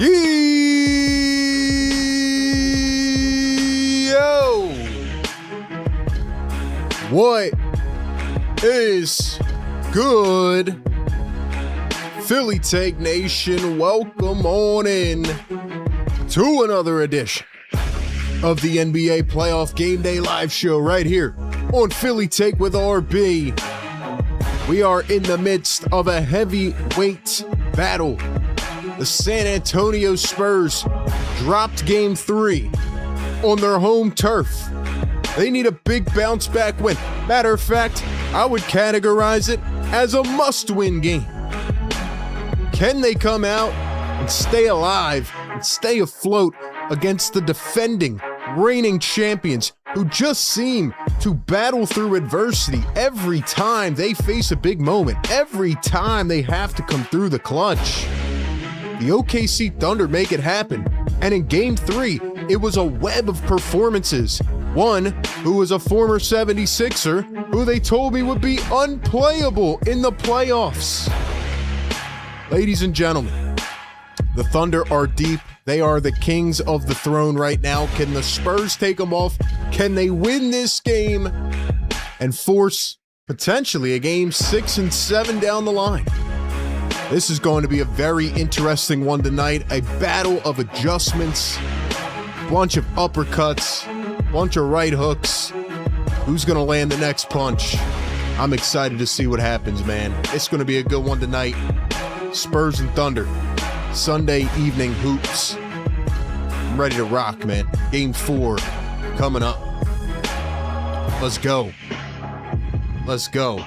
Yo! What is good? Philly Take Nation, welcome on in to another edition of the NBA Playoff Game Day Live Show right here on Philly Take with RB. We are in the midst of a heavyweight battle. The San Antonio Spurs dropped Game 3 on their home turf. They need a big bounce back win. Matter of fact, I would categorize it as a must-win game. Can they come out and stay alive and stay afloat against the defending, reigning champions who just seem to battle through adversity every time they face a big moment, every time they have to come through the clutch? The OKC Thunder make it happen, and in Game 3, it was a web of performances. One who was a former 76er, who they told me would be unplayable in the playoffs. Ladies and gentlemen, the Thunder are deep. They are the kings of the throne right now. Can the Spurs take them off? Can they win this game and force potentially a game 6 and 7 down the line? This is going to be a very interesting one tonight. A battle of adjustments, bunch of uppercuts, bunch of right hooks. Who's going to land the next punch? I'm excited to see what happens, man. It's going to be a good one tonight. Spurs and Thunder, Sunday evening hoops. I'm ready to rock, man. Game 4 coming up. Let's go. Let's go.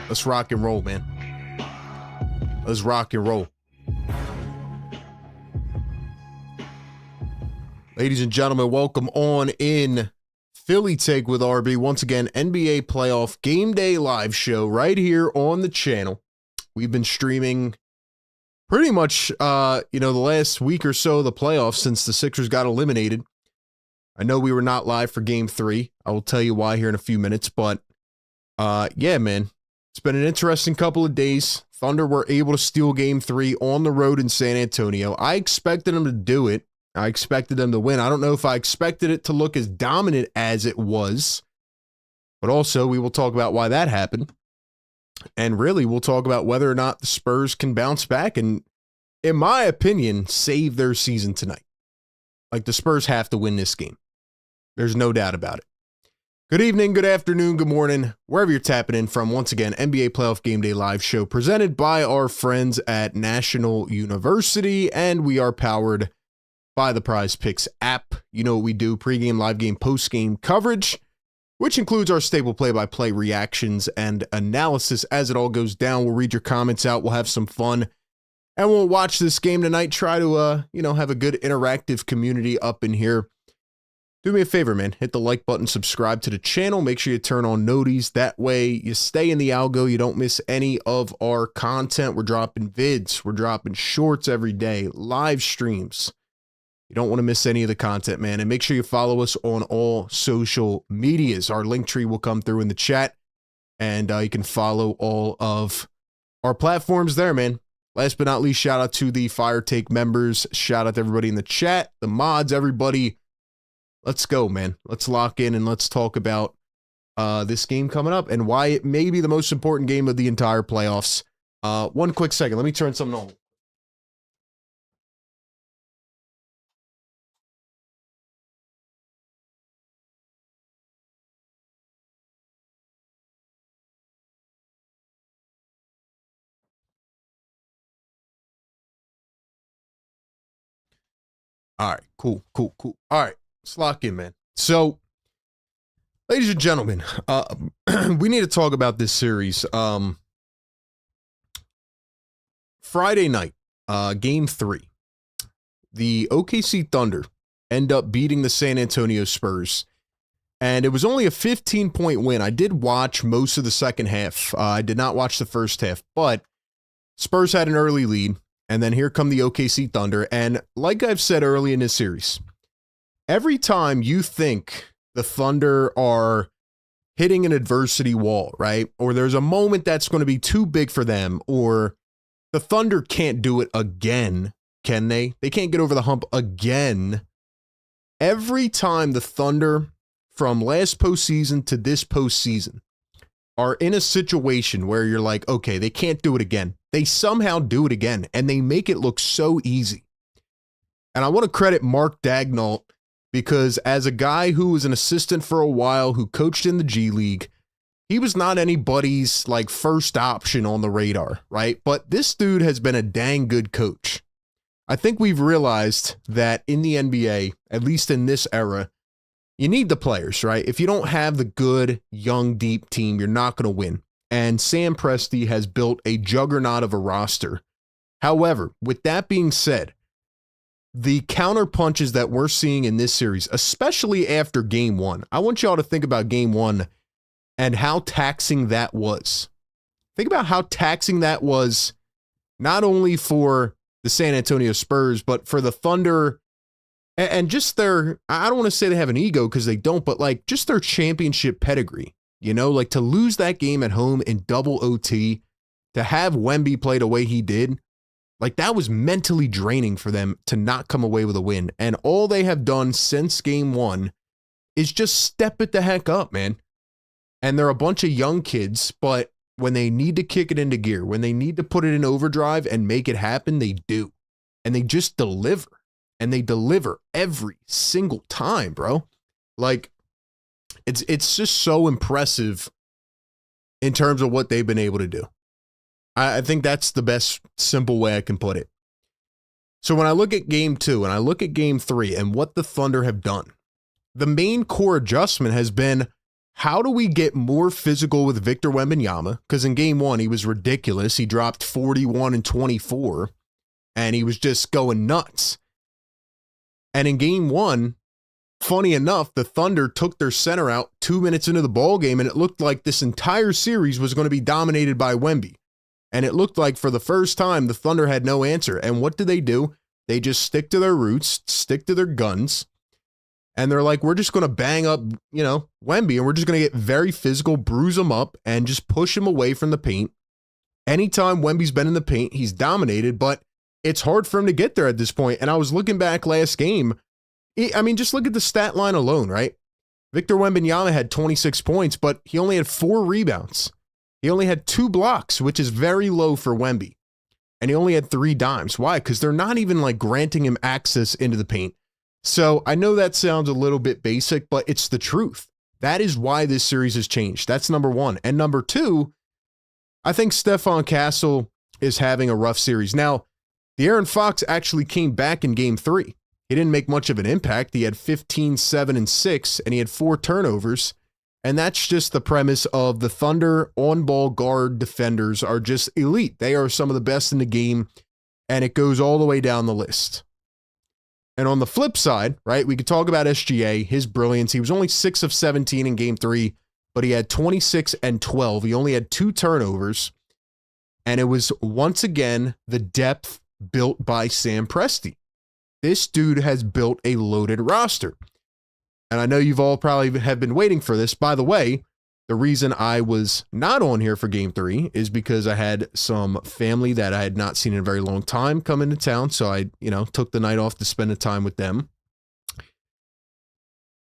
Let's rock and roll, man. Let's rock and roll. Ladies and gentlemen, welcome on in. Philly Take with RB. Once again, NBA Playoff Game Day Live Show right here on the channel. We've been streaming pretty much, the last week or so of the playoffs since the Sixers got eliminated. I know we were not live for Game 3. I will tell you why here in a few minutes, but yeah, man. It's been an interesting couple of days. Thunder were able to steal Game 3 on the road in San Antonio. I expected them to do it. I expected them to win. I don't know if I expected it to look as dominant as it was, but also we will talk about why that happened. And really, we'll talk about whether or not the Spurs can bounce back and, in my opinion, save their season tonight. Like, the Spurs have to win this game. There's no doubt about it. Good evening, good afternoon, good morning, wherever you're tapping in from. Once again, NBA Playoff Game Day Live Show presented by our friends at National University, and we are powered by the Prize Picks app. You know what we do, pregame, live game, postgame coverage, which includes our staple play-by-play reactions and analysis as it all goes down. We'll read your comments out, we'll have some fun, and we'll watch this game tonight, try to, have a good interactive community up in here. Do me a favor, man. Hit the like button, subscribe to the channel. Make sure you turn on noties. That way you stay in the algo. You don't miss any of our content. We're dropping vids. We're dropping shorts every day. Live streams. You don't want to miss any of the content, man. And make sure you follow us on all social medias. Our link tree will come through in the chat. And you can follow all of our platforms there, man. Last but not least, shout out to the Fire Take members. Shout out to everybody in the chat, the mods, everybody. Let's go, man. Let's lock in and let's talk about this game coming up and why it may be the most important game of the entire playoffs. One quick second. Let me turn something on. All right, cool. All right. Let's lock in, man. So, ladies and gentlemen, we need to talk about this series. Friday night, Game 3, the OKC Thunder end up beating the San Antonio Spurs, and it was only a 15-point win. I did watch most of the second half. I did not watch the first half, but Spurs had an early lead, and then here come the OKC Thunder, and like I've said early in this series, every time you think the Thunder are hitting an adversity wall, right? Or there's a moment that's going to be too big for them, or the Thunder can't do it again, can they? They can't get over the hump again. Every time the Thunder from last postseason to this postseason are in a situation where you're like, okay, they can't do it again, they somehow do it again, and they make it look so easy. And I want to credit Mark Daignault, because as a guy who was an assistant for a while, who coached in the G League, he was not anybody's like first option on the radar, right? But this dude has been a dang good coach. I think we've realized that in the NBA, at least in this era, you need the players, right? If you don't have the good, young, deep team, you're not going to win. And Sam Presti has built a juggernaut of a roster. However, with that being said, the counter punches that we're seeing in this series, especially after game one, I want y'all to think about game one and how taxing that was. Think about how taxing that was, not only for the San Antonio Spurs, but for the Thunder and just their, I don't want to say they have an ego because they don't, but like just their championship pedigree, you know, like to lose that game at home in double OT, to have Wemby play the way he did. Like that was mentally draining for them to not come away with a win. And all they have done since game one is just step it the heck up, man. And they're a bunch of young kids, but when they need to kick it into gear, when they need to put it in overdrive and make it happen, they do. And they just deliver. And they deliver every single time, bro. Like it's just so impressive in terms of what they've been able to do. I think that's the best simple way I can put it. So when I look at game two and I look at game three and what the Thunder have done, the main core adjustment has been, how do we get more physical with Victor Wembanyama? Because in game one, he was ridiculous. He dropped 41 and 24, and he was just going nuts. And in game one, funny enough, the Thunder took their center out 2 minutes into the ball game, and it looked like this entire series was going to be dominated by Wemby. And it looked like for the first time, the Thunder had no answer. And what do? They just stick to their roots, stick to their guns. And they're like, we're just going to bang up, Wemby, and we're just going to get very physical, bruise him up, and just push him away from the paint. Anytime Wemby's been in the paint, he's dominated, but it's hard for him to get there at this point. And I was looking back last game. Just look at the stat line alone, right? Victor Wembanyama had 26 points, but he only had 4 rebounds. He only had 2 blocks, which is very low for Wemby. And he only had 3 dimes. Why? Because they're not even like granting him access into the paint. So I know that sounds a little bit basic, but it's the truth. That is why this series has changed. That's number one. And number two, I think Stephon Castle is having a rough series. Now, the Aaron Fox actually came back in game 3. He didn't make much of an impact. He had 15, 7, and 6, and he had 4 turnovers. And that's just the premise of the Thunder on-ball guard defenders are just elite. They are some of the best in the game, and it goes all the way down the list. And on the flip side, right, we could talk about SGA, his brilliance. He was only 6 of 17 in game 3, but he had 26 and 12. He only had 2 turnovers. And it was once again the depth built by Sam Presti. This dude has built a loaded roster. And I know you've all probably have been waiting for this. By the way, the reason I was not on here for game 3 is because I had some family that I had not seen in a very long time come into town. So I, took the night off to spend the time with them.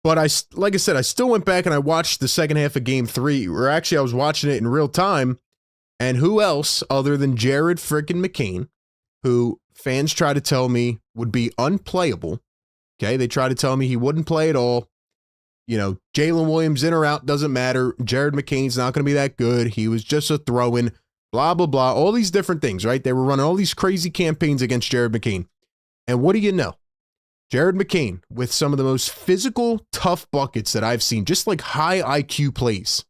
But like I said, I still went back and I watched the second half of game 3, or actually I was watching it in real time. And who else other than Jared frickin' McCain, who fans try to tell me would be unplayable. Okay, they try to tell me he wouldn't play at all. Jalen Williams in or out, doesn't matter. Jared McCain's not going to be that good. He was just a throw-in, blah, blah, blah. All these different things, right? They were running all these crazy campaigns against Jared McCain. And what do you know? Jared McCain with some of the most physical, tough buckets that I've seen, just like high IQ plays.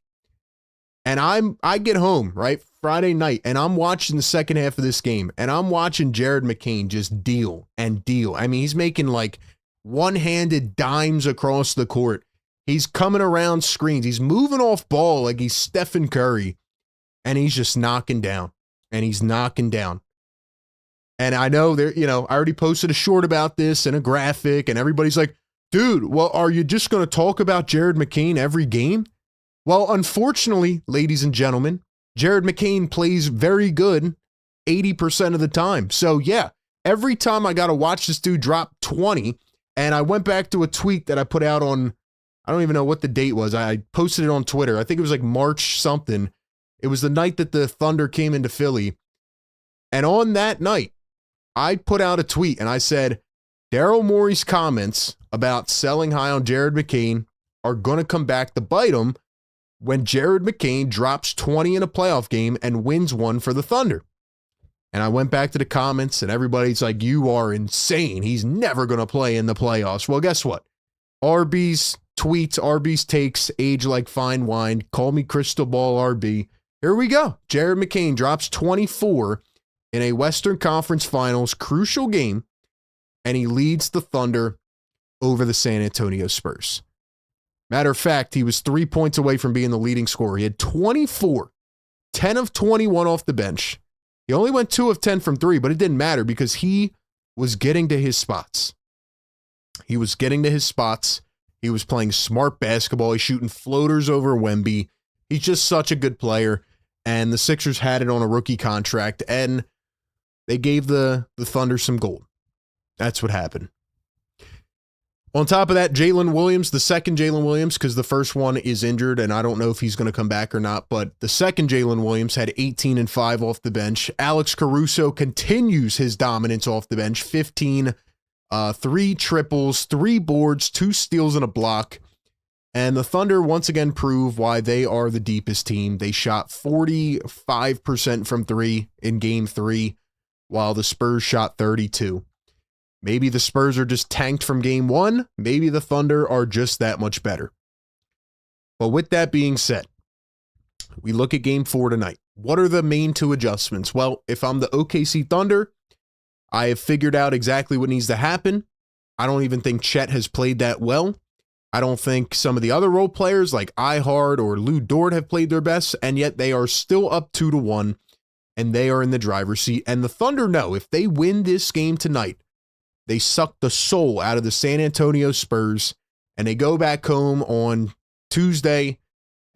And I get home, right, Friday night, and I'm watching the second half of this game, and I'm watching Jared McCain just deal and deal. I mean, he's making like one-handed dimes across the court. He's coming around screens. He's moving off ball like he's Stephen Curry, and he's just knocking down, and he's knocking down. And I know there, I already posted a short about this and a graphic, and everybody's like, dude, well, are you just going to talk about Jared McCain every game? Well, unfortunately, ladies and gentlemen, Jared McCain plays very good 80% of the time. So yeah, every time I got to watch this dude drop 20, and I went back to a tweet that I put out on, I don't even know what the date was. I posted it on Twitter. I think it was like March something. It was the night that the Thunder came into Philly. And on that night, I put out a tweet and I said, Daryl Morey's comments about selling high on Jared McCain are going to come back to bite him when Jared McCain drops 20 in a playoff game and wins one for the Thunder. And I went back to the comments and everybody's like, you are insane. He's never going to play in the playoffs. Well, guess what? RB's tweets, RB's takes, age like fine wine. Call me Crystal Ball RB. Here we go. Jared McCain drops 24 in a Western Conference Finals crucial game, and he leads the Thunder over the San Antonio Spurs. Matter of fact, he was 3 points away from being the leading scorer. He had 24, 10 of 21 off the bench. He only went 2 of 10 from 3, but it didn't matter because he was getting to his spots. He was getting to his spots. He was playing smart basketball. He's shooting floaters over Wemby. He's just such a good player. And the Sixers had it on a rookie contract, and they gave the Thunder some gold. That's what happened. On top of that, Jalen Williams, the second Jalen Williams, because the first one is injured, and I don't know if he's going to come back or not, but the second Jalen Williams had 18 and 5 off the bench. Alex Caruso continues his dominance off the bench, 15, 3 triples, 3 boards, 2 steals, and a block. And the Thunder once again prove why they are the deepest team. They shot 45% from 3 in game 3, while the Spurs shot 32. Maybe the Spurs are just tanked from game 1. Maybe the Thunder are just that much better. But with that being said, we look at game 4 tonight. What are the main 2 adjustments? Well, if I'm the OKC Thunder, I have figured out exactly what needs to happen. I don't even think Chet has played that well. I don't think some of the other role players like Ihard or Lou Dort have played their best, and yet they are still up 2-1, and they are in the driver's seat. And the Thunder know if they win this game tonight, they suck the soul out of the San Antonio Spurs, and they go back home on Tuesday,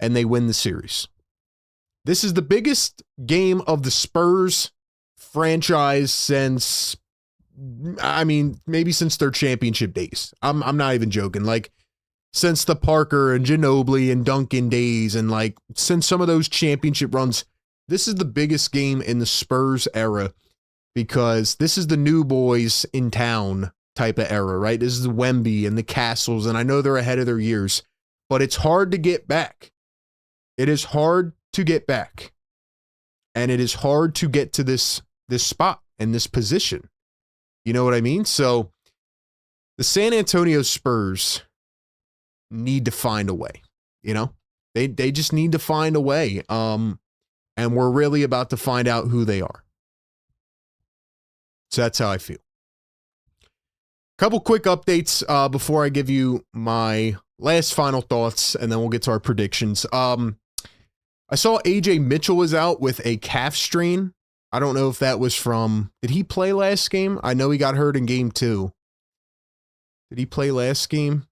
and they win the series. This is the biggest game of the Spurs franchise since, maybe since their championship days. I'm not even joking. Like, since the Parker and Ginobili and Duncan days, and like since some of those championship runs, this is the biggest game in the Spurs era because this is the new boys in town type of era, right? This is the Wemby and the Castles, and I know they're ahead of their years, but it's hard to get back. It is hard to get back, and it is hard to get to this spot and this position. You know what I mean? So the San Antonio Spurs need to find a way, they just need to find a way. And we're really about to find out who they are. So that's how I feel. Couple quick updates before I give you my last final thoughts, and then we'll get to our predictions. I saw AJ Mitchell is out with a calf strain. I don't know if that was did he play last game? I know he got hurt in game 2. Did he play last game?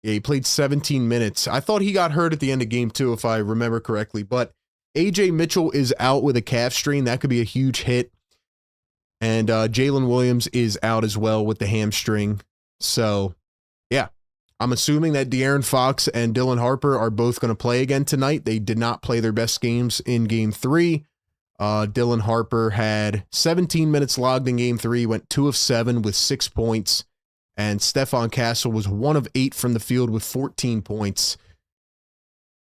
Yeah, he played 17 minutes. I thought he got hurt at the end of game 2, if I remember correctly. But AJ Mitchell is out with a calf strain. That could be a huge hit. And Jalen Williams is out as well with the hamstring. So, yeah. I'm assuming that De'Aaron Fox and Dylan Harper are both going to play again tonight. They did not play their best games in game 3. Dylan Harper had 17 minutes logged in game 3, went 2 of 7 with 6 points. And Stephon Castle was 1 of 8 from the field with 14 points.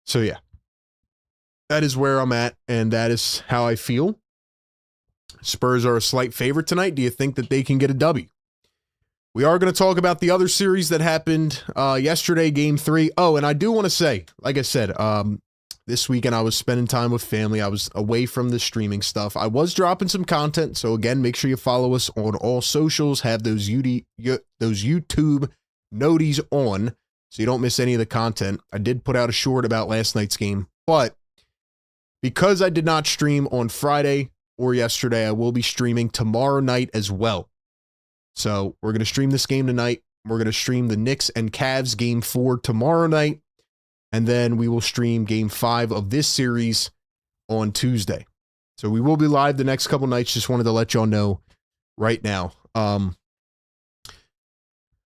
So, yeah. That is where I'm at, and that is how I feel. Spurs are a slight favorite tonight. Do you think that they can get a W? We are going to talk about the other series that happened yesterday, game 3. Oh, and I do want to say, like I said, this weekend I was spending time with family. I was away from the streaming stuff. I was dropping some content. So again, make sure you follow us on all socials. Have those YouTube noties on so you don't miss any of the content. I did put out a short about last night's game, but because I did not stream on Friday or yesterday, I will be streaming tomorrow night as well. So we're going to stream this game tonight. We're going to stream the Knicks and Cavs game 4 tomorrow night. And then we will stream game 5 of this series on Tuesday. So we will be live the next couple nights. Just wanted to let y'all know right now.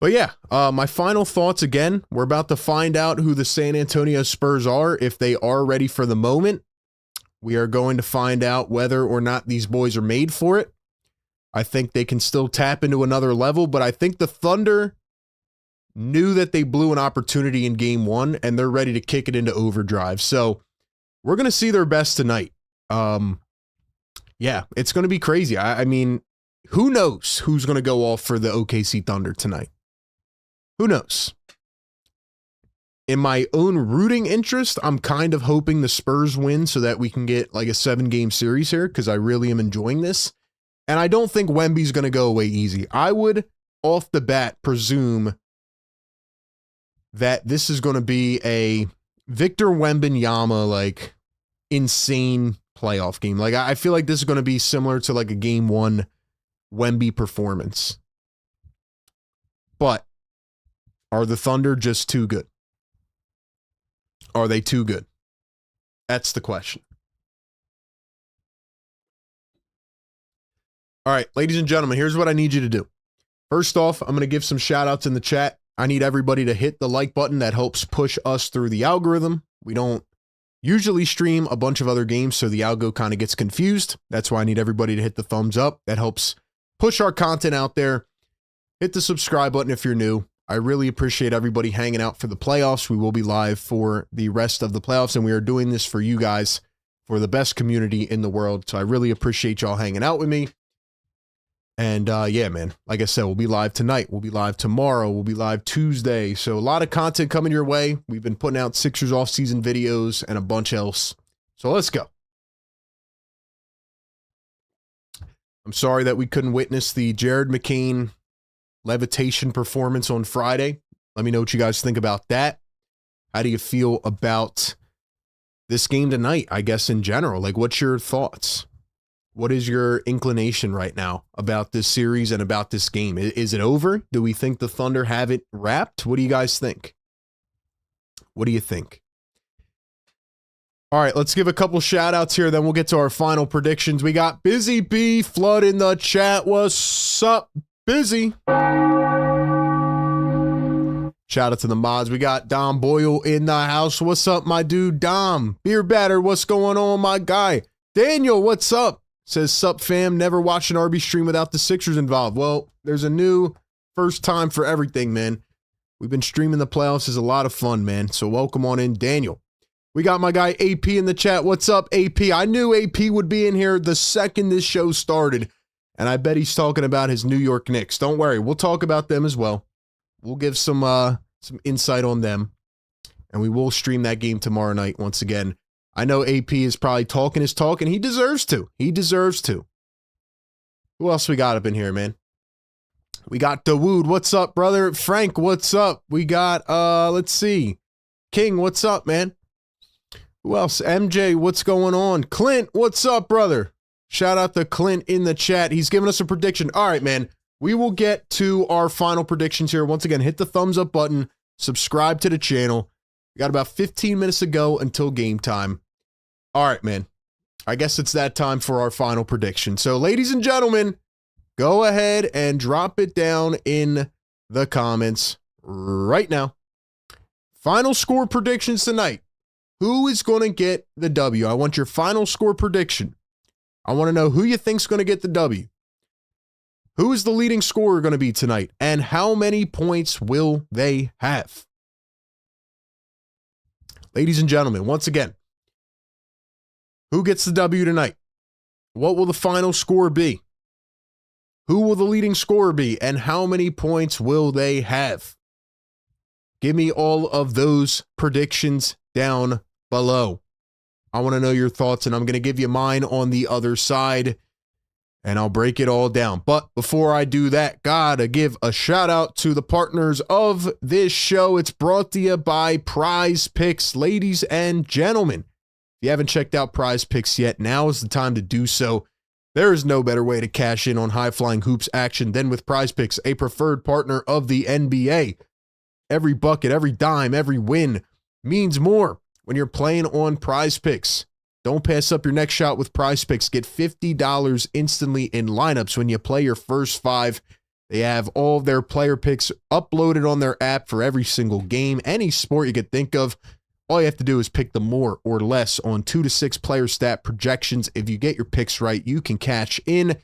But yeah, my final thoughts again, we're about to find out who the San Antonio Spurs are, if they are ready for the moment. We are going to find out whether or not these boys are made for it. I think they can still tap into another level, but I think the Thunder knew that they blew an opportunity in game 1 and they're ready to kick it into overdrive. So we're going to see their best tonight. Yeah, it's going to be crazy. I mean, who knows who's going to go off for the OKC Thunder tonight? Who knows? In my own rooting interest, I'm kind of hoping the Spurs win so that we can get like a 7-game series here because I really am enjoying this. And I don't think Wemby's going to go away easy. I would, off the bat, presume that this is going to be a Victor Wembanyama, like, insane playoff game. Like, I feel like this is going to be similar to like a game 1 Wemby performance. But are the Thunder just too good? Are they too good? That's the question. All right, ladies and gentlemen, here's what I need you to do. First off, I'm going to give some shout outs in the chat. I need everybody to hit the like button. That helps push us through the algorithm. We don't usually stream a bunch of other games, so the algo kind of gets confused. That's why I need everybody to hit the thumbs up. That helps push our content out there. Hit the subscribe button if you're new. I really appreciate everybody hanging out for the playoffs. We will be live for the rest of the playoffs, and we are doing this for you guys, for the best community in the world. So I really appreciate y'all hanging out with me. And yeah, man, like I said, we'll be live tonight. We'll be live tomorrow. We'll be live Tuesday. So a lot of content coming your way. We've been putting out Sixers off-season videos and a bunch else. So let's go. I'm sorry that we couldn't witness the Jared McCain levitation performance on Friday. Let me know what you guys think about that. How do you feel about this game tonight, I guess, in general? Like, what's your thoughts? What is your inclination right now about this series and about this game? Is it over? Do we think the Thunder have it wrapped? What do you guys think? What do you think? All right, let's give a couple shout outs here, then we'll get to our final predictions. We got Busy B Flood in the chat. What's up, Busy? Shout out to the mods. We got Dom Boyle in the house. What's up, my dude? Dom. Beer Batter, what's going on, my guy? Daniel, what's up? Says, sup, fam. Never watched an RB stream without the Sixers involved. Well, there's a new first time for everything, man. We've been streaming the playoffs. It's a lot of fun, man. So welcome on in, Daniel. We got my guy AP in the chat. What's up, AP? I knew AP would be in here the second this show started. And I bet he's talking about his New York Knicks. Don't worry. We'll talk about them as well. We'll give some insight on them. And we will stream that game tomorrow night once again. I know AP is probably talking his talk, and he deserves to. He deserves to. Who else we got up in here, man? We got Dawood. What's up, brother? Frank, what's up? We got, let's see. King, what's up, man? Who else? MJ, what's going on? Clint, what's up, brother? Shout out to Clint in the chat. He's giving us a prediction. All right, man. We will get to our final predictions here. Once again, hit the thumbs up button. Subscribe to the channel. We got about 15 minutes to go until game time. All right, man. I guess it's that time for our final prediction. So, ladies and gentlemen, go ahead and drop it down in the comments right now. Final score predictions tonight. Who is going to get the W? I want your final score prediction. I want to know who you think's going to get the W. Who is the leading scorer going to be tonight? And how many points will they have? Ladies and gentlemen, once again, who gets the W tonight? What will the final score be? Who will the leading scorer be? And how many points will they have? Give me all of those predictions down below. I want to know your thoughts, and I'm going to give you mine on the other side, and I'll break it all down. But before I do that, gotta give a shout out to the partners of this show. It's brought to you by Prize Picks. Ladies and gentlemen, if you haven't checked out Prize Picks yet, now is the time to do so. There is no better way to cash in on high-flying hoops action than with Prize Picks, a preferred partner of the NBA. Every bucket, every dime, every win means more when you're playing on Prize Picks. Don't pass up your next shot with Prize Picks. Get $50 instantly in lineups when you play your first 5. They have all of their player picks uploaded on their app for every single game, any sport you could think of. All you have to do is pick the more or less on 2 to 6 player stat projections. If you get your picks right, you can cash in.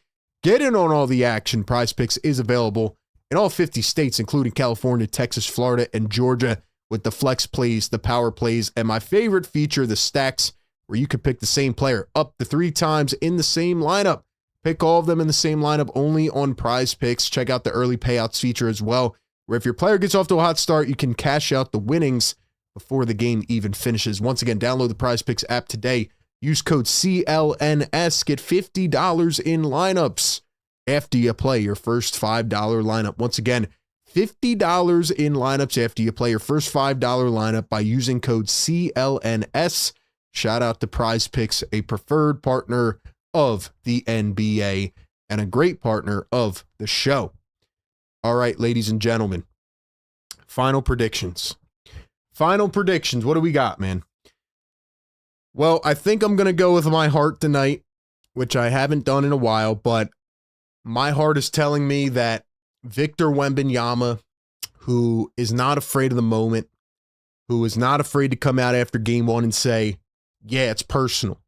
Get in on all the action. Prize Picks is available in all 50 states, including California, Texas, Florida, and Georgia, with the flex plays, the power plays, and my favorite feature, the stacks, where you could pick the same player up to 3 times in the same lineup. Pick all of them in the same lineup only on Prize Picks. Check out the early payouts feature as well, where if your player gets off to a hot start, you can cash out the winnings before the game even finishes. Once again, download the Prize Picks app today. Use code CLNS. Get $50 in lineups after you play your first $5 lineup. Once again, $50 in lineups after you play your first $5 lineup by using code CLNS. Shout out to Prize Picks, a preferred partner of the NBA and a great partner of the show. All right, ladies and gentlemen, final predictions. Final predictions. What do we got, man? Well, I think I'm going to go with my heart tonight, which I haven't done in a while, but my heart is telling me that Victor Wembanyama, who is not afraid of the moment, who is not afraid to come out after game 1 and say, yeah, it's personal.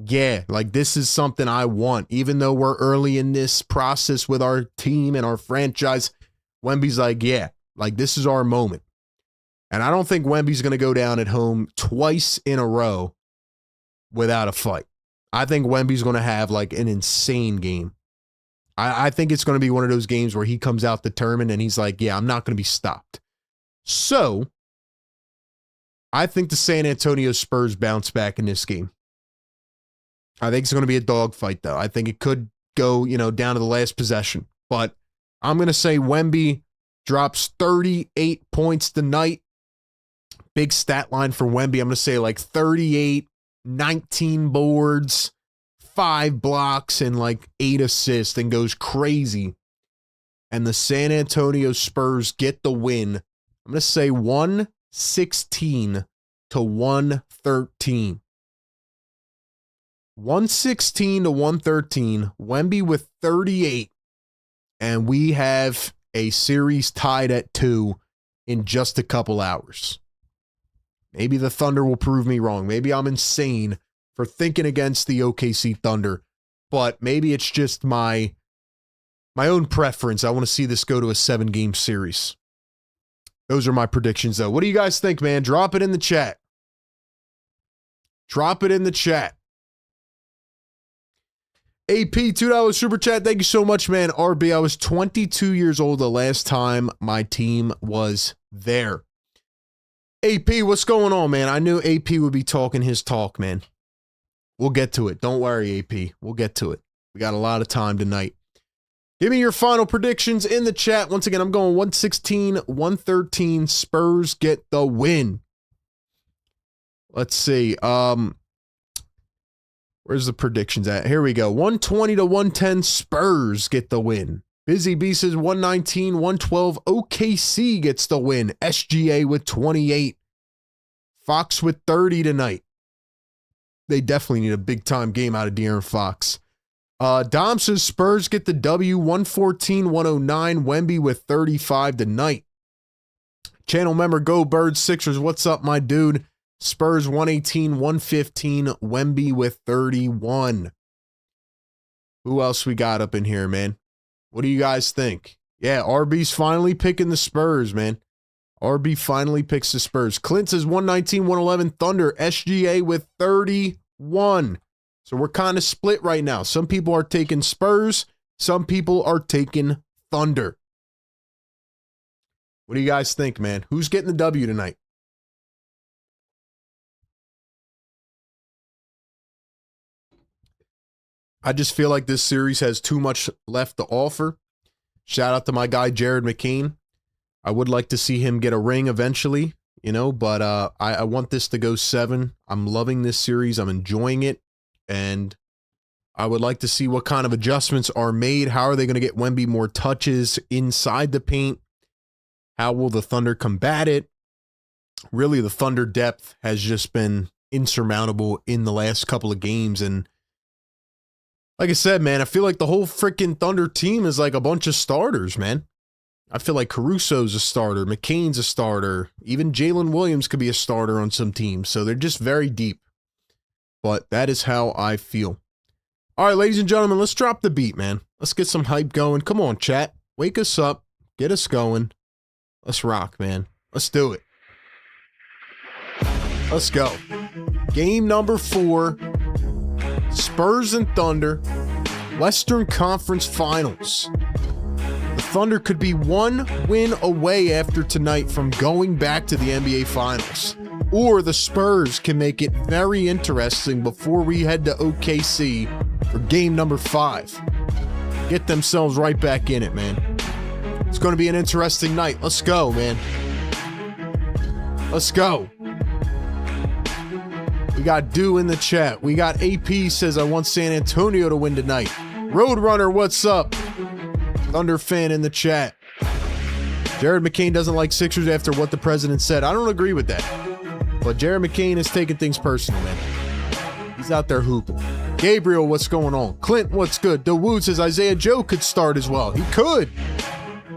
Yeah, like this is something I want. Even though we're early in this process with our team and our franchise, Wemby's like, yeah, like this is our moment. And I don't think Wemby's going to go down at home twice in a row without a fight. I think Wemby's going to have like an insane game. I think it's going to be one of those games where he comes out determined and he's like, yeah, I'm not going to be stopped. So I think the San Antonio Spurs bounce back in this game. I think it's going to be a dogfight, though. I think it could go, down to the last possession. But I'm going to say Wemby drops 38 points tonight. Big stat line for Wemby. I'm going to say like 38, 19 boards, 5 blocks, and like 8 assists, and goes crazy. And the San Antonio Spurs get the win. I'm going to say 116 to 113. 116 to 113. Wemby with 38. And we have a series tied at 2 in just a couple hours. Maybe the Thunder will prove me wrong. Maybe I'm insane for thinking against the OKC Thunder. But maybe it's just my own preference. I want to see this go to a 7-game series. Those are my predictions, though. What do you guys think, man? Drop it in the chat. Drop it in the chat. AP, $2 super chat. Thank you so much, man. RB, I was 22 years old the last time my team was there. AP, what's going on, man? I knew AP would be talking his talk, man. We'll get to it. Don't worry, AP. We'll get to it. We got a lot of time tonight. Give me your final predictions in the chat. Once again, I'm going 116, 113. Spurs get the win. Let's see. Where's the predictions at? Here we go. 120 to 110. Spurs get the win. Busy B says 119, 112. OKC gets the win. SGA with 28. Fox with 30 tonight. They definitely need a big-time game out of De'Aaron Fox. Dom says Spurs get the W, 114, 109. Wemby with 35 tonight. Channel member Go Birds Sixers. What's up, my dude? Spurs 118, 115. Wemby with 31. Who else we got up in here, man? What do you guys think? Yeah, RB's finally picking the Spurs, man. RB finally picks the Spurs. Clint says 119, 111. Thunder. SGA with 31. So we're kind of split right now. Some people are taking Spurs. Some people are taking Thunder. What do you guys think, man? Who's getting the W tonight? I just feel like this series has too much left to offer. Shout out to my guy, Jared McCain. I would like to see him get a ring eventually, but I want this to go 7. I'm loving this series. I'm enjoying it. And I would like to see what kind of adjustments are made. How are they going to get Wemby more touches inside the paint? How will the Thunder combat it? really the Thunder depth has just been insurmountable in the last couple of games. And like I said, man, I feel like the whole freaking Thunder team is like a bunch of starters, man. I feel like Caruso's a starter, McCain's a starter, even Jalen Williams could be a starter on some teams. So they're just very deep. But that is how I feel. All right, ladies and gentlemen, let's drop the beat, man. Let's get some hype going. Come on, chat. Wake us up. Get us going. Let's rock, man. Let's do it. Let's go. Game number 4. Spurs and Thunder. Western Conference Finals. The Thunder could be one win away after tonight from going back to the NBA Finals. Or the Spurs can make it very interesting before we head to OKC for game number 5. Get themselves right back in it, man. It's going to be an interesting night. Let's go, man. Let's go. We got Dew in the chat. We got AP says, I want San Antonio to win tonight. Roadrunner, what's up? Thunder fan in the chat. Jared McCain doesn't like Sixers after what the president said. I don't agree with that. But Jared McCain is taking things personal, man. He's out there hooping. Gabriel, what's going on? Clint, what's good? DeWood says Isaiah Joe could start as well. He could.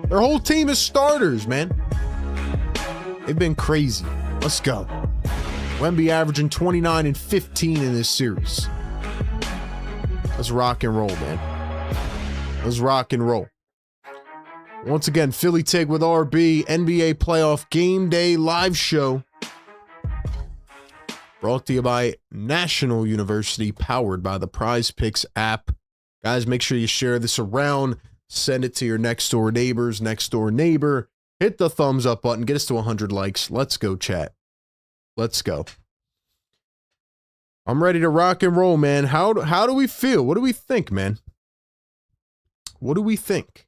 Their whole team is starters, man. They've been crazy. Let's go. Wemby averaging 29 and 15 in this series. Let's rock and roll, man. Let's rock and roll. Once again, Philly Take with RB, NBA Playoff Game Day Live Show. Brought to you by National University, powered by the Prize Picks app. Guys, make sure you share this around. Send it to your next door neighbors, next door neighbor. Hit the thumbs up button. Get us to 100 likes. Let's go, chat. Let's go. I'm ready to rock and roll, man. How do we feel? What do we think, man? What do we think?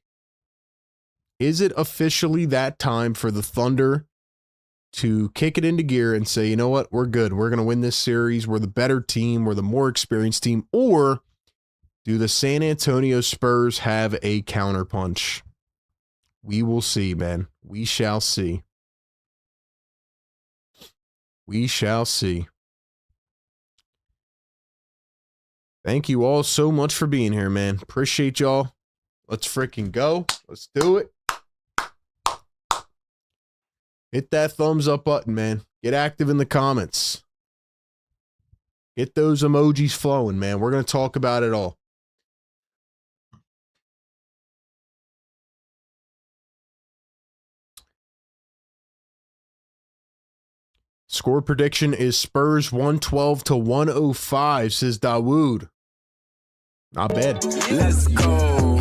Is it officially that time for the Thunder to kick it into gear and say, you know what, we're good. We're going to win this series. We're the better team. We're the more experienced team. Or do the San Antonio Spurs have a counterpunch? We will see, man. We shall see. We shall see. Thank you all so much for being here, man. Appreciate y'all. Let's freaking go. Let's do it. Hit that thumbs up button, man. Get active in the comments. Get those emojis flowing, man. We're going to talk about it all. Score prediction is Spurs 112 to 105, says Dawood. Not bad. Let's go.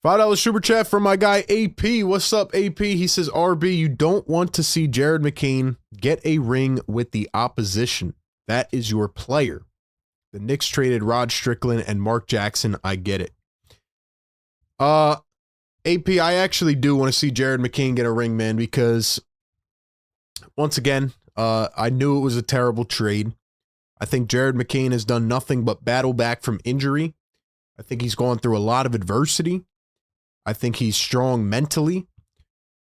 $5 super chat from my guy AP. What's up, AP? He says, RB, you don't want to see Jared McCain get a ring with the opposition. That is your player. The Knicks traded Rod Strickland and Mark Jackson. I get it. AP, I actually do want to see Jared McCain get a ring, man, because once again, I knew it was a terrible trade. I think Jared McCain has done nothing but battle back from injury. I think he's gone through a lot of adversity. I think he's strong mentally.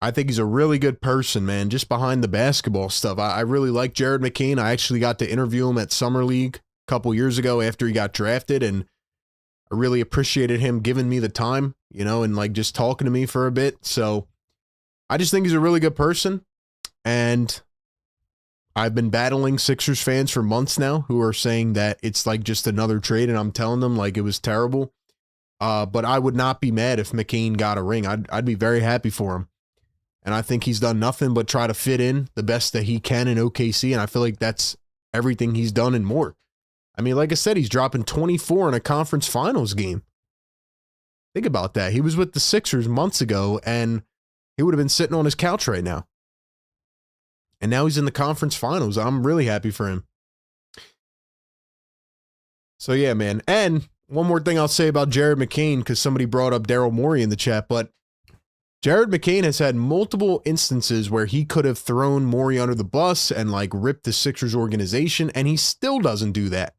I think he's a really good person, man, just behind the basketball stuff. I really like Jared McCain. I actually got to interview him at Summer League a couple years ago after he got drafted, and I really appreciated him giving me the time, you know, and like just talking to me for a bit. So I just think he's a really good person, and I've been battling Sixers fans for months now who are saying that it's like just another trade, and I'm telling them like it was terrible. But I would not be mad if McCain got a ring. I'd be very happy for him. And I think he's done nothing but try to fit in the best that he can in OKC, and I feel like that's everything he's done and more. I mean, like I said, he's dropping 24 in a conference finals game. Think about that. He was with the Sixers months ago, and he would have been sitting on his couch right now. And now he's in the conference finals. I'm really happy for him. So, yeah, man. And one more thing I'll say about Jared McCain, because somebody brought up Daryl Morey in the chat, but Jared McCain has had multiple instances where he could have thrown Morey under the bus and like ripped the Sixers organization, and he still doesn't do that.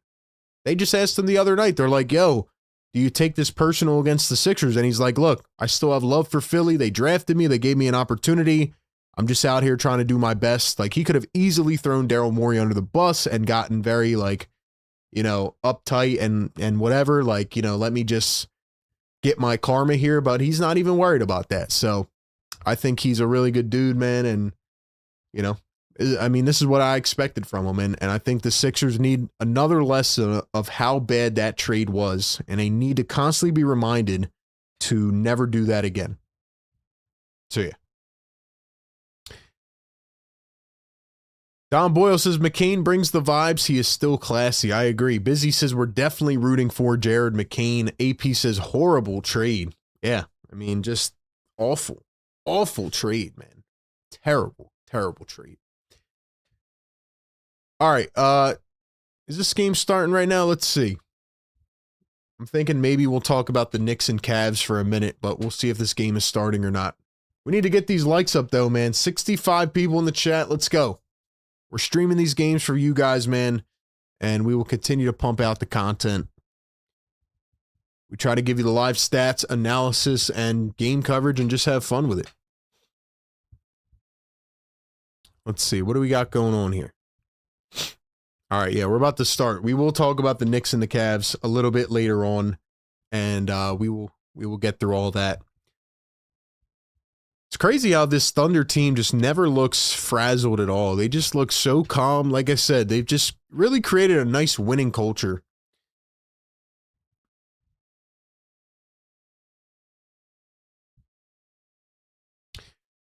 They just asked him the other night. They're like, yo, do you take this personal against the Sixers? And he's like, look, I still have love for Philly. They drafted me. They gave me an opportunity. I'm just out here trying to do my best. Like, he could have easily thrown Daryl Morey under the bus and gotten very, like, you know, uptight and whatever. Like, you know, let me just get my karma here. But he's not even worried about that. So I think he's a really good dude, man. And, you know, I mean, this is what I expected from him. And I think the Sixers need another lesson of how bad that trade was. And they need to constantly be reminded to never do that again. So, yeah. Don Boyle says, McCain brings the vibes. He is still classy. I agree. Busy says, we're definitely rooting for Jared McCain. AP says, horrible trade. Yeah, I mean, just awful, awful trade, man. Terrible, terrible trade. All right, is this game starting right now? Let's see. I'm thinking maybe we'll talk about the Knicks and Cavs for a minute, but we'll see if this game is starting or not. We need to get these likes up, though, man. 65 people in the chat. Let's go. We're streaming these games for you guys, man, and we will continue to pump out the content. We try to give you the live stats, analysis, and game coverage, and just have fun with it. Let's see. What do we got going on here? All right, yeah, we're about to start. We will talk about the Knicks and the Cavs a little bit later on, and we will get through all that. It's crazy how this Thunder team just never looks frazzled at all. They just look so calm. Like I said, they've just really created a nice winning culture.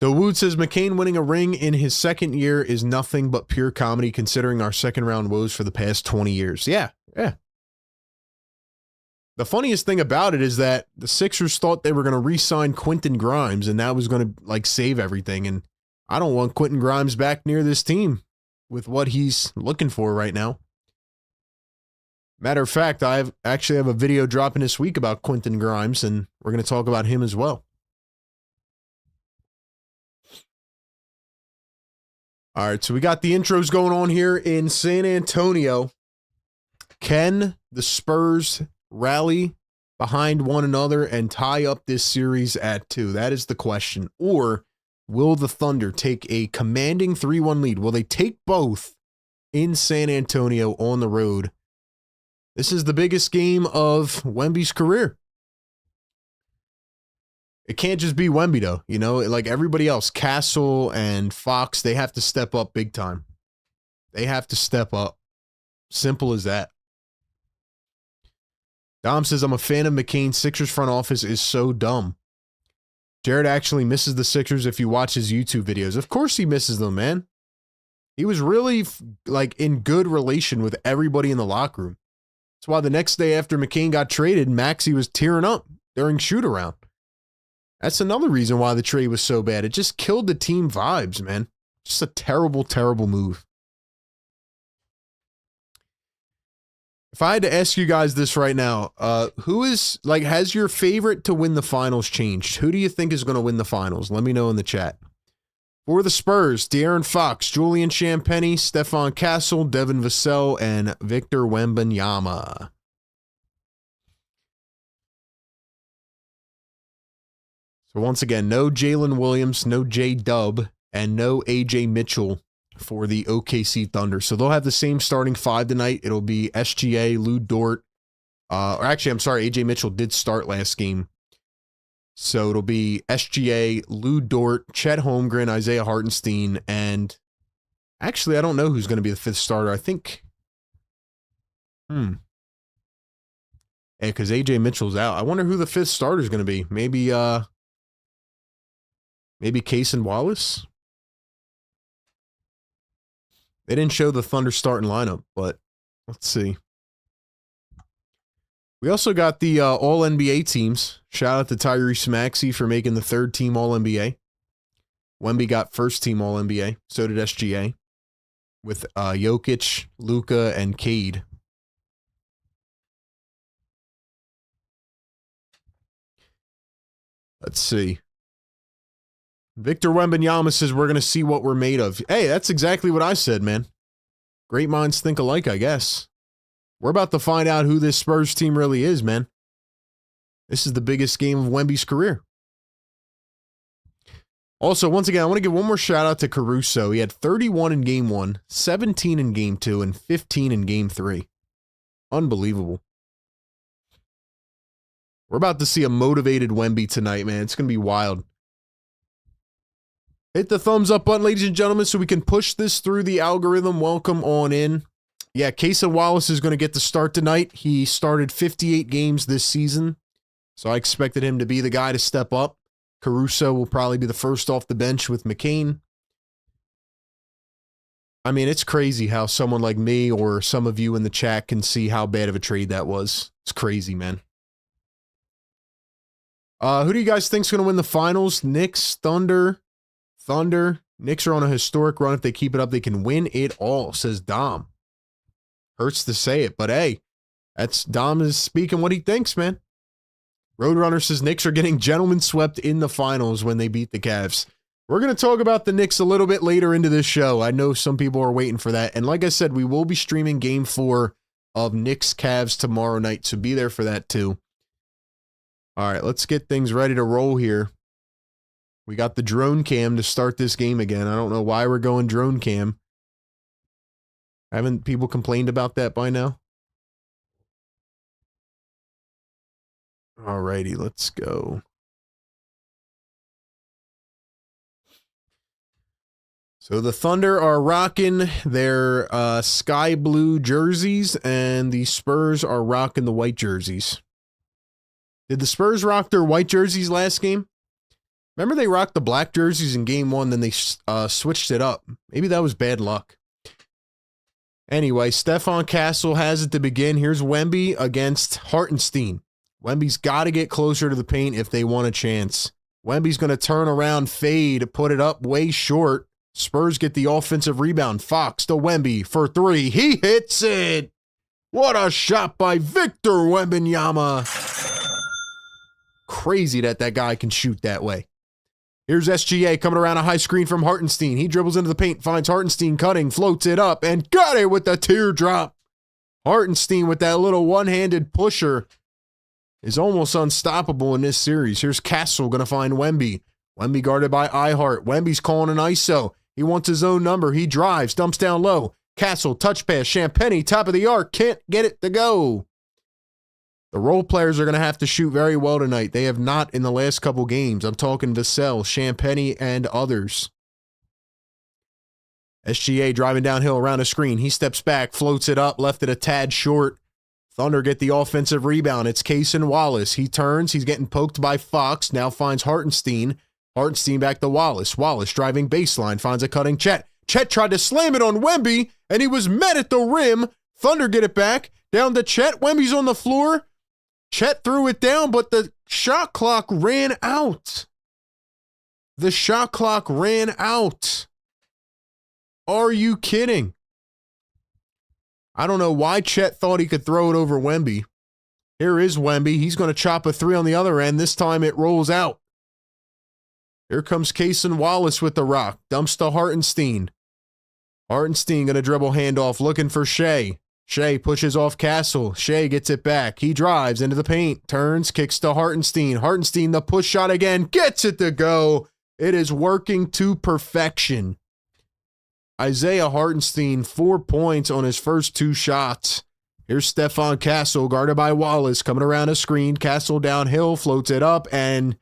The Wood says, McCain winning a ring in his second year is nothing but pure comedy considering our second round woes for the past 20 years. Yeah, yeah. The funniest thing about it is that the Sixers thought they were going to re-sign Quentin Grimes and that was going to like save everything. And I don't want Quentin Grimes back near this team with what he's looking for right now. Matter of fact, I actually have a video dropping this week about Quentin Grimes and we're going to talk about him as well. All right, so we got the intros going on here in San Antonio. Can the Spurs rally behind one another and tie up this series at 2? That is the question. Or will the Thunder take a commanding 3-1 lead? Will they take both in San Antonio on the road? This is the biggest game of Wemby's career. It can't just be Wemby, though. You know, like everybody else, Castle and Fox, they have to step up big time. They have to step up. Simple as that. Dom says, I'm a fan of McCain. Sixers front office is so dumb. Jared actually misses the Sixers if you watch his YouTube videos. Of course he misses them, man. He was really, like, in good relation with everybody in the locker room. That's why the next day after McCain got traded, Maxey was tearing up during shoot-around. That's another reason why the trade was so bad. It just killed the team vibes, man. Just a terrible, terrible move. If I had to ask you guys this right now, who is, like, has your favorite to win the finals changed? Who do you think is going to win the finals? Let me know in the chat. For the Spurs, De'Aaron Fox, Julian Champagnie, Stephon Castle, Devin Vassell, and Victor Wembanyama. So once again, no Jalen Williams, no J-Dub, and no A.J. Mitchell for the OKC Thunder. So they'll have the same starting 5 tonight. It'll be SGA, Lou Dort. Or actually, I'm sorry, A.J. Mitchell did start last game. So it'll be SGA, Lou Dort, Chet Holmgren, Isaiah Hartenstein, and actually, I don't know who's going to be the 5th starter. I think, yeah, because A.J. Mitchell's out. I wonder who the 5th starter is going to be. Maybe Cason Wallace? They didn't show the Thunder starting lineup, but let's see. We also got the All-NBA teams. Shout out to Tyrese Maxey for making the 3rd team All-NBA. Wemby got 1st team All-NBA. So did SGA. With Jokic, Luka, and Cade. Let's see. Victor Wembanyama says we're going to see what we're made of. Hey, that's exactly what I said, man. Great minds think alike, I guess. We're about to find out who this Spurs team really is, man. This is the biggest game of Wemby's career. Also, once again, I want to give one more shout out to Caruso. He had 31 in game 1, 17 in game 2, and 15 in game 3. Unbelievable. We're about to see a motivated Wemby tonight, man. It's going to be wild. Hit the thumbs up button, ladies and gentlemen, so we can push this through the algorithm. Welcome on in. Yeah, Casey Wallace is going to get the start tonight. He started 58 games this season, so I expected him to be the guy to step up. Caruso will probably be the first off the bench with McCain. I mean, it's crazy how someone like me or some of you in the chat can see how bad of a trade that was. It's crazy, man. Who do you guys think is going to win the finals? Knicks, Thunder. Knicks are on a historic run. If they keep it up, they can win it all, says Dom. Hurts to say it, but hey, that's Dom is speaking what he thinks, man. Roadrunner says Knicks are getting gentlemen swept in the finals when they beat the Cavs. We're going to talk about the Knicks a little bit later into this show. I know some people are waiting for that. And like I said, we will be streaming Game 4 of Knicks Cavs tomorrow night, so be there for that too. All right, let's get things ready to roll here. We got the drone cam to start this game again. I don't know why we're going drone cam. Haven't people complained about that by now? Alrighty, let's go. So the Thunder are rocking their sky blue jerseys, and the Spurs are rocking the white jerseys. Did the Spurs rock their white jerseys last game? Remember they rocked the black jerseys in game 1, then they switched it up. Maybe that was bad luck. Anyway, Stephon Castle has it to begin. Here's Wemby against Hartenstein. Wemby's got to get closer to the paint if they want a chance. Wemby's going to turn around, fade, put it up way short. Spurs get the offensive rebound. Fox to Wemby for 3. He hits it. What a shot by Victor Wembanyama. Crazy that guy can shoot that way. Here's SGA coming around a high screen from Hartenstein. He dribbles into the paint, finds Hartenstein cutting, floats it up, and got it with the teardrop. Hartenstein with that little one-handed pusher is almost unstoppable in this series. Here's Castle going to find Wemby. Wemby guarded by Ihart. Wemby's calling an ISO. He wants his own number. He drives, dumps down low. Castle, touch pass, Champagnie, top of the arc, can't get it to go. The role players are going to have to shoot very well tonight. They have not in the last couple games. I'm talking Vassell, Champagnie, and others. SGA driving downhill around a screen. He steps back, floats it up, left it a tad short. Thunder get the offensive rebound. It's Casey Wallace. He turns. He's getting poked by Fox. Now finds Hartenstein. Hartenstein back to Wallace. Wallace driving baseline. Finds a cutting Chet. Chet tried to slam it on Wemby, and he was met at the rim. Thunder get it back. Down to Chet. Wemby's on the floor. Chet threw it down, but the shot clock ran out. The shot clock ran out. Are you kidding? I don't know why Chet thought he could throw it over Wemby. Here is Wemby. He's going to chop a 3 on the other end. This time it rolls out. Here comes Casey Wallace with the rock. Dumps to Hartenstein. Hartenstein going to dribble handoff, looking for Shea. Shea pushes off Castle. Shea gets it back. He drives into the paint. Turns, kicks to Hartenstein. Hartenstein, the push shot again. Gets it to go. It is working to perfection. Isaiah Hartenstein, 4 points on his first 2 shots. Here's Stephon Castle, guarded by Wallace, coming around a screen. Castle downhill, floats it up, and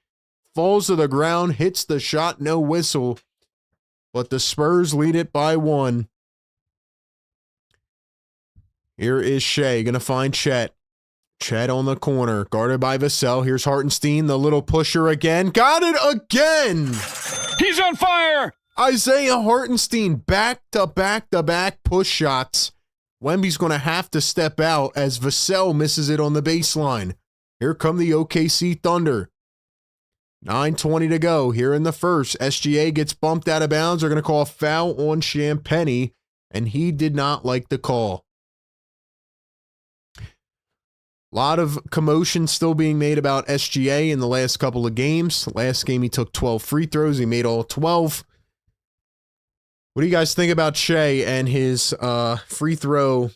falls to the ground, hits the shot, no whistle. But the Spurs lead it by 1. Here is Shea, going to find Chet. Chet on the corner, guarded by Vassell. Here's Hartenstein, the little pusher again. Got it again! He's on fire! Isaiah Hartenstein, back-to-back-to-back push shots. Wemby's going to have to step out as Vassell misses it on the baseline. Here come the OKC Thunder. 9:20 to go here in the first. SGA gets bumped out of bounds. They're going to call a foul on Champagnie, and he did not like the call. A lot of commotion still being made about SGA in the last couple of games. Last game, he took 12 free throws. He made all 12. What do you guys think about Shea and his free throw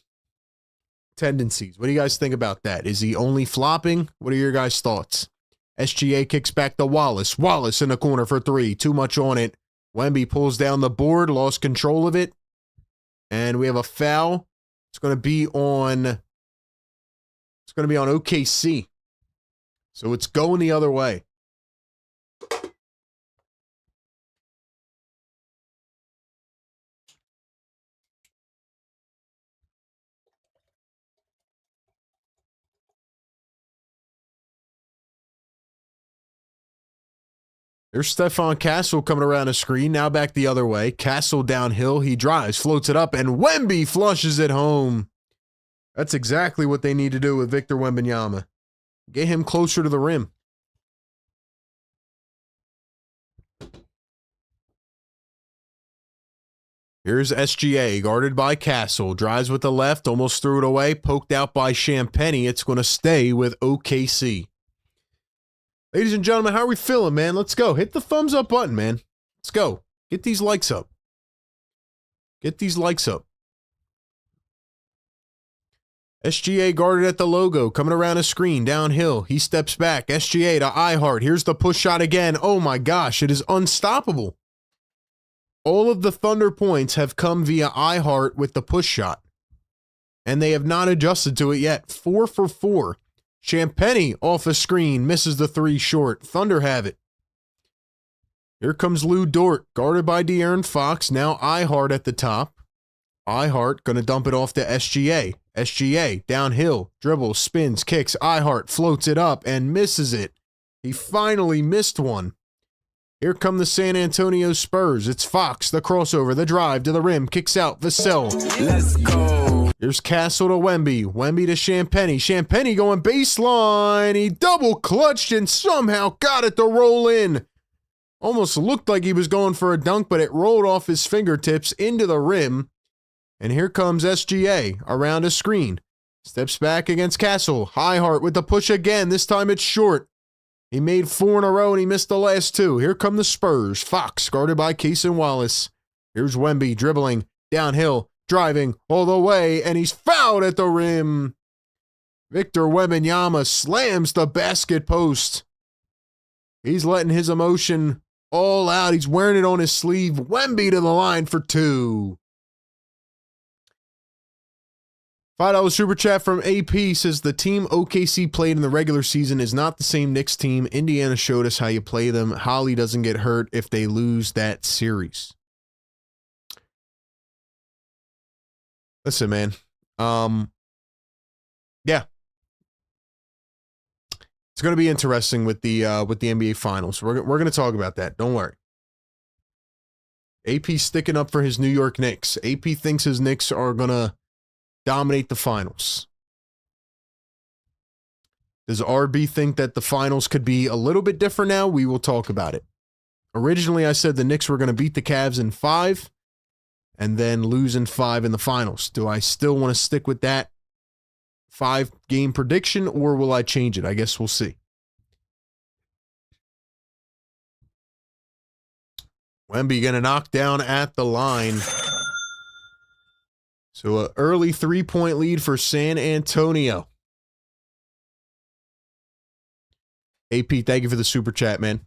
tendencies. What do you guys think about that? Is he only flopping? What are your guys' thoughts? SGA kicks back to Wallace. Wallace in the corner for three. Too much on it. Wemby pulls down the board, lost control of it. And we have a foul. It's going to be on OKC. So it's going the other way. There's Stephon Castle coming around the screen. Now back the other way. Castle downhill. He drives, floats it up, and Wemby flushes it home. That's exactly what they need to do with Victor Wembanyama. Get him closer to the rim. Here's SGA, guarded by Castle. Drives with the left, almost threw it away. Poked out by Champagny. It's going to stay with OKC. Ladies and gentlemen, how are we feeling, man? Let's go. Hit the thumbs up button, man. Let's go. Get these likes up. Get these likes up. SGA guarded at the logo, coming around a screen, downhill. He steps back. SGA to iHeart. Here's the push shot again. Oh my gosh, it is unstoppable. All of the Thunder points have come via iHeart with the push shot, and they have not adjusted to it yet. 4 for 4. Champagny off a screen, misses the three short. Thunder have it. Here comes Lou Dort, guarded by De'Aaron Fox. Now iHeart at the top. iHeart going to dump it off to SGA. SGA downhill, dribbles, spins, kicks. iHeart floats it up and misses it. He finally missed one. Here come the San Antonio Spurs. It's Fox, the crossover, the drive to the rim, kicks out, Vassell. Let's go. Here's Castle to Wemby. Wemby to Champagny. Champagny going baseline. He double clutched and somehow got it to roll in. Almost looked like he was going for a dunk, but it rolled off his fingertips into the rim. And here comes SGA around a screen. Steps back against Castle. iHeart with the push again. This time it's short. He made 4 in a row and he missed the last 2. Here come the Spurs. Fox guarded by Cason Wallace. Here's Wemby dribbling downhill, driving all the way, and he's fouled at the rim. Victor Wembanyama slams the basket post. He's letting his emotion all out. He's wearing it on his sleeve. Wemby to the line for 2. $5 super chat from AP says the team OKC played in the regular season is not the same Knicks team. Indiana showed us how you play them. Holly doesn't get hurt if they lose that series. Listen, man. Yeah. It's going to be interesting with the NBA Finals. We're going to talk about that. Don't worry. AP sticking up for his New York Knicks. AP thinks his Knicks are going to dominate the finals. Does RB think that the finals could be a little bit different now? We will talk about it. Originally, I said the Knicks were going to beat the Cavs in 5 and then lose in 5 in the finals. Do I still want to stick with that 5-game prediction, or will I change it? I guess we'll see. Wemby going to knock down at the line. So an early 3-point lead for San Antonio. AP, thank you for the super chat, man.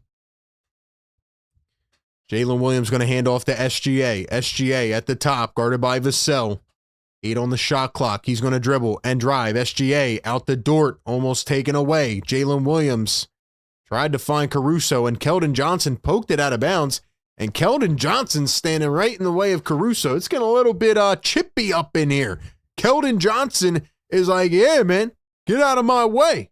Jalen Williams going to hand off to SGA. SGA at the top, guarded by Vassell. 8 on the shot clock. He's going to dribble and drive. SGA out the Dort, almost taken away. Jalen Williams tried to find Caruso, and Keldon Johnson poked it out of bounds. And Keldon Johnson's standing right in the way of Caruso. It's getting a little bit chippy up in here. Keldon Johnson is like, yeah, man, get out of my way.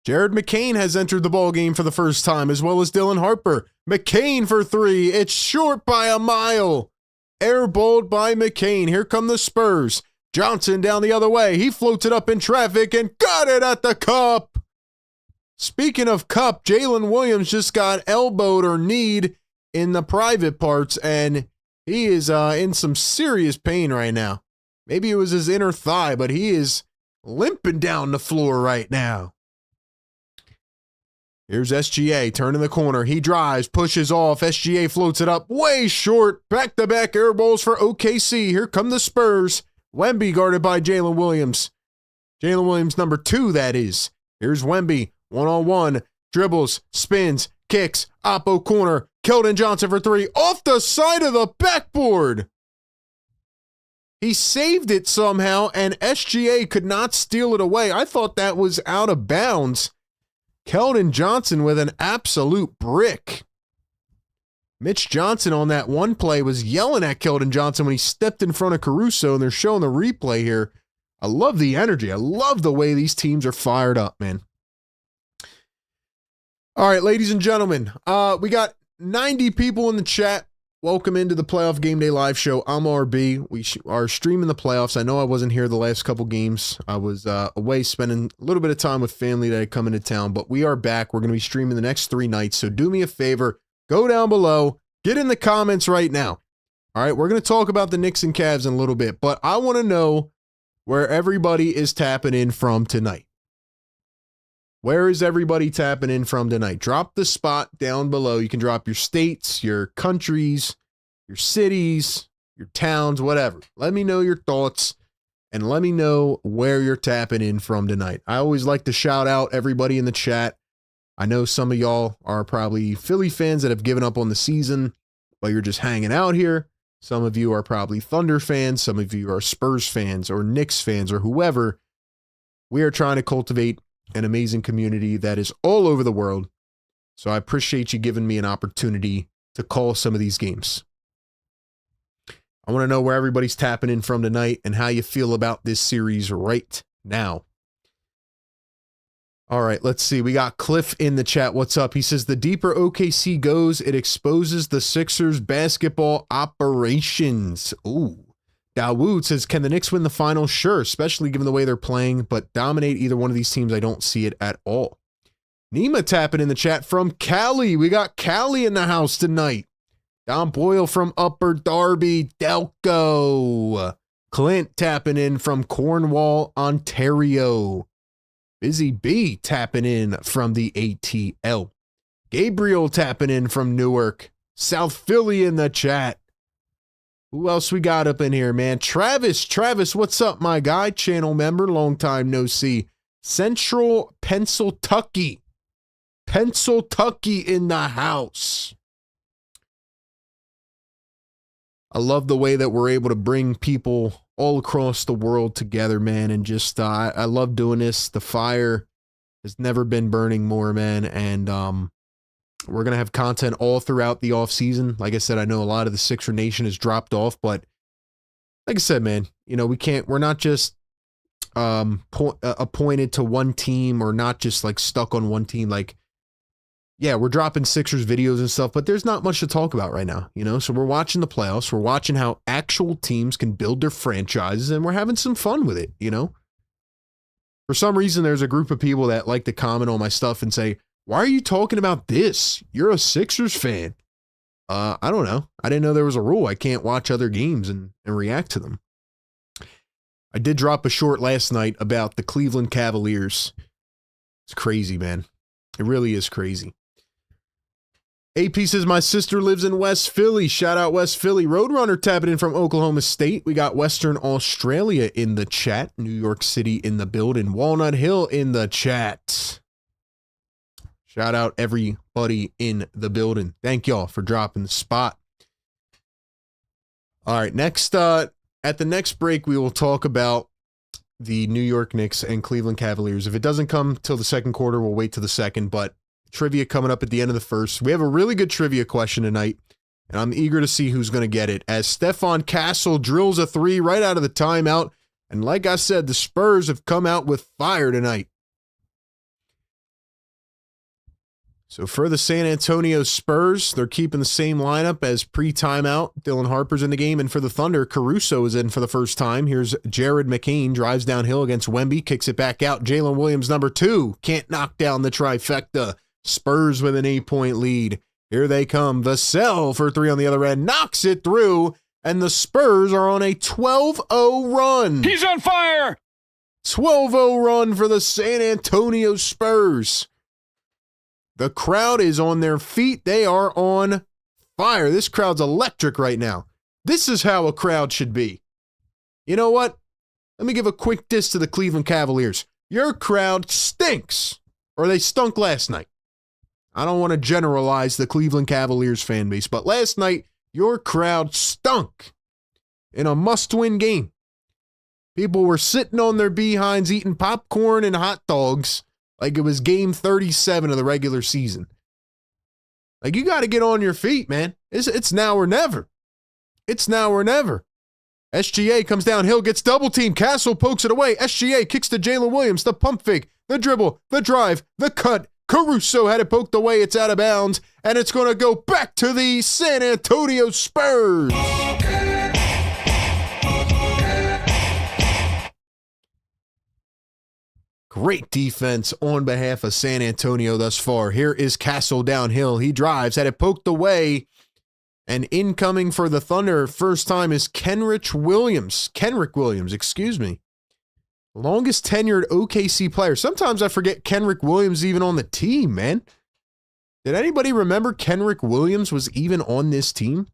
Jared McCain has entered the ballgame for the first time, as well as Dylan Harper. McCain for 3. It's short by a mile. Airballed by McCain. Here come the Spurs. Johnson down the other way. He floats it up in traffic and got it at the cup. Speaking of cup, Jalen Williams just got elbowed or kneed in the private parts, and he is in some serious pain right now. Maybe it was his inner thigh, but he is limping down the floor right now. Here's SGA turning the corner. He drives, pushes off. SGA floats it up way short. Back-to-back air balls for OKC. Here come the Spurs. Wemby guarded by Jalen Williams. Jalen Williams number 2, that is. Here's Wemby, one-on-one, dribbles, spins, kicks, oppo corner, Keldon Johnson for 3, off the side of the backboard. He saved it somehow, and SGA could not steal it away. I thought that was out of bounds. Keldon Johnson with an absolute brick. Mitch Johnson on that one play was yelling at Keldon Johnson when he stepped in front of Caruso, and they're showing the replay here. I love the energy. I love the way these teams are fired up, man. All right, ladies and gentlemen, we got 90 people in the chat. Welcome into the Playoff Game Day Live Show. I'm RB. We are streaming the playoffs. I know I wasn't here the last couple games. I was away spending a little bit of time with family that had come into town, but we are back. We're going to be streaming the next 3 nights, so do me a favor. Go down below. Get in the comments right now. All right, we're going to talk about the Knicks and Cavs in a little bit, but I want to know where everybody is tapping in from tonight. Where is everybody tapping in from tonight? Drop the spot down below. You can drop your states, your countries, your cities, your towns, whatever. Let me know your thoughts and let me know where you're tapping in from tonight. I always like to shout out everybody in the chat. I know some of y'all are probably Philly fans that have given up on the season, but you're just hanging out here. Some of you are probably Thunder fans. Some of you are Spurs fans or Knicks fans or whoever. We are trying to cultivate an amazing community that is all over the world. So I appreciate you giving me an opportunity to call some of these games. I want to know where everybody's tapping in from tonight and how you feel about this series right now. All right, let's see. We got Cliff in the chat. What's up? He says, the deeper OKC goes, it exposes the Sixers' basketball operations. Ooh. Dawood says, can the Knicks win the finals? Sure, especially given the way they're playing, but dominate either one of these teams, I don't see it at all. Nima tapping in the chat from Cali. We got Cali in the house tonight. Don Boyle from Upper Darby, Delco. Clint tapping in from Cornwall, Ontario. Busy B tapping in from the ATL. Gabriel tapping in from Newark. South Philly in the chat. Who else we got up in here, man? Travis, what's up, my guy? Channel member, long time no see. Central Pennsyltucky. In the house. I love the way that we're able to bring people all across the world together, man, and just, I love doing this. The fire has never been burning more, man, and we're going to have content all throughout the off season. Like I said, I know a lot of the Sixer Nation has dropped off, but like I said, man, you know, we're not just appointed to one team or not just like stuck on one team. Like, yeah, we're dropping Sixers videos and stuff, but there's not much to talk about right now, you know? So we're watching the playoffs. We're watching how actual teams can build their franchises, and we're having some fun with it, you know? For some reason, there's a group of people that like to comment on my stuff and say, why are you talking about this? You're a Sixers fan. I don't know. I didn't know there was a rule. I can't watch other games and react to them. I did drop a short last night about the Cleveland Cavaliers. It's crazy, man. It really is crazy. AP says, my sister lives in West Philly. Shout out West Philly. Roadrunner tapping in from Oklahoma State. We got Western Australia in the chat. New York City in the building. Walnut Hill in the chat. Shout out everybody in the building. Thank y'all for dropping the spot. All right, next, at the next break, we will talk about the New York Knicks and Cleveland Cavaliers. If it doesn't come till the second quarter, we'll wait till the second, but trivia coming up at the end of the first. We have a really good trivia question tonight, and I'm eager to see who's going to get it, as Stefan Castle drills a 3 right out of the timeout, and like I said, the Spurs have come out with fire tonight. So for the San Antonio Spurs, they're keeping the same lineup as pre-timeout. Dylan Harper's in the game. And for the Thunder, Caruso is in for the first time. Here's Jared McCain, drives downhill against Wemby, kicks it back out. Jalen Williams, number 2, can't knock down the trifecta. Spurs with an 8-point lead. Here they come. Vassell for 3 on the other end, knocks it through, and the Spurs are on a 12-0 run. He's on fire! 12-0 run for the San Antonio Spurs. The crowd is on their feet. They are on fire. This crowd's electric right now. This is how a crowd should be. You know what? let me give a quick diss to the Cleveland Cavaliers. Your crowd stinks, or they stunk last night. I don't want to generalize the Cleveland Cavaliers fan base, but last night, your crowd stunk in a must-win game. People were sitting on their behinds eating popcorn and hot dogs like it was game 37 of the regular season. Like, you got to get on your feet, man. It's now or never. It's now or never. SGA comes downhill, gets double teamed. Castle pokes it away. SGA kicks to Jalen Williams. The pump fake, the dribble, the drive, the cut. Caruso had it poked away. It's out of bounds, and it's going to go back to the San Antonio Spurs. Great defense on behalf of San Antonio thus far. Here is Castle downhill. He drives, had it poked away, and incoming for the Thunder first time is Kenrich Williams. Kenrick Williams, excuse me. Longest tenured OKC player. Sometimes I forget Kenrick Williams even on the team, man. Did anybody remember Kenrick Williams was even on this team?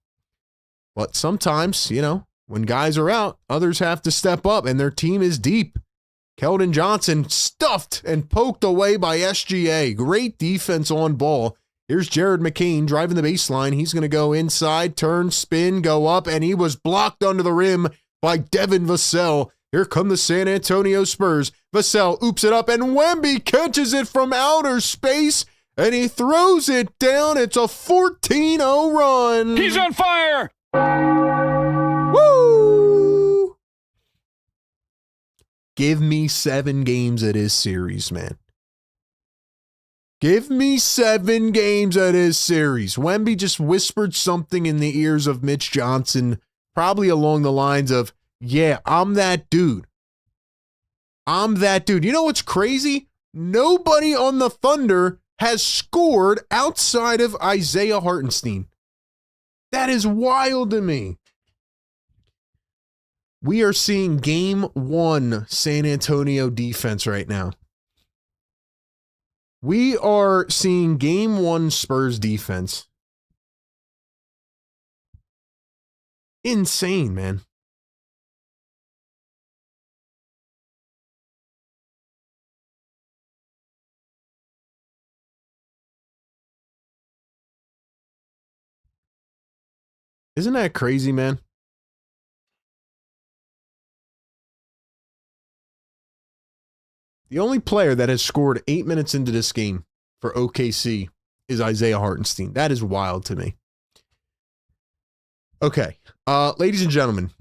But sometimes, you know, when guys are out, others have to step up, and their team is deep. Keldon Johnson stuffed and poked away by SGA. Great defense on ball. Here's Jared McCain driving the baseline. He's going to go inside, turn, spin, go up, and he was blocked under the rim by Devin Vassell. Here come the San Antonio Spurs. Vassell oops it up, and Wemby catches it from outer space, and he throws it down. It's a 14-0 run. He's on fire! Woo! Give me 7 games of this series, man. Give me 7 games of this series. Wemby just whispered something in the ears of Mitch Johnson, probably along the lines of, yeah, I'm that dude. I'm that dude. You know what's crazy? Nobody on the Thunder has scored outside of Isaiah Hartenstein. That is wild to me. We are seeing game 1 San Antonio defense right now. We are seeing game 1 Spurs defense. Insane, man. Isn't that crazy, man? The only player that has scored 8 minutes into this game for OKC is Isaiah Hartenstein. That is wild to me. Okay, ladies and gentlemen,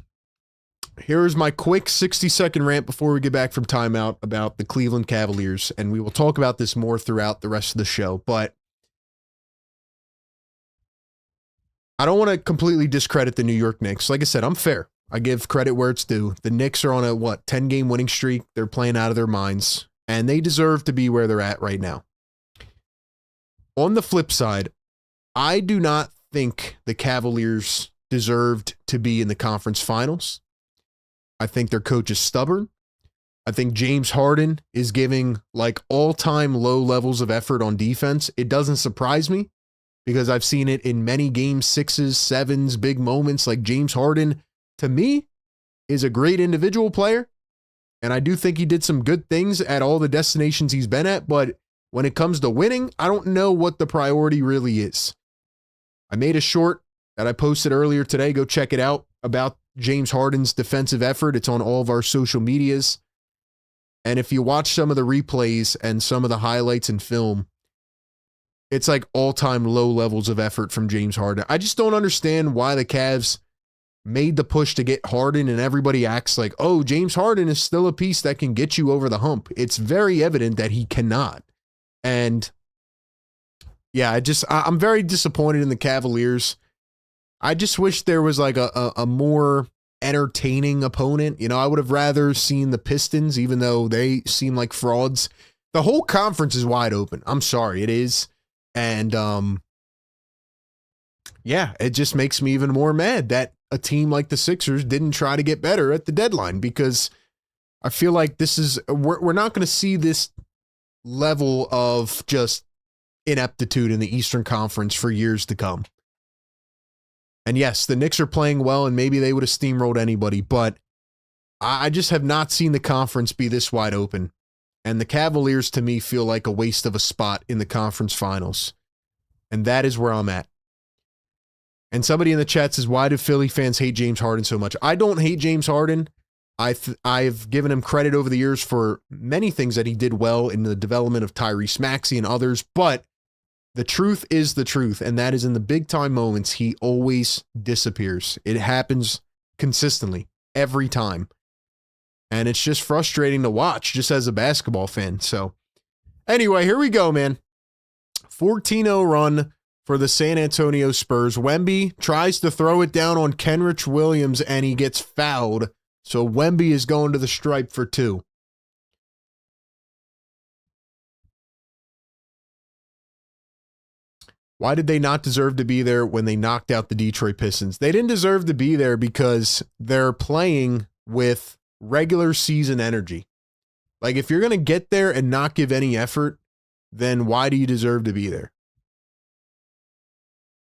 here is my quick 60-second rant before we get back from timeout about the Cleveland Cavaliers, and we will talk about this more throughout the rest of the show, but I don't want to completely discredit the New York Knicks. Like I said, I'm fair. I give credit where it's due. The Knicks are on a, 10-game winning streak. They're playing out of their minds, and they deserve to be where they're at right now. On the flip side, I do not think the Cavaliers deserved to be in the conference finals. I think their coach is stubborn. I think James Harden is giving like all-time low levels of effort on defense. It doesn't surprise me because I've seen it in many game 6s, 7s, big moments. Like James Harden, to me, is a great individual player. And I do think he did some good things at all the destinations he's been at. But when it comes to winning, I don't know what the priority really is. I made a short that I posted earlier today. Go check it out about James Harden's defensive effort. It's on all of our social medias. And if you watch some of the replays and some of the highlights in film, it's like all-time low levels of effort from James Harden. I just don't understand why the Cavs made the push to get Harden and everybody acts like, oh, James Harden is still a piece that can get you over the hump. It's very evident that he cannot. And yeah, I'm very disappointed in the Cavaliers. I just wish there was like a more entertaining opponent. You know, I would have rather seen the Pistons, even though they seem like frauds. The whole conference is wide open. I'm sorry, it is. And yeah, it just makes me even more mad that a team like the Sixers didn't try to get better at the deadline, because I feel like we're not going to see this level of just ineptitude in the Eastern Conference for years to come. And yes, the Knicks are playing well, and maybe they would have steamrolled anybody, but I just have not seen the conference be this wide open. And the Cavaliers, to me, feel like a waste of a spot in the conference finals. And that is where I'm at. And somebody in the chat says, why do Philly fans hate James Harden so much? I don't hate James Harden. I've given him credit over the years for many things that he did well in the development of Tyrese Maxey and others. But the truth is the truth. And that is in the big time moments, he always disappears. It happens consistently every time. And it's just frustrating to watch just as a basketball fan. So anyway, here we go, man. 14-0 run for the San Antonio Spurs. Wemby tries to throw it down on Kenrich Williams and he gets fouled. So Wemby is going to the stripe for 2. Why did they not deserve to be there when they knocked out the Detroit Pistons? They didn't deserve to be there because they're playing with regular season energy. Like, if you're going to get there and not give any effort, then why do you deserve to be there?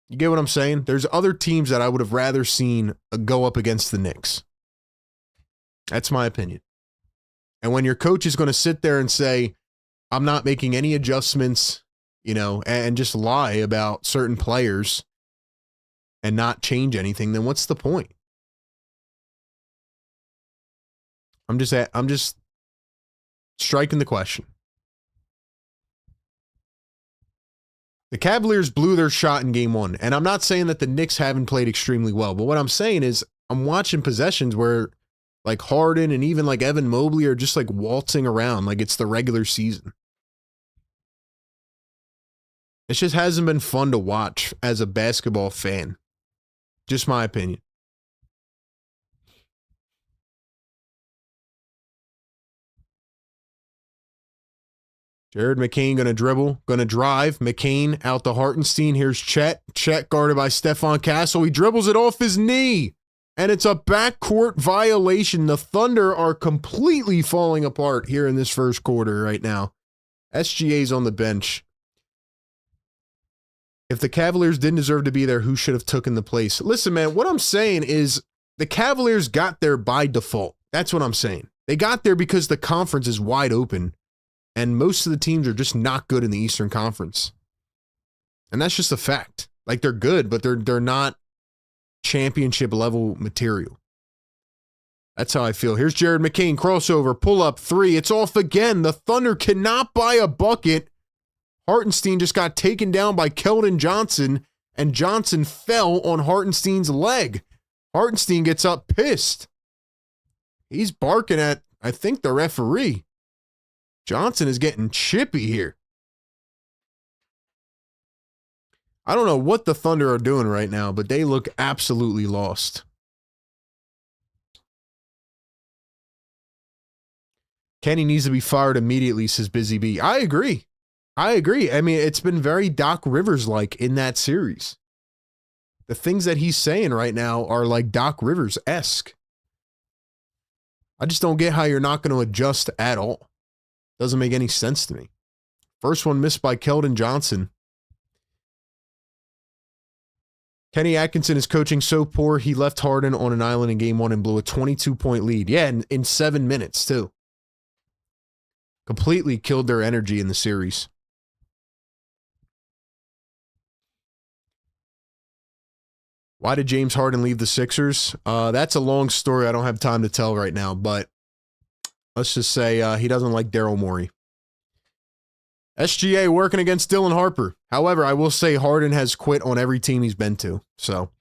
You get what I'm saying? There's other teams that I would have rather seen go up against the Knicks. That's my opinion. And when your coach is going to sit there and say, I'm not making any adjustments, and just lie about certain players and not change anything, then what's the point? I'm just striking the question. The Cavaliers blew their shot in game 1. And I'm not saying that the Knicks haven't played extremely well, but what I'm saying is I'm watching possessions where like Harden and even like Evan Mobley are just like waltzing around like it's the regular season. It just hasn't been fun to watch as a basketball fan. Just my opinion. Jared McCain going to dribble, going to drive. McCain out to Hartenstein. Here's Chet. Chet guarded by Stephon Castle. He dribbles it off his knee. And it's a backcourt violation. The Thunder are completely falling apart here in this first quarter right now. SGA's on the bench. If the Cavaliers didn't deserve to be there, who should have taken the place? Listen, man, what I'm saying is the Cavaliers got there by default. That's what I'm saying. They got there because the conference is wide open. And most of the teams are just not good in the Eastern Conference. And that's just a fact. Like, they're good, but they're not championship level material. That's how I feel. Here's Jared McCain, crossover, pull up 3. It's off again. The Thunder cannot buy a bucket. Hartenstein just got taken down by Keldon Johnson, and Johnson fell on Hartenstein's leg. Hartenstein gets up pissed. He's barking at, I think, the referee. Johnson is getting chippy here. I don't know what the Thunder are doing right now, but they look absolutely lost. Kenny needs to be fired immediately, says Busy B. I agree. I mean, it's been very Doc Rivers-like in that series. The things that he's saying right now are like Doc Rivers-esque. I just don't get how you're not going to adjust at all. Doesn't make any sense to me. First one missed by Keldon Johnson. Kenny Atkinson is coaching so poor, he left Harden on an island in game 1 and blew a 22-point lead. Yeah, in 7 minutes, too. Completely killed their energy in the series. Why did James Harden leave the Sixers? That's a long story I don't have time to tell right now, but let's just say he doesn't like Daryl Morey. SGA working against Dylan Harper. However, I will say Harden has quit on every team he's been to. So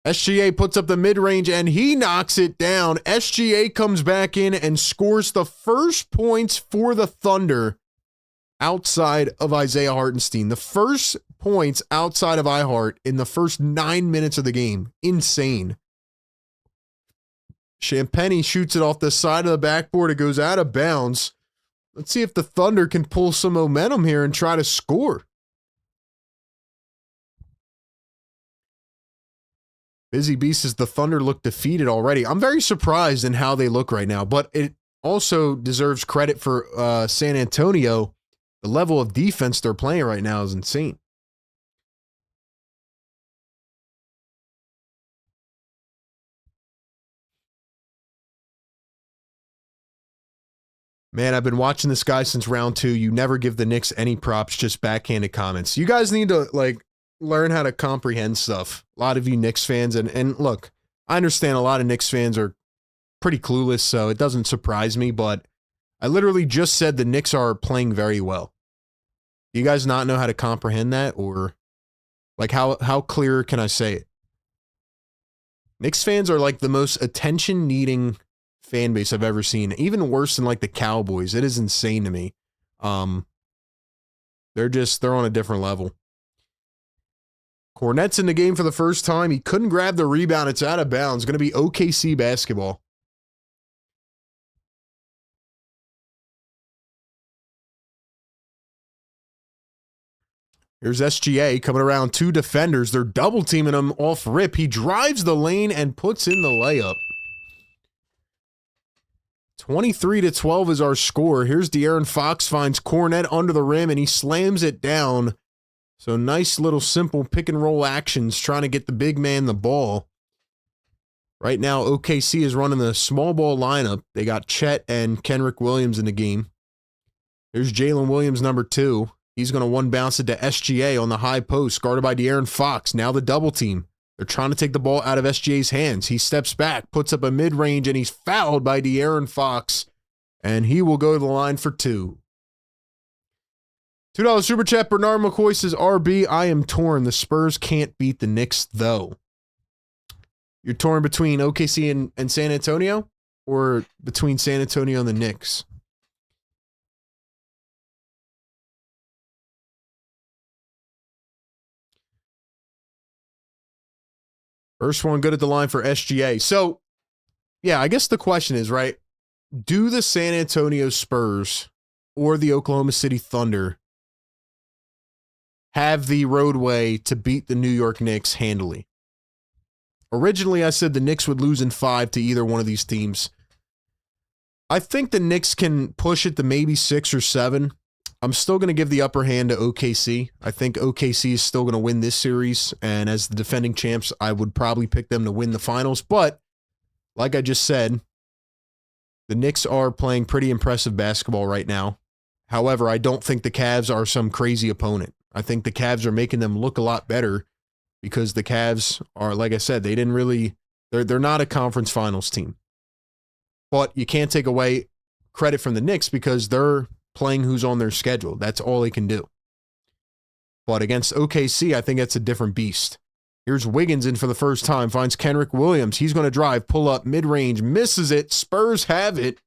SGA puts up the mid-range and he knocks it down. SGA comes back in and scores the first points for the Thunder outside of Isaiah Hartenstein. The first points outside of iHart in the first 9 minutes of the game. Insane. Champagny shoots it off the side of the backboard. It goes out of bounds. Let's see if the Thunder can pull some momentum here and try to score. Busy Beast says the Thunder look defeated already. I'm very surprised in how they look right now, but it also deserves credit for San Antonio. The level of defense they're playing right now is insane. Man, I've been watching this guy since round 2. You never give the Knicks any props, just backhanded comments. You guys need to, learn how to comprehend stuff. A lot of you Knicks fans, and look, I understand a lot of Knicks fans are pretty clueless, so it doesn't surprise me, but I literally just said the Knicks are playing very well. Do you guys not know how to comprehend that? Or, how clear can I say it? Knicks fans are, the most attention-needing fan base I've ever seen. Even worse than, the Cowboys. It is insane to me. They're on a different level. Cornette's in the game for the first time. He couldn't grab the rebound. It's out of bounds. Going to be OKC basketball. Here's SGA coming around 2 defenders. They're double teaming him off rip. He drives the lane and puts in the layup. 23-12 is our score. Here's De'Aaron Fox, finds Cornette under the rim, and he slams it down. So nice little simple pick and roll actions trying to get the big man the ball. Right now, OKC is running the small ball lineup. They got Chet and Kenrich Williams in the game. There's Jalen Williams, number 2. He's going to one bounce it to SGA on the high post, guarded by De'Aaron Fox. Now the double team. They're trying to take the ball out of SGA's hands. He steps back, puts up a mid-range, and he's fouled by De'Aaron Fox. And he will go to the line for 2. $2 Super Chat. Bernard McCoy says, RB, I am torn. The Spurs can't beat the Knicks, though. You're torn between OKC and San Antonio? Or between San Antonio and the Knicks? First one good at the line for SGA. So, yeah, I guess the question is, right, do the San Antonio Spurs or the Oklahoma City Thunder have the roadway to beat the New York Knicks handily? Originally, I said the Knicks would lose in 5 to either one of these teams. I think the Knicks can push it to maybe 6 or 7. I'm still going to give the upper hand to OKC. I think OKC is still going to win this series, and as the defending champs, I would probably pick them to win the finals. But, like I just said, the Knicks are playing pretty impressive basketball right now. However, I don't think the Cavs are some crazy opponent. I think the Cavs are making them look a lot better because the Cavs are, like I said, they're not a conference finals team. But you can't take away credit from the Knicks because they're playing who's on their schedule. That's all they can do. But against OKC, I think that's a different beast. Here's Wiggins in for the first time, finds Kenrich Williams. He's going to drive, pull up, mid-range, misses it. Spurs have it.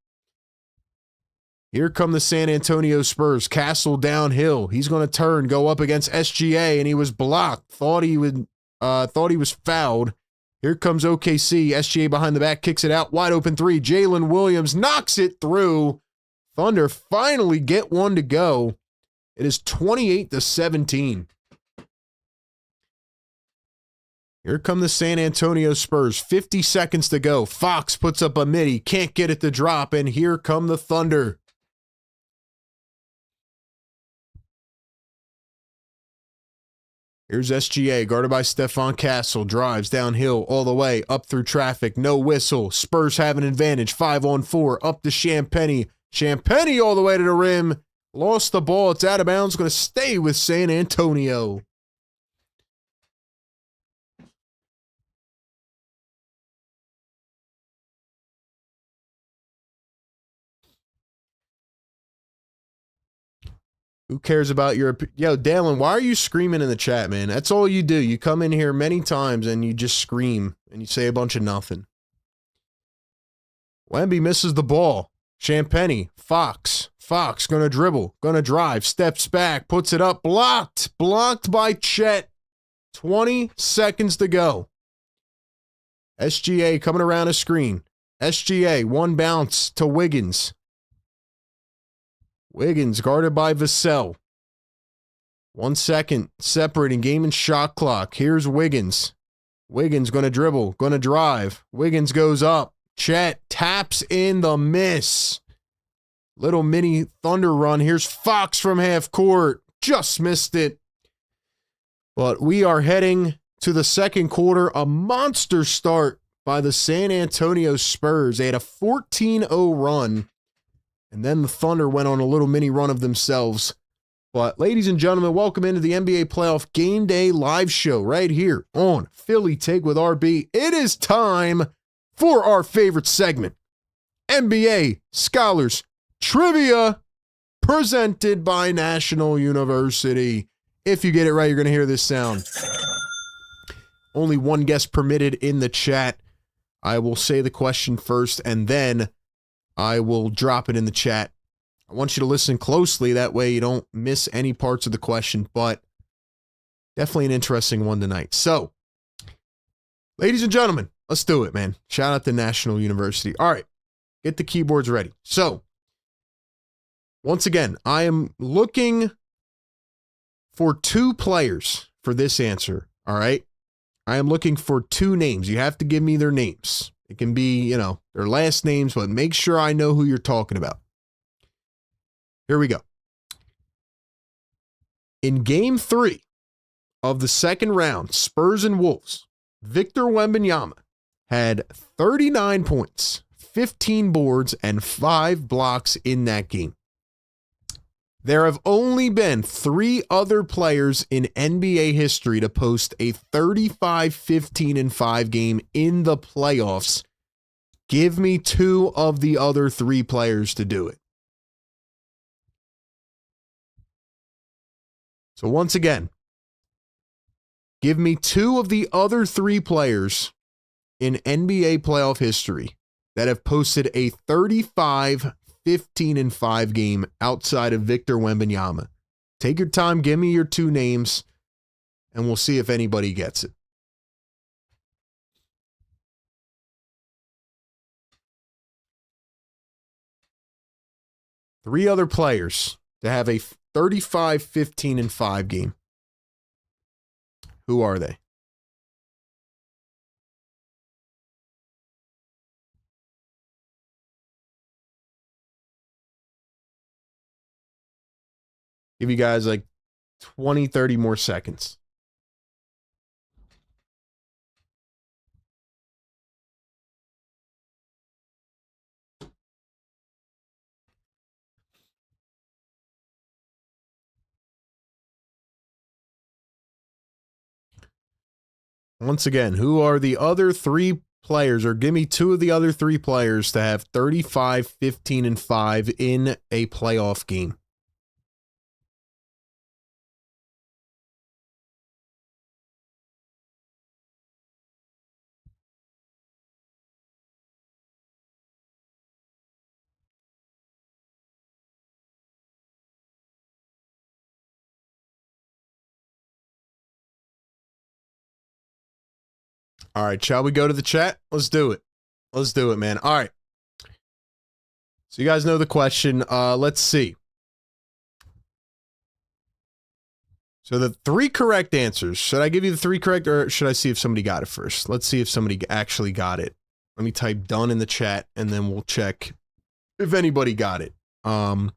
Here come the San Antonio Spurs. Castle downhill. He's going to turn, go up against SGA, and he was blocked. Thought he was fouled. Here comes OKC. SGA behind the back, kicks it out. Wide open 3. Jalen Williams knocks it through. Thunder finally get one to go. It is 28-17. Here come the San Antonio Spurs. 50 seconds to go. Fox puts up a midi. Can't get it to drop. And here come the Thunder. Here's SGA, guarded by Stephon Castle. Drives downhill all the way. Up through traffic. No whistle. Spurs have an advantage. 5-on-4. Up to Champagnie. Champagnie all the way to the rim. Lost the ball. It's out of bounds. Going to stay with San Antonio. Who cares about your... Yo, Dalen, why are you screaming in the chat, man? That's all you do. You come in here many times and you just scream and you say a bunch of nothing. Wemby misses the ball. Champagnie. Fox going to dribble. Going to drive. Steps back. Puts it up. Blocked. Blocked by Chet. 20 seconds to go. SGA coming around a screen. SGA. One bounce to Wiggins. Wiggins guarded by Vassell. 1 second separating game and shot clock. Here's Wiggins. Wiggins going to dribble. Going to drive. Wiggins goes up. Chet taps in the miss. Little mini Thunder run. Here's Fox from half court. Just missed it. But we are heading to the second quarter. A monster start by the San Antonio Spurs. They had a 14-0 run. And then the Thunder went on a little mini run of themselves. But ladies and gentlemen, welcome into the NBA Playoff Game Day live show right here on Philly Take with RB. It is time for our favorite segment, NBA Scholars Trivia, presented by National University. If you get it right, you're going to hear this sound. Only one guest permitted in the chat. I will say the question first, and then I will drop it in the chat. I want you to listen closely. That way you don't miss any parts of the question, but definitely an interesting one tonight. So, ladies and gentlemen, let's do it, man. Shout out to National University. All right, get the keyboards ready. So, once again, I am looking for two players for this answer, all right? I am looking for two names. You have to give me their names. It can be, their last names, but make sure I know who you're talking about. Here we go. In Game 3 of the second round, Spurs and Wolves, Victor Wembanyama had 39 points, 15 boards, and 5 blocks in that game. There have only been 3 other players in NBA history to post a 35, 15, and 5 game in the playoffs. Give me 2 of the other 3 players to do it. So once again, give me 2 of the other 3 players in NBA playoff history that have posted a 35, 15, and 5 game outside of Victor Wembanyama. Take your time, give me your 2 names, and we'll see if anybody gets it. Three other players to have a 35, 15, and 5 game. Who are they? Give you guys like 20, 30 more seconds. Once again, who are the other 3 players, or give me 2 of the other 3 players to have 35, 15, and 5 in a playoff game? All right, shall we go to the chat? Let's do it. Let's do it, man. All right. So you guys know the question. Let's see. So the 3 correct answers. Should I give you the 3 correct, or should I see if somebody got it first? Let's see if somebody actually got it. Let me type done in the chat, and then we'll check if anybody got it. I'm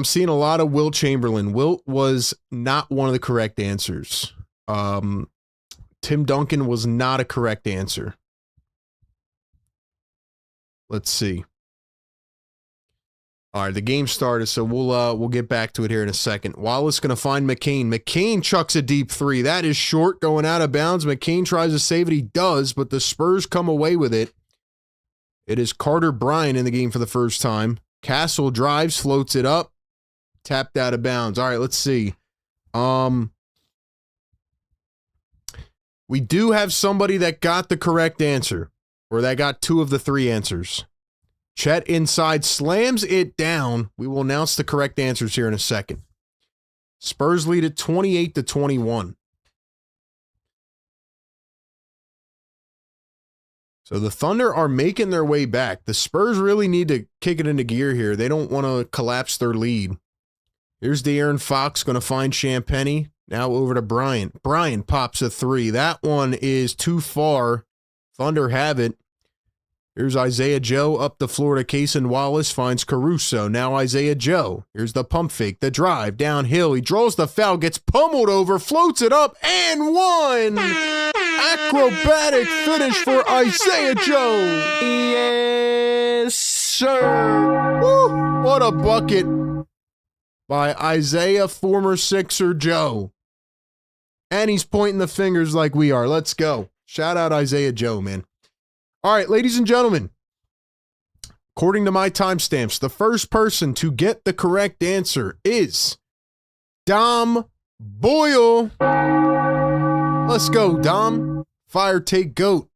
seeing a lot of Wilt Chamberlain. Wilt was not one of the correct answers. Tim Duncan was not a correct answer. Let's see. All right, the game started, so we'll get back to it here in a second. Wallace going to find McCain. McCain chucks a deep 3. That is short, going out of bounds. McCain tries to save it. He does, but the Spurs come away with it. It is Carter Bryant in the game for the first time. Castle drives, floats it up, tapped out of bounds. All right, let's see. We do have somebody that got the correct answer, or that got 2 of the 3 answers. Chet inside slams it down. We will announce the correct answers here in a second. Spurs lead at 28-21. So the Thunder are making their way back. The Spurs really need to kick it into gear here. They don't want to collapse their lead. Here's De'Aaron Fox going to find Champagnie. Now over to Bryant. Bryant pops a 3. That one is too far. Thunder have it. Here's Isaiah Joe up the floor to Cason Wallace. Finds Caruso. Now Isaiah Joe. Here's the pump fake. The drive downhill. He draws the foul. Gets pummeled over. Floats it up. And one. Acrobatic finish for Isaiah Joe. Yes, sir. Woo! What a bucket by Isaiah, former Sixer Joe. And he's pointing the fingers like we are. Let's go. Shout out Isaiah Joe, man. All right, ladies and gentlemen. According to my timestamps, the first person to get the correct answer is Dom Boyle. Let's go, Dom. Fire take goat.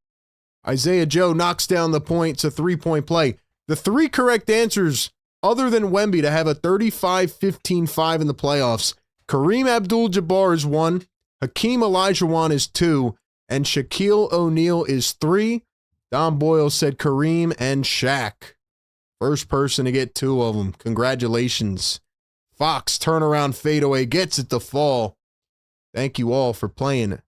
Isaiah Joe knocks down the point. It's a three-point play. The three correct answers, other than Wemby, to have a 35-15-5 in the playoffs. Kareem Abdul-Jabbar is 1, Hakeem Olajuwon is 2, and Shaquille O'Neal is 3. Dom Boyle said Kareem and Shaq. First person to get 2 of them. Congratulations. Fox turnaround fadeaway gets it to fall. Thank you all for playing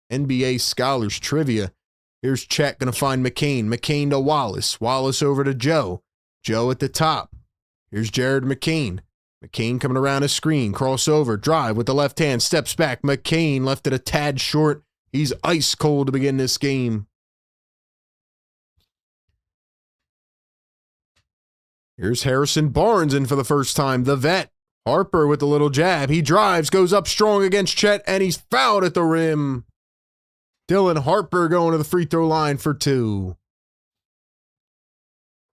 NBA Scholars Trivia. Here's Chet going to find McCain. McCain to Wallace. Wallace over to Joe. Joe at the top. Here's Jared McCain. McCain coming around his screen. Crossover. Drive with the left hand. Steps back. McCain left it a tad short. He's ice cold to begin this game. Here's Harrison Barnes in for the first time. The vet. Harper with the little jab. He drives, goes up strong against Chet, and he's fouled at the rim. Dylan Harper going to the free throw line for 2.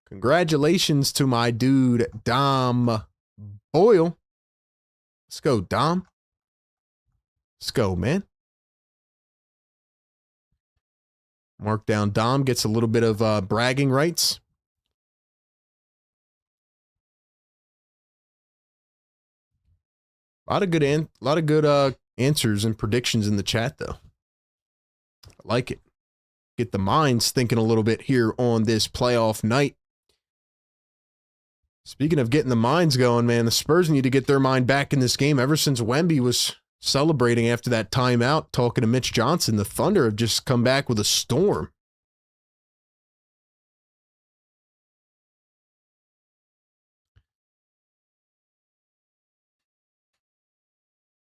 Congratulations to my dude, Dom Boyle. Let's go, Dom. Let's go, man. Mark down Dom, gets a little bit of bragging rights. A lot of good answers and predictions in the chat, though. I like it. Get the minds thinking a little bit here on this playoff night. Speaking of getting the minds going, man, the Spurs need to get their mind back in this game. Ever since Wemby was celebrating after that timeout, talking to Mitch Johnson, the Thunder have just come back with a storm.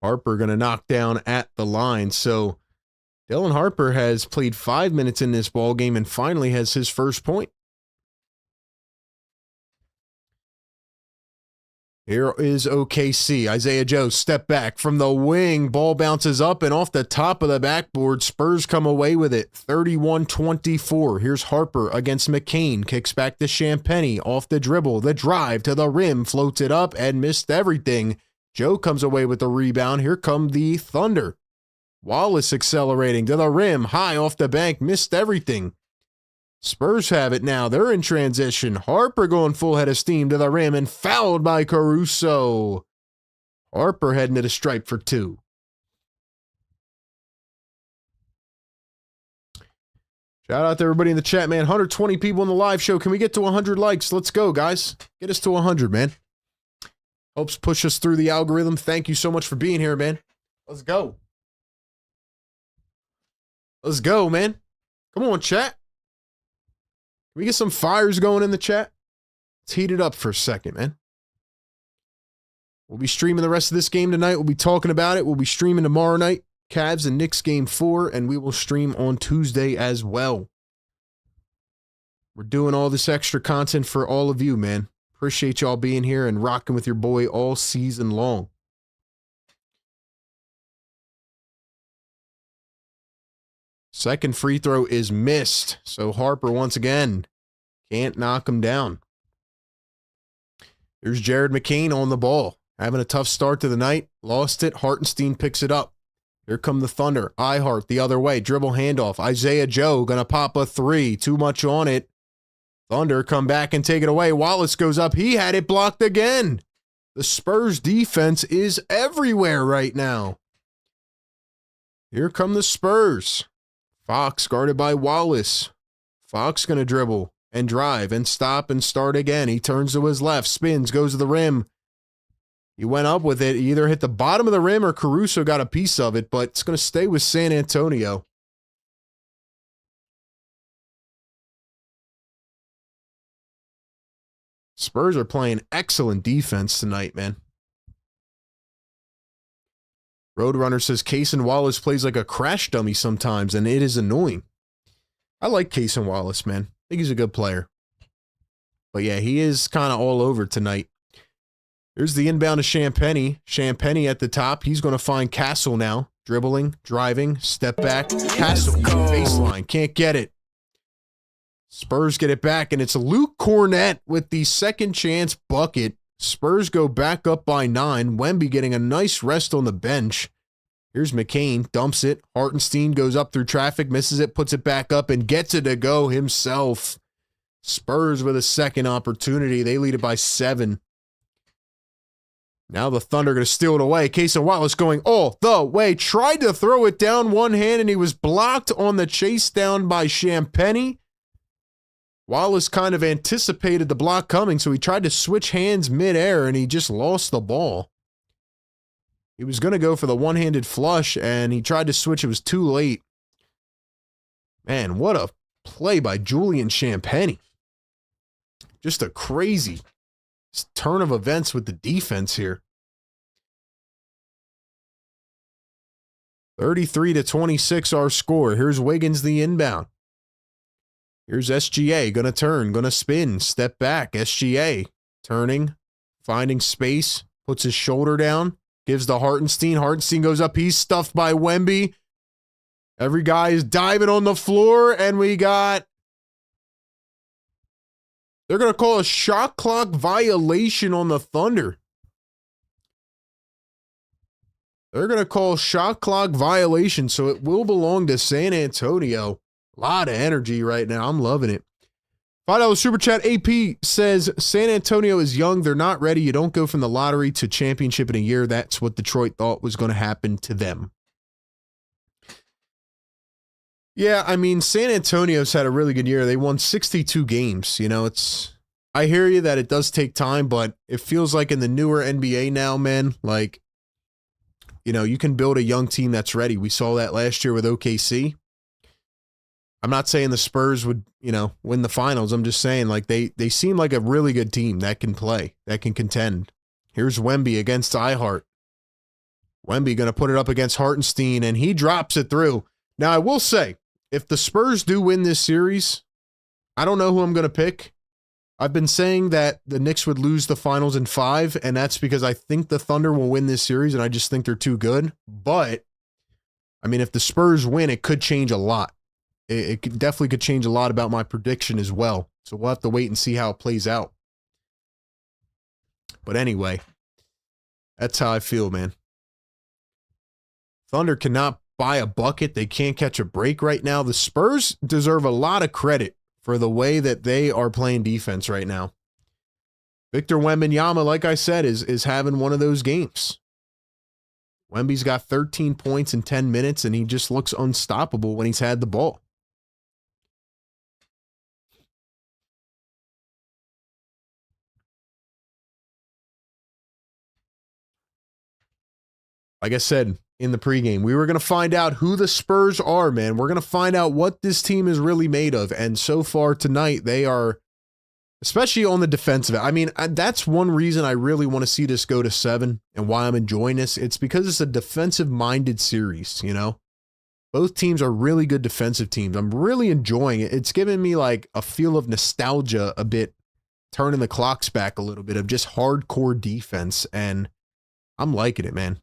Harper going to knock down at the line. So Dylan Harper has played 5 minutes in this ball game and finally has his first point. Here is OKC. Isaiah Joe, step back from the wing. Ball bounces up and off the top of the backboard. Spurs come away with it, 31-24. Here's Harper against McCain. Kicks back to Champagnie off the dribble. The drive to the rim, floats it up and missed everything. Joe comes away with the rebound. Here come the Thunder. Wallace accelerating to the rim, high off the bank, missed everything. Spurs have it now. They're in transition. Harper going full head of steam to the rim and fouled by Caruso. Harper heading to the stripe for 2. Shout out to everybody in the chat, man. 120 people in the live show. Can we get to 100 likes? Let's go, guys. Get us to 100, man. Helps push us through the algorithm. Thank you so much for being here, man. Let's go. Let's go, man. Come on, chat. Can we get some fires going in the chat? Let's heat it up for a second, man. We'll be streaming the rest of this game tonight. We'll be talking about it. We'll be streaming tomorrow night. Cavs and Knicks game 4, and we will stream on Tuesday as well. We're doing all this extra content for all of you, man. Appreciate y'all being here and rocking with your boy all season long. Second free throw is missed. So Harper once again can't knock him down. Here's Jared McCain on the ball. Having a tough start to the night. Lost it. Hartenstein picks it up. Here come the Thunder. Ihart the other way. Dribble handoff. Isaiah Joe going to pop a 3. Too much on it. Thunder come back and take it away. Wallace goes up. He had it blocked again. The Spurs defense is everywhere right now. Here come the Spurs. Fox guarded by Wallace. Fox going to dribble and drive and stop and start again. He turns to his left, spins, goes to the rim. He went up with it. He either hit the bottom of the rim or Caruso got a piece of it, but it's going to stay with San Antonio. Spurs are playing excellent defense tonight, man. Roadrunner says Cason Wallace plays like a crash dummy sometimes, and it is annoying. I like Cason Wallace, man. I think he's a good player. But yeah, he is kind of all over tonight. Here's the inbound to Champagny. Champagny at the top. He's going to find Castle now. Dribbling, driving, step back. Castle, baseline. Can't get it. Spurs get it back, and it's Luke Cornett with the second chance bucket. Spurs go back up by 9. Wemby getting a nice rest on the bench. Here's McCain, dumps it. Hartenstein goes up through traffic, misses it, puts it back up, and gets it to go himself. Spurs with a second opportunity. They lead it by 7. Now the Thunder are going to steal it away. Cason Wallace going all the way. Tried to throw it down one hand, and he was blocked on the chase down by Champagny. Wallace kind of anticipated the block coming, so he tried to switch hands midair, and he just lost the ball. He was going to go for the one-handed flush, and he tried to switch. It was too late. Man, what a play by Julian Champagny. Just a crazy turn of events with the defense here. 33-26 our score. Here's Wiggins the inbound. Here's SGA, gonna turn, gonna spin, step back. SGA turning, finding space, puts his shoulder down, gives to Hartenstein. Hartenstein goes up, he's stuffed by Wemby. Every guy is diving on the floor, and they're going to call a shot clock violation on the Thunder. They're going to call shot clock violation, so it will belong to San Antonio. A lot of energy right now. I'm loving it. $5 Super Chat. AP says, San Antonio is young. They're not ready. You don't go from the lottery to championship in a year. That's what Detroit thought was going to happen to them. Yeah, I mean, San Antonio's had a really good year. They won 62 games. You know, I hear you that it does take time, but it feels like in the newer NBA now, man, like, you know, you can build a young team that's ready. We saw that last year with OKC. I'm not saying the Spurs would, you know, win the finals. I'm just saying, like, they seem like a really good team that can play, that can contend. Here's Wemby against iHeart. Wemby going to put it up against Hartenstein, and he drops it through. Now, I will say, if the Spurs do win this series, I don't know who I'm going to pick. I've been saying that the Knicks would lose the finals in 5, and that's because I think the Thunder will win this series, and I just think they're too good. But, I mean, if the Spurs win, it could change a lot. It definitely could change a lot about my prediction as well. So we'll have to wait and see how it plays out. But anyway, that's how I feel, man. Thunder cannot buy a bucket. They can't catch a break right now. The Spurs deserve a lot of credit for the way that they are playing defense right now. Victor Wembanyama, like I said, is having one of those games. Wemby's got 13 points in 10 minutes, and he just looks unstoppable when he's had the ball. Like I said in the pregame, we were going to find out who the Spurs are, man. We're going to find out what this team is really made of. And so far tonight, they are, especially on the defensive. I mean, that's one reason I really want to see this go to 7 and why I'm enjoying this. It's because it's a defensive-minded series, you know? Both teams are really good defensive teams. I'm really enjoying it. It's giving me like a feel of nostalgia a bit, turning the clocks back a little bit of just hardcore defense. And I'm liking it, man.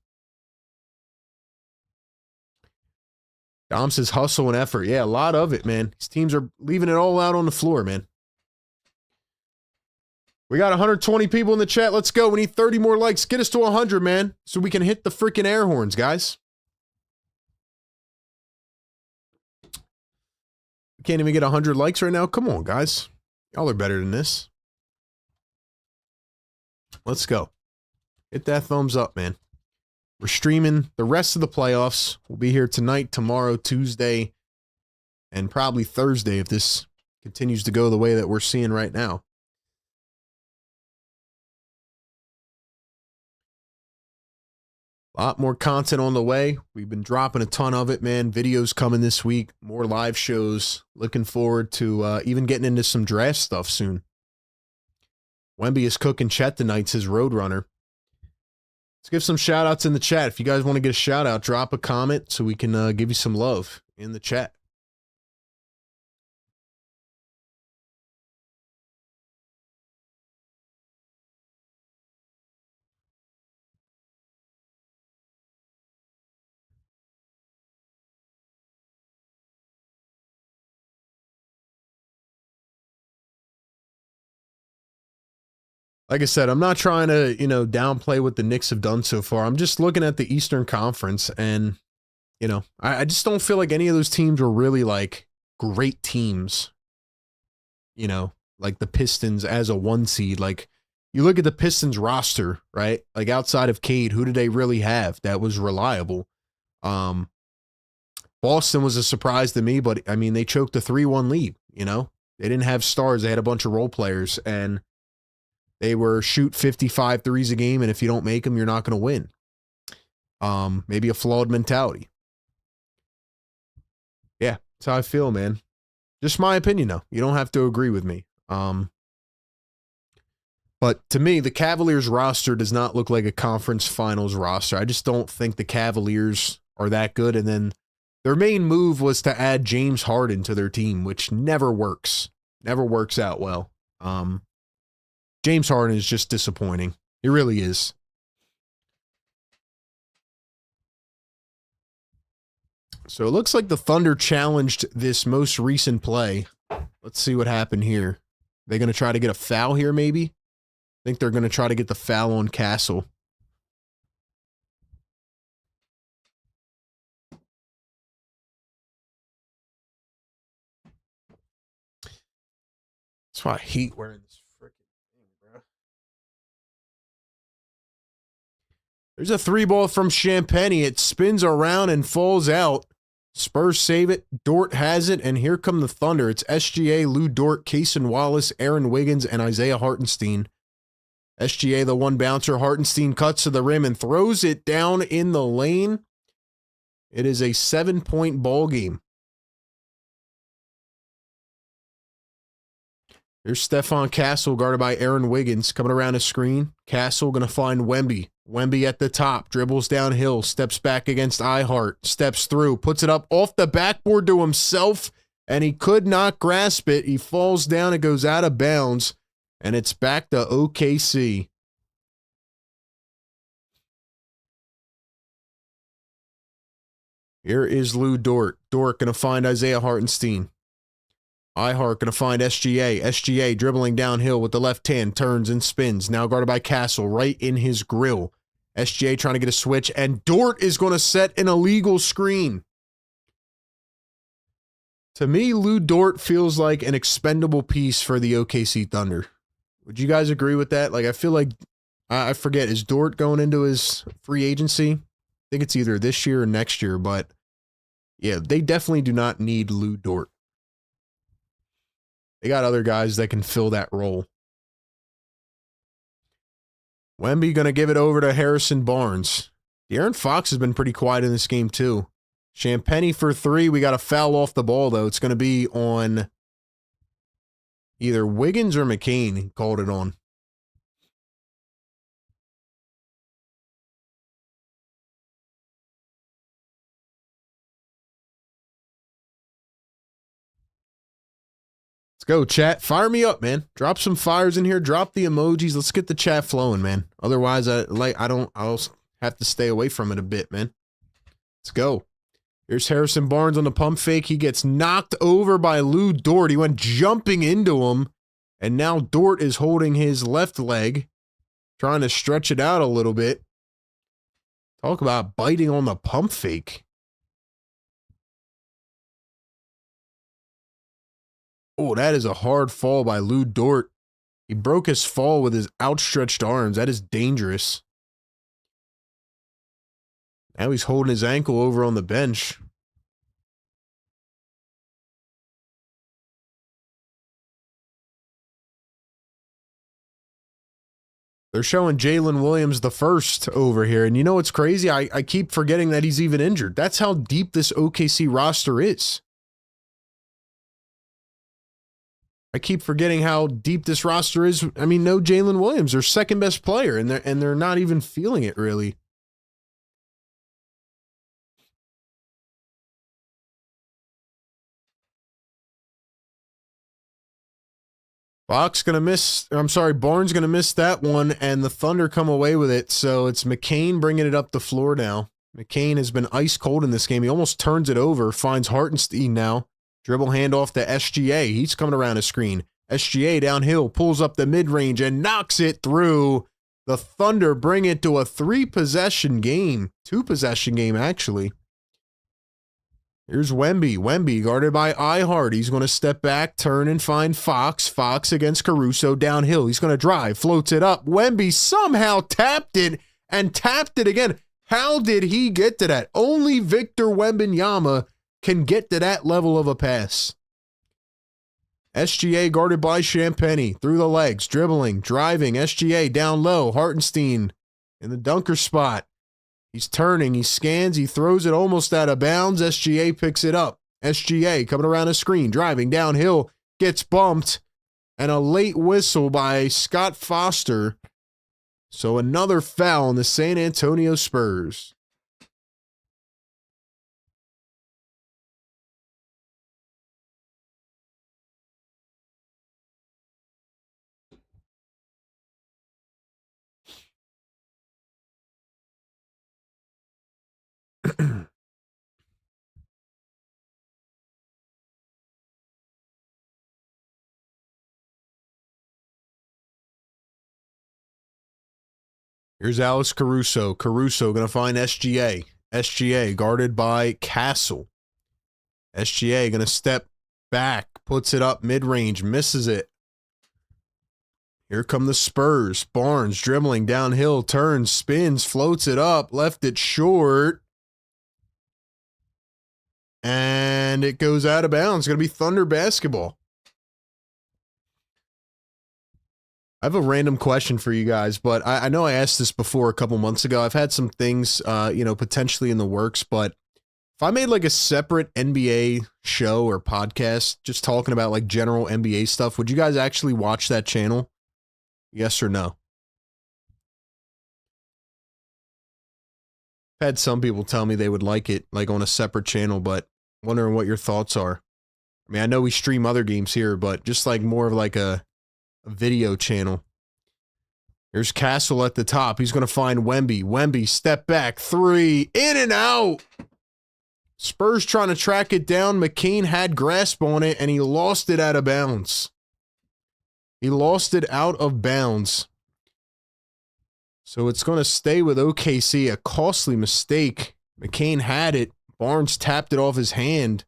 Dom says hustle and effort. Yeah, a lot of it, man. These teams are leaving it all out on the floor, man. We got 120 people in the chat. Let's go. We need 30 more likes. Get us to 100, man, so we can hit the freaking air horns, guys. We can't even get 100 likes right now. Come on, guys. Y'all are better than this. Let's go. Hit that thumbs up, man. We're streaming the rest of the playoffs. We'll be here tonight, tomorrow, Tuesday, and probably Thursday if this continues to go the way that we're seeing right now. A lot more content on the way. We've been dropping a ton of it, man. Videos coming this week. More live shows. Looking forward to even getting into some draft stuff soon. Wemby is cooking Chet tonight's his Roadrunner. Let's give some shout outs in the chat. If you guys want to get a shout out, drop a comment so we can give you some love in the chat. like I said, I'm not trying to, downplay what the Knicks have done so far. I'm just looking at the Eastern Conference, and, I just don't feel like any of those teams were really like great teams. Like the Pistons as a 1 seed. Like, you look at the Pistons roster, right? Like, outside of Cade, who did they really have that was reliable? Boston was a surprise to me, but I mean, they choked a 3-1 lead, They didn't have stars. They had a bunch of role players, and they were shoot 55 threes a game, and if you don't make them, you're not going to win. Maybe a flawed mentality. Yeah, that's how I feel, man. Just my opinion, though. You don't have to agree with me. But to me, the Cavaliers roster does not look like a conference finals roster. I just don't think the Cavaliers are that good. And then their main move was to add James Harden to their team, which never works. Never works out well. James Harden is just disappointing. He really is. So it looks like the Thunder challenged this most recent play. Let's see what happened here. They're going to try to get a foul here, maybe? I think they're going to try to get the foul on Castle. That's why I hate wearing this freaking thing, bro. There's a 3-ball from Champagne. It spins around and falls out. Spurs save it. Dort has it, and here come the Thunder. It's SGA, Lou Dort, Cason Wallace, Aaron Wiggins, and Isaiah Hartenstein. SGA, the one bouncer. Hartenstein cuts to the rim and throws it down in the lane. It is a 7-point ball game. Here's Stephon Castle, guarded by Aaron Wiggins, coming around a screen. Castle going to find Wemby. Wemby at the top, dribbles downhill, steps back against Ihart, steps through, puts it up off the backboard to himself, and he could not grasp it. He falls down, it goes out of bounds, and it's back to OKC. Here is Lou Dort. Dort going to find Isaiah Hartenstein. Ihart going to find SGA. SGA dribbling downhill with the left hand, turns and spins. Now guarded by Castle, right in his grill. SGA trying to get a switch, and Dort is going to set an illegal screen. To me, Lou Dort feels like an expendable piece for the OKC Thunder. Would you guys agree with that? Like, I feel like, I forget, is Dort going into his free agency? I think it's either this year or next year, but yeah, they definitely do not need Lou Dort. They got other guys that can fill that role. Wemby going to give it over to Harrison Barnes. De'Aaron Fox has been pretty quiet in this game too. Champagne for 3. We got a foul off the ball, though. It's going to be on either Wiggins or McCain. He called it on. Let's go, chat. Fire me up, man. Drop some fires in here. Drop the emojis. Let's get the chat flowing, man. Otherwise, I'll have to stay away from it a bit, man. Let's go. Here's Harrison Barnes on the pump fake. He gets knocked over by Lou Dort. He went jumping into him, and now Dort is holding his left leg, trying to stretch it out a little bit. Talk about biting on the pump fake. Oh, that is a hard fall by Lou Dort. He broke his fall with his outstretched arms. That is dangerous. Now he's holding his ankle over on the bench. They're showing Jalen Williams the first over here. And you know what's crazy? I keep forgetting that he's even injured. That's how deep this OKC roster is. I keep forgetting how deep this roster is. I mean, no Jalen Williams, their second best player, and they're not even feeling it really. Barnes going to miss that one, and the Thunder come away with it. So it's McCain bringing it up the floor now. McCain has been ice cold in this game. He almost turns it over, finds Hartenstein now. Dribble handoff to SGA. He's coming around a screen. SGA downhill, pulls up the mid-range and knocks it through. The Thunder bring it to a 3-possession game. 2-possession game, actually. Here's Wemby. Wemby guarded by Ihart. He's going to step back, turn, and find Fox. Fox against Caruso downhill. He's going to drive, floats it up. Wemby somehow tapped it and tapped it again. How did he get to that? Only Victor Wembanyama can get to that level of a pass. SGA guarded by Champagny. Through the legs, dribbling, driving. SGA down low. Hartenstein in the dunker spot. He's turning, he scans, he throws it almost out of bounds. SGA picks it up. SGA coming around a screen, driving downhill, gets bumped, and a late whistle by Scott Foster. So another foul on the San Antonio Spurs. Here's Alex Caruso. Caruso going to find SGA. SGA guarded by Castle. SGA going to step back, puts it up mid-range, misses it. Here come the Spurs. Barnes dribbling downhill, turns, spins, floats it up, left it short. And it goes out of bounds. It's going to be Thunder basketball. I have a random question for you guys, but I know I asked this before a couple months ago. I've had some things, potentially in the works, but if I made like a separate NBA show or podcast just talking about like general NBA stuff, would you guys actually watch that channel? Yes or no? I've had some people tell me they would like it like on a separate channel, but wondering what your thoughts are. I mean, I know we stream other games here, but just like more of like a video channel. Here's Castle at the top. He's going to find Wemby. Wemby, step back, 3, in and out. Spurs trying to track it down. McCain had grasp on it, and he lost it out of bounds. He lost it out of bounds. So it's going to stay with OKC. A costly mistake. McCain had it. Barnes tapped it off his hand.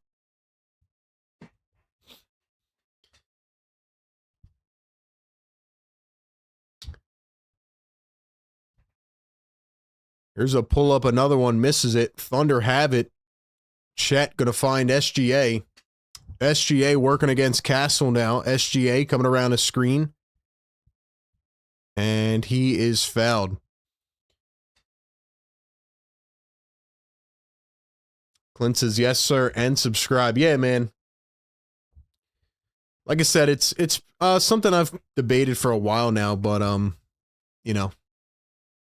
Here's a pull-up, another one, misses it. Thunder have it. Chet going to find SGA. SGA working against Castle now. SGA coming around a screen. And he is fouled. Clint says, yes, sir, and subscribe. Yeah, man. Like I said, it's something I've debated for a while now, but,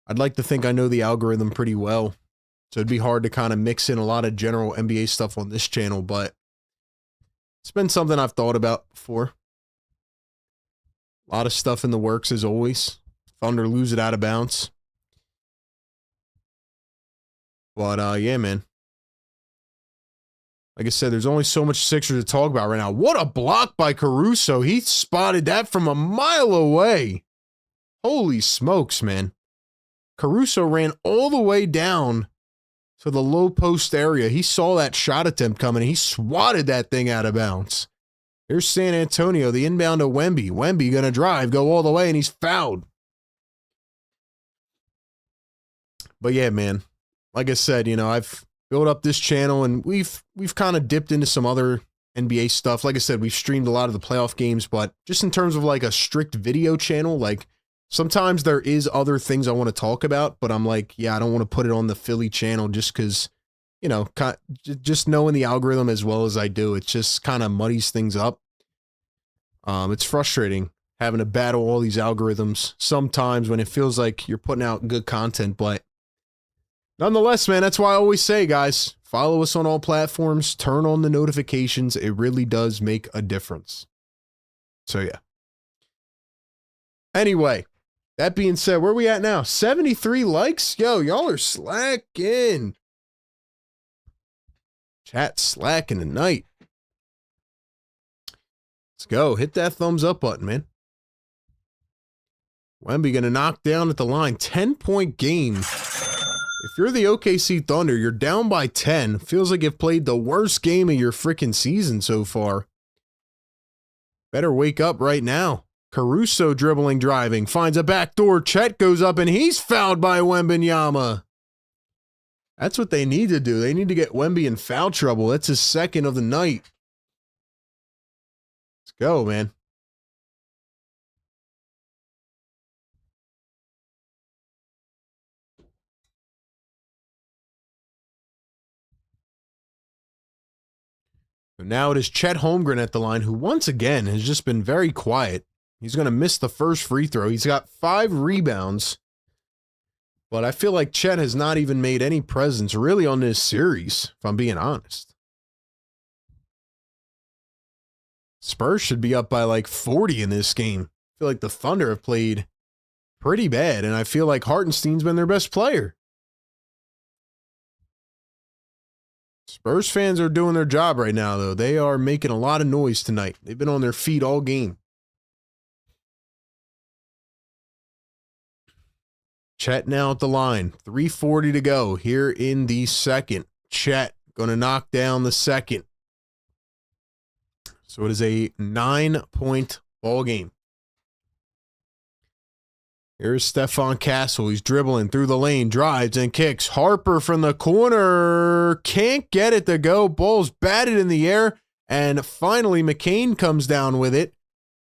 I'd like to think I know the algorithm pretty well, so it'd be hard to kind of mix in a lot of general NBA stuff on this channel, but it's been something I've thought about before. A lot of stuff in the works as always. Thunder lose it out of bounds. But, yeah, man. Like I said, there's only so much Sixers to talk about right now. What a block by Caruso. He spotted that from a mile away. Holy smokes, man. Caruso ran all the way down to the low post area. He saw that shot attempt coming. He swatted that thing out of bounds. Here's San Antonio, the inbound to Wemby. Wemby going to drive, go all the way, and he's fouled. But yeah, man, like I said, I've built up this channel, and we've kind of dipped into some other NBA stuff. Like I said, we've streamed a lot of the playoff games, but just in terms of like a strict video channel, like sometimes there is other things I want to talk about, but I'm like, yeah, I don't want to put it on the Philly channel just because, just knowing the algorithm as well as I do, it just kind of muddies things up. It's frustrating having to battle all these algorithms sometimes when it feels like you're putting out good content, but nonetheless, man, that's why I always say, guys, follow us on all platforms, turn on the notifications. It really does make a difference. So, yeah. Anyway, that being said, where are we at now? 73 likes? Yo, y'all are slacking. Chat slacking tonight. Let's go. Hit that thumbs up button, man. Wemby going to knock down at the line. 10-point game. If you're the OKC Thunder, you're down by 10. Feels like you've played the worst game of your freaking season so far. Better wake up right now. Caruso dribbling, driving, finds a backdoor. Chet goes up, and he's fouled by Wembanyama. That's what they need to do. They need to get Wemby in foul trouble. That's his second of the night. Let's go, man. So now it is Chet Holmgren at the line, who once again has just been very quiet. He's going to miss the first free throw. He's got 5 rebounds. But I feel like Chet has not even made any presence really on this series, if I'm being honest. Spurs should be up by like 40 in this game. I feel like the Thunder have played pretty bad, and I feel like Hartenstein's been their best player. Spurs fans are doing their job right now, though. They are making a lot of noise tonight. They've been on their feet all game. Chet now at the line. 3:40 to go here in the second. Chet going to knock down the second. So it is a 9-point ball game. Here's Stephon Castle. He's dribbling through the lane, drives and kicks. Harper from the corner. Can't get it to go. Ball's batted in the air. And finally, McCain comes down with it.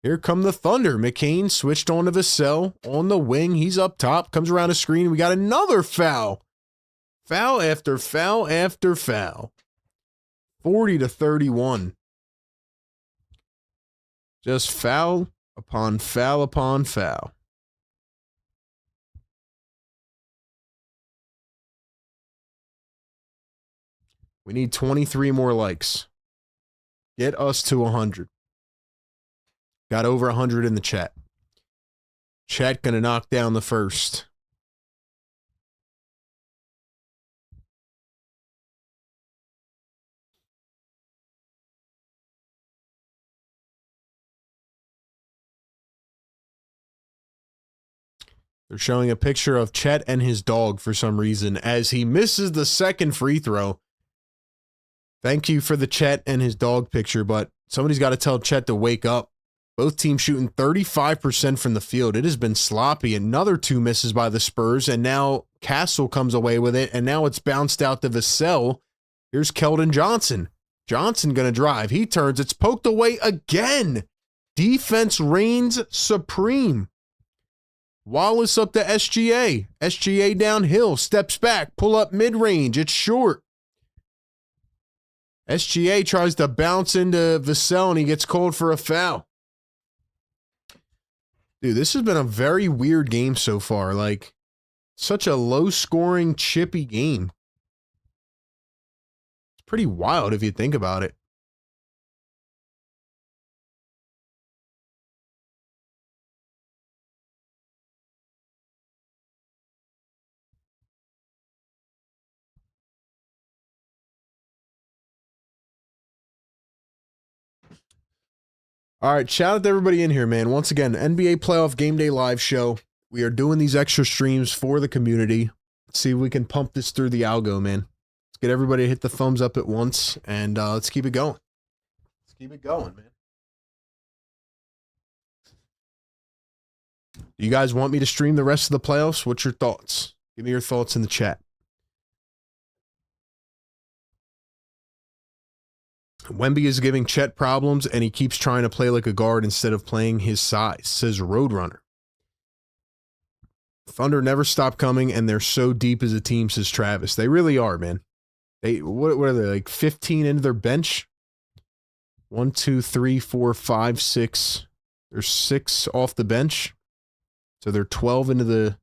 Here come the Thunder. McCain switched on to Vassell on the wing. He's up top. Comes around a screen. We got another foul. Foul after foul after foul. 40-31. Just foul upon foul upon foul. We need 23 more likes. Get us to 100. Got over 100 in the chat. Chat going to knock down the first. They're showing a picture of Chet and his dog for some reason as he misses the second free throw. Thank you for the Chet and his dog picture, but somebody's got to tell Chet to wake up. Both teams shooting 35% from the field. It has been sloppy. Another 2 misses by the Spurs, and now Castle comes away with it, and now it's bounced out to Vassell. Here's Keldon Johnson. Johnson going to drive. He turns. It's poked away again. Defense reigns supreme. Wallace up to SGA. SGA downhill. Steps back. Pull up mid-range. It's short. SGA tries to bounce into Vassell, and he gets called for a foul. Dude, this has been a very weird game so far. Like, such a low-scoring, chippy game. It's pretty wild if you think about it. All right, shout out to everybody in here, man. Once again, NBA Playoff Game Day Live Show. We are doing these extra streams for the community. Let's see if we can pump this through the algo, man. Let's get everybody to hit the thumbs up at once, and let's keep it going. Let's keep it going, man. Do you guys want me to stream the rest of the playoffs? What's your thoughts? Give me your thoughts in the chat. Wemby is giving Chet problems, and he keeps trying to play like a guard instead of playing his size, says Roadrunner. Thunder never stop coming, and they're so deep as a team, says Travis. They really are, man. What are they, like 15 into their bench? 1, 2, 3, 4, 5, 6. There's 6 off the bench. So they're 12 into the...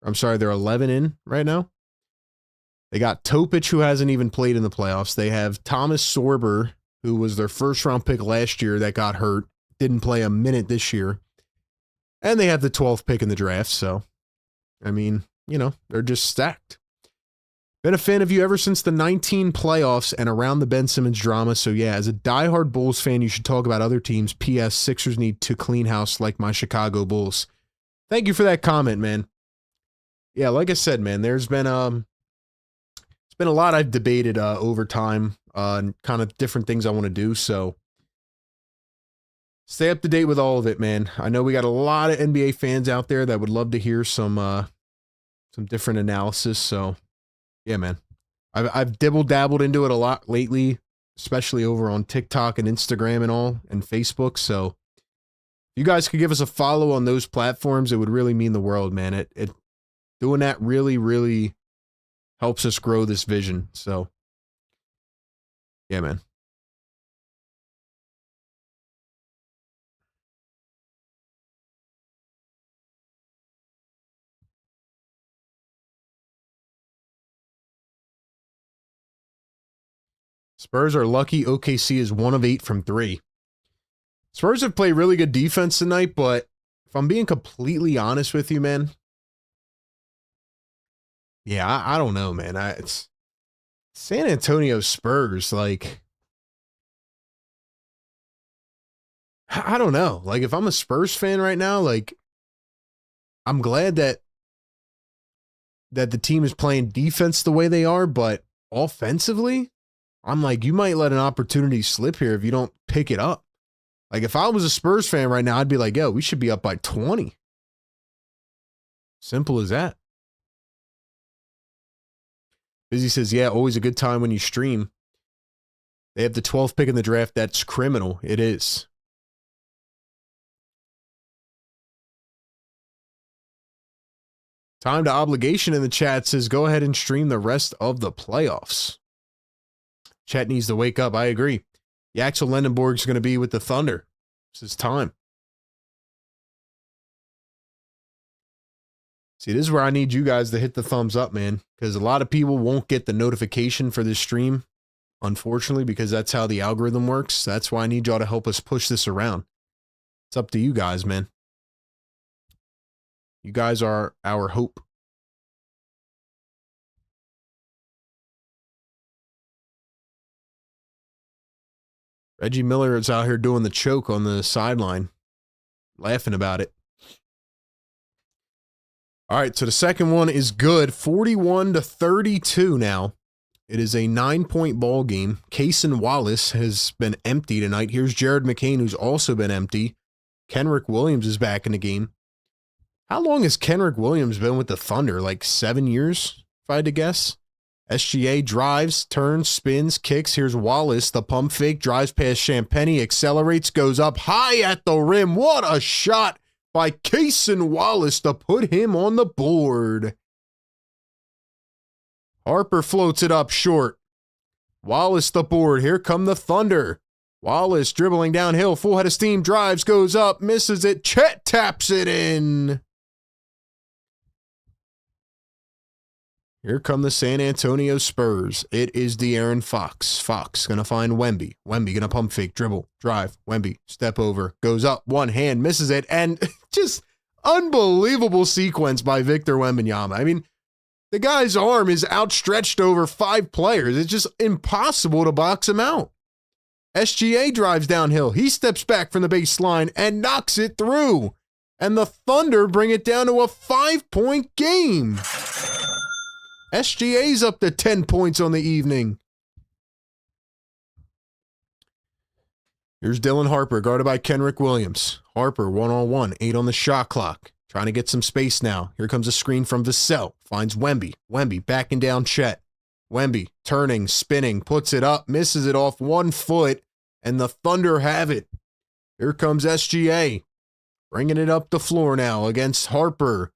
I'm sorry, they're 11 in right now. They got Topic, who hasn't even played in the playoffs. They have Thomas Sorber, who was their first-round pick last year that got hurt. Didn't play a minute this year. And they have the 12th pick in the draft, so... I mean, you know, they're just stacked. Been a fan of you ever since the 19 playoffs and around the Ben Simmons drama. So yeah, as a diehard Bulls fan, you should talk about other teams. P.S. Sixers need to clean house like my Chicago Bulls. Thank you for that comment, man. Yeah, like I said, man, there's been it's been a lot I've debated over time and kind of different things I want to do. So stay up to date with all of it, man. I know we got a lot of NBA fans out there that would love to hear some different analysis. So yeah, man, I've dabbled into it a lot lately, especially over on TikTok and Instagram and all, and Facebook. So if you guys could give us a follow on those platforms, it would really mean the world, man. It doing that really, really helps us grow this vision. So yeah, man. Spurs are lucky OKC is 1 of 8 from 3. Spurs have played really good defense tonight, but if I'm being completely honest with you, man, yeah, I don't know, man. It's San Antonio Spurs, like, I don't know. Like, if I'm a Spurs fan right now, like, I'm glad that the team is playing defense the way they are, but offensively, I'm like, you might let an opportunity slip here if you don't pick it up. Like, if I was a Spurs fan right now, I'd be like, yo, we should be up by 20. Simple as that. Busy says, yeah, always a good time when you stream. They have the 12th pick in the draft. That's criminal. It is. Time to obligation in the chat says, go ahead and stream the rest of the playoffs. Chat needs to wake up. I agree. Yaxel Lendenborg's going to be with the Thunder. This is time. See, this is where I need you guys to hit the thumbs up, man, because a lot of people won't get the notification for this stream, unfortunately, because that's how the algorithm works. That's why I need y'all to help us push this around. It's up to you guys, man. You guys are our hope. Reggie Miller is out here doing the choke on the sideline, laughing about it. All right, so the second one is good, 41-32 now. It is a 9-point ball game. Cason Wallace has been empty tonight. Here's Jared McCain, who's also been empty. Kenrick Williams is back in the game. How long has Kenrick Williams been with the Thunder? Like 7 years, if I had to guess? SGA drives, turns, spins, kicks. Here's Wallace, the pump fake, drives past Champagnie, accelerates, goes up high at the rim. What a shot by Cason Wallace to put him on the board. Harper floats it up short. Wallace the board. Here come the Thunder. Wallace dribbling downhill, full head of steam, drives, goes up, misses it. Chet taps it in. Here come the San Antonio Spurs. It is De'Aaron Fox. Fox going to find Wemby. Wemby going to pump fake, dribble, drive. Wemby, step over, goes up, one hand, misses it, and just unbelievable sequence by Victor Wembanyama. I mean, the guy's arm is outstretched over 5 players. It's just impossible to box him out. SGA drives downhill. He steps back from the baseline and knocks it through. And the Thunder bring it down to a 5-point game. SGA's up to 10 points on the evening. Here's Dylan Harper, guarded by Kenrick Williams. Harper, one-on-one, 8 on the shot clock. Trying to get some space now. Here comes a screen from Vassell. Finds Wemby. Wemby backing down Chet. Wemby turning, spinning, puts it up, misses it off 1 foot, and the Thunder have it. Here comes SGA. Bringing it up the floor now against Harper.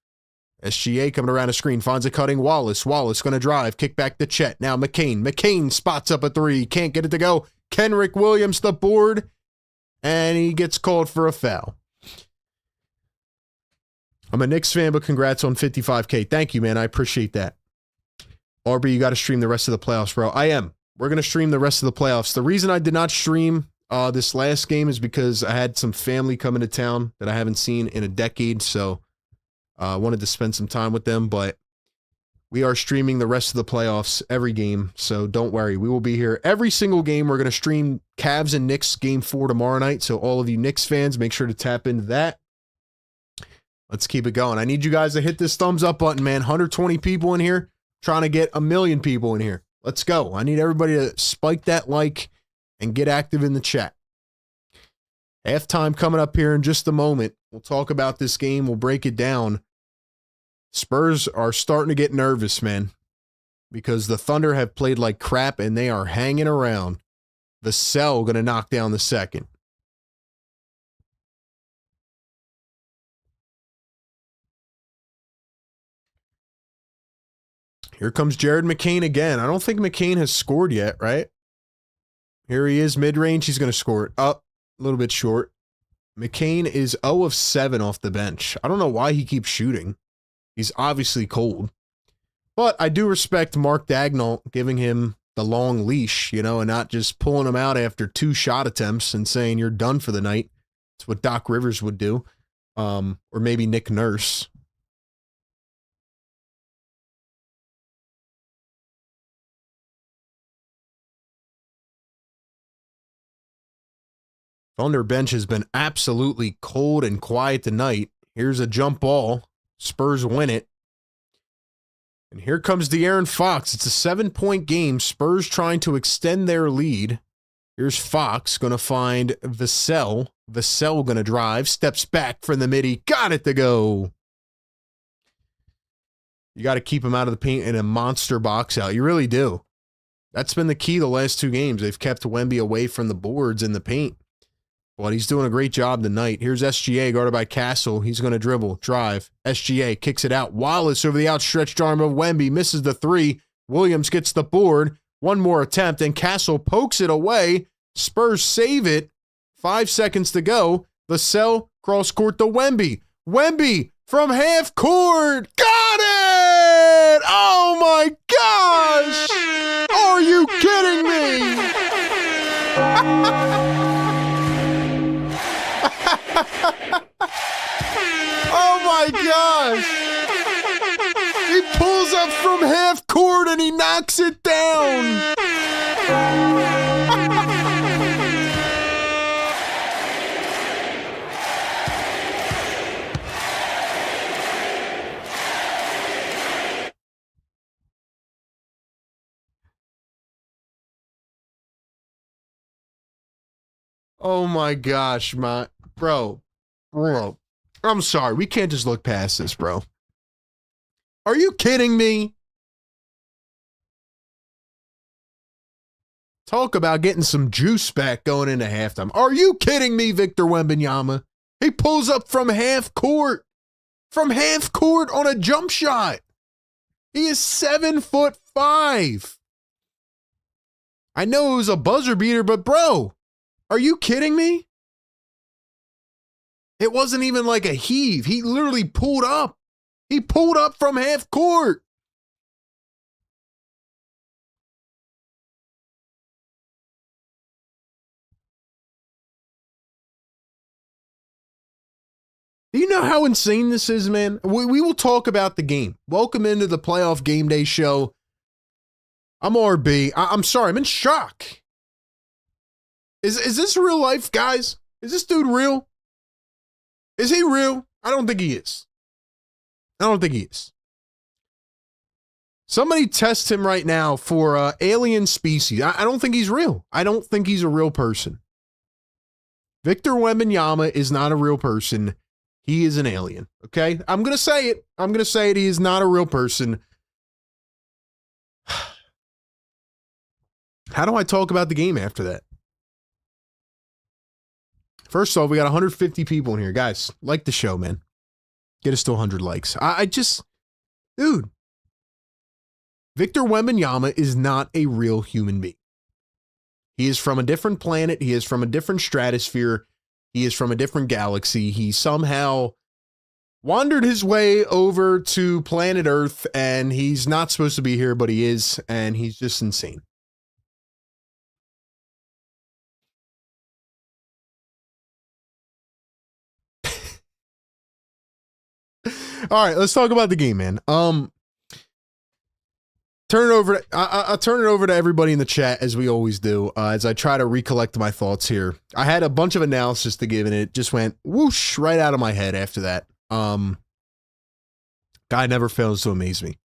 SGA coming around a screen, finds a cutting Wallace. Wallace going to drive, kick back to Chet. Now McCain. McCain spots up a 3. Can't get it to go. Kenrick Williams the board, and he gets called for a foul. I'm a Knicks fan, but congrats on 55K. Thank you, man. I appreciate that. RB, you got to stream the rest of the playoffs, bro. I am. We're going to stream the rest of the playoffs. The reason I did not stream this last game is because I had some family coming to town that I haven't seen in a decade, so I wanted to spend some time with them, but We are streaming the rest of the playoffs every game, so don't worry. We will be here every single game. We're going to stream Cavs and Knicks game 4 tomorrow night, so all of you Knicks fans, make sure to tap into that. Let's keep it going. I need you guys to hit this thumbs up button, man. 120 people in here, trying to get 1 million people in here. Let's go. I need everybody to spike that like and get active in the chat. Halftime coming up here in just a moment. We'll talk about this game. We'll break it down. Spurs are starting to get nervous, man, because the Thunder have played like crap and they are hanging around. The Cell going to knock down the second. Here comes Jared McCain again. I don't think McCain has scored yet, right? Here he is, mid-range. He's going to score it up a little bit short. McCain is 0 of 7 off the bench. I don't know why he keeps shooting. He's obviously cold. But I do respect Mark Dagnall giving him the long leash, you know, and not just pulling him out after 2 shot attempts and saying you're done for the night. It's what Doc Rivers would do. Or maybe Nick Nurse. Thunder bench has been absolutely cold and quiet tonight. Here's a jump ball. Spurs win it. And here comes De'Aaron Fox. It's a 7-point game. Spurs trying to extend their lead. Here's Fox going to find Vassell. Vassell going to drive. Steps back from the midi. Got it to go. You got to keep him out of the paint in a monster box out. You really do. That's been the key the last 2 games. They've kept Wemby away from the boards in the paint. But he's doing a great job tonight. Here's SGA guarded by Castle. He's going to dribble, drive. SGA kicks it out. Wallace over the outstretched arm of Wemby. Misses the 3. Williams gets the board. One more attempt, and Castle pokes it away. Spurs save it. 5 seconds to go. Vassell cross court to Wemby. Wemby from half court. Got it! Oh my gosh! Are you kidding me? Oh my gosh! He pulls up from half court and he knocks it down. Oh my gosh, my bro. I'm sorry. We can't just look past this, bro. Are you kidding me? Talk about getting some juice back going into halftime. Are you kidding me, Victor Wembanyama? He pulls up from half court. From half court on a jump shot. He is 7'5". I know it was a buzzer beater, but bro, are you kidding me? It wasn't even like a heave. He literally pulled up. He pulled up from half court. Do you know how insane this is, man? We will talk about the game. Welcome into the playoff game day show. I'm RB. I'm sorry. I'm in shock. Is this real life, guys? Is this dude real? Is he real? I don't think he is. I don't think he is. Somebody test him right now for alien species. I don't think he's real. I don't think he's a real person. Victor Wembanyama is not a real person. He is an alien. Okay? I'm going to say it. I'm going to say it. He is not a real person. How do I talk about the game after that? First off, we got 150 people in here. Guys, like the show, man. Get us to 100 likes. Dude. Victor Wembanyama is not a real human being. He is from a different planet. He is from a different stratosphere. He is from a different galaxy. He somehow wandered his way over to planet Earth, and he's not supposed to be here, but he is, and he's just insane. All right, let's talk about the game, man. turn it over. I'll turn it over to everybody in the chat as we always do. As I try to recollect my thoughts here, I had a bunch of analysis to give, and it just went whoosh right out of my head after that. Guy never fails to amaze me.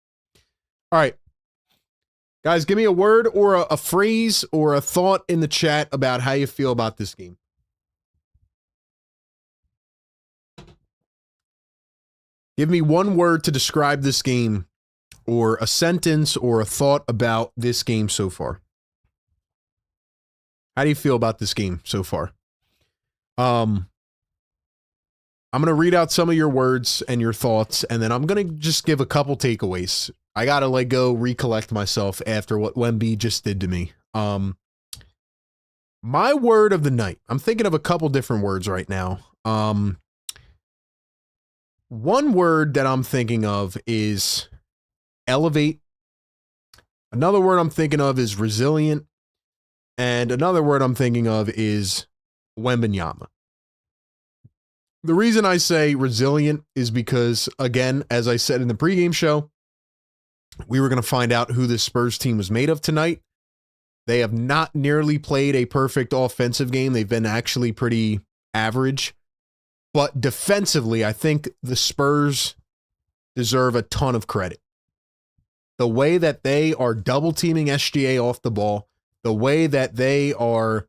All right, guys, give me a word or a phrase or a thought in the chat about how you feel about this game. Give me one word to describe this game, or a sentence or a thought about this game so far. How do you feel about this game so far? I'm going to read out some of your words and your thoughts, and then I'm going to just give a couple takeaways. I got to go recollect myself after what Wemby just did to me. My word of the night. I'm thinking of a couple different words right now. One word that I'm thinking of is elevate. Another word I'm thinking of is resilient. And another word I'm thinking of is Wembanyama. The reason I say resilient is because, again, as I said in the pregame show, we were going to find out who this Spurs team was made of tonight. They have not nearly played a perfect offensive game. They've been actually pretty average. But defensively, I think the Spurs deserve a ton of credit. The way that they are double teaming SGA off the ball, the way that they are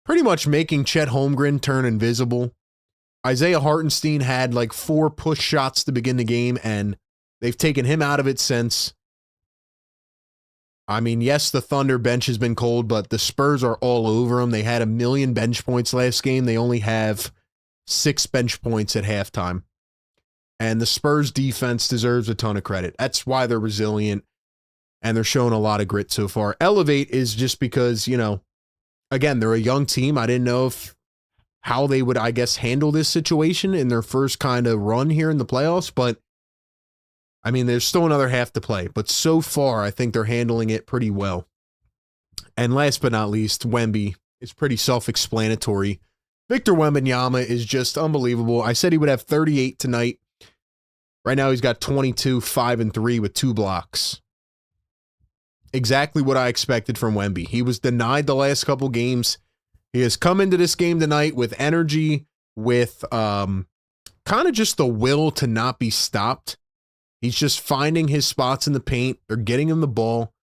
pretty much making Chet Holmgren turn invisible. Isaiah Hartenstein had 4 push shots to begin the game, and they've taken him out of it since. I mean, yes, the Thunder bench has been cold, but the Spurs are all over them. They had 1 million bench points last game. They only have 6 bench points at halftime. And the Spurs defense deserves a ton of credit. That's why they're resilient, and they're showing a lot of grit so far. Elevate is just because, again, they're a young team. I didn't know how they would, handle this situation in their first kind of run here in the playoffs. But, I mean, there's still another half to play. But so far, I think they're handling it pretty well. And last but not least, Wemby is pretty self-explanatory. Victor Wembanyama is just unbelievable. I said he would have 38 tonight. Right now, he's got 22, 5, and 3 with 2 blocks. Exactly what I expected from Wemby. He was denied the last couple games. He has come into this game tonight with energy, with kind of just the will to not be stopped. He's just finding his spots in the paint. They're getting him the ball.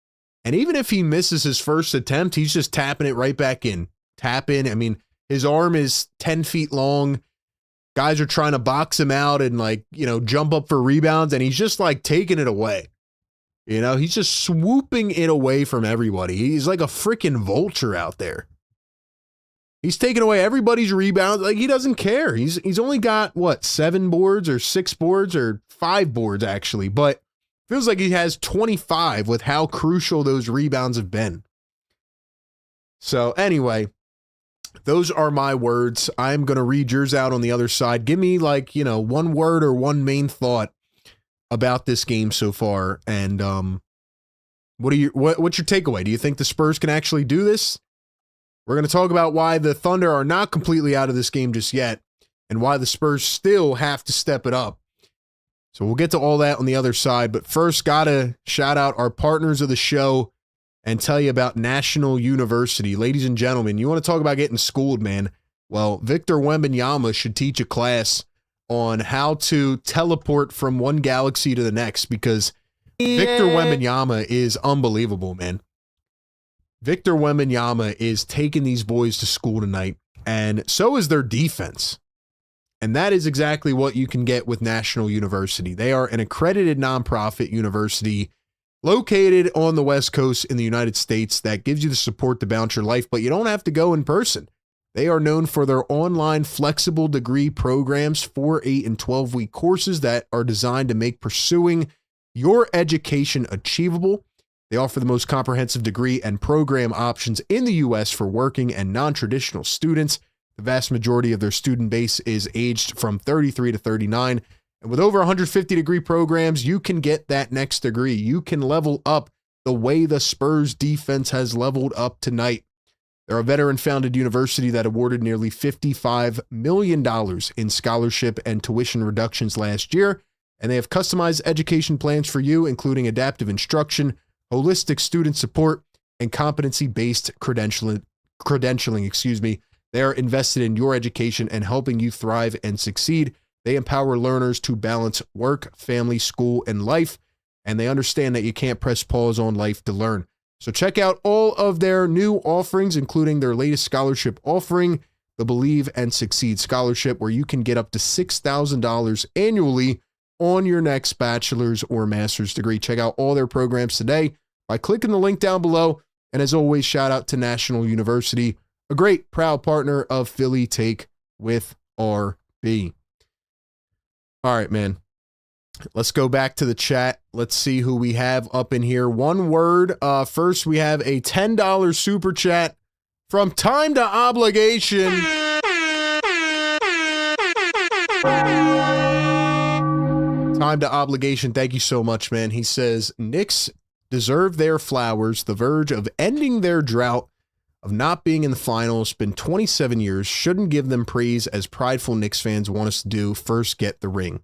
And even if he misses his first attempt, he's just tapping it right back in. Tap in. I mean, his arm is 10 feet long. Guys are trying to box him out and jump up for rebounds, and he's just taking it away. He's just swooping it away from everybody. He's like a freaking vulture out there. He's taking away everybody's rebounds. He doesn't care. He's only got 7 boards or 6 boards or 5 boards actually, but feels like he has 25 with how crucial those rebounds have been. So anyway, those are my words. I'm going to read yours out on the other side. Give me one word or one main thought about this game so far. And what's your takeaway? Do you think the Spurs can actually do this? We're going to talk about why the Thunder are not completely out of this game just yet and why the Spurs still have to step it up. So we'll get to all that on the other side. But first, got to shout out our partners of the show and tell you about National University. Ladies and gentlemen, you want to talk about getting schooled, man? Well, Victor Wembanyama should teach a class on how to teleport from one galaxy to the next because Victor Wembanyama is unbelievable, man. Victor Wembanyama is taking these boys to school tonight, and so is their defense. And that is exactly what you can get with National University. They are an accredited nonprofit university located on the West Coast in the United States that gives you the support to balance your life, but you don't have to go in person. They are known for their online flexible degree programs, 4, 8, and 12-week courses that are designed to make pursuing your education achievable. They offer the most comprehensive degree and program options in the U.S. for working and non-traditional students. The vast majority of their student base is aged from 33 to 39. And with over 150 degree programs, you can get that next degree. You can level up the way the Spurs defense has leveled up tonight. They're a veteran-founded university that awarded nearly $55 million in scholarship and tuition reductions last year. And they have customized education plans for you, including adaptive instruction, holistic student support, and competency-based credentialing. They are invested in your education and helping you thrive and succeed. They empower learners to balance work, family, school, and life, and they understand that you can't press pause on life to learn. So check out all of their new offerings, including their latest scholarship offering, the Believe and Succeed Scholarship, where you can get up to $6,000 annually on your next bachelor's or master's degree. Check out all their programs today by clicking the link down below. And as always, shout out to National University, a great, proud partner of Philly Take with RB. All right, man. Let's go back to the chat. Let's see who we have up in here. One word. First, we have a $10 super chat from Time to Obligation. Time to Obligation. Thank you so much, man. He says, Knicks deserve their flowers. The verge of ending their drought of not being in the finals. Been 27 years. Shouldn't give them praise as prideful Knicks fans want us to do. First, get the ring.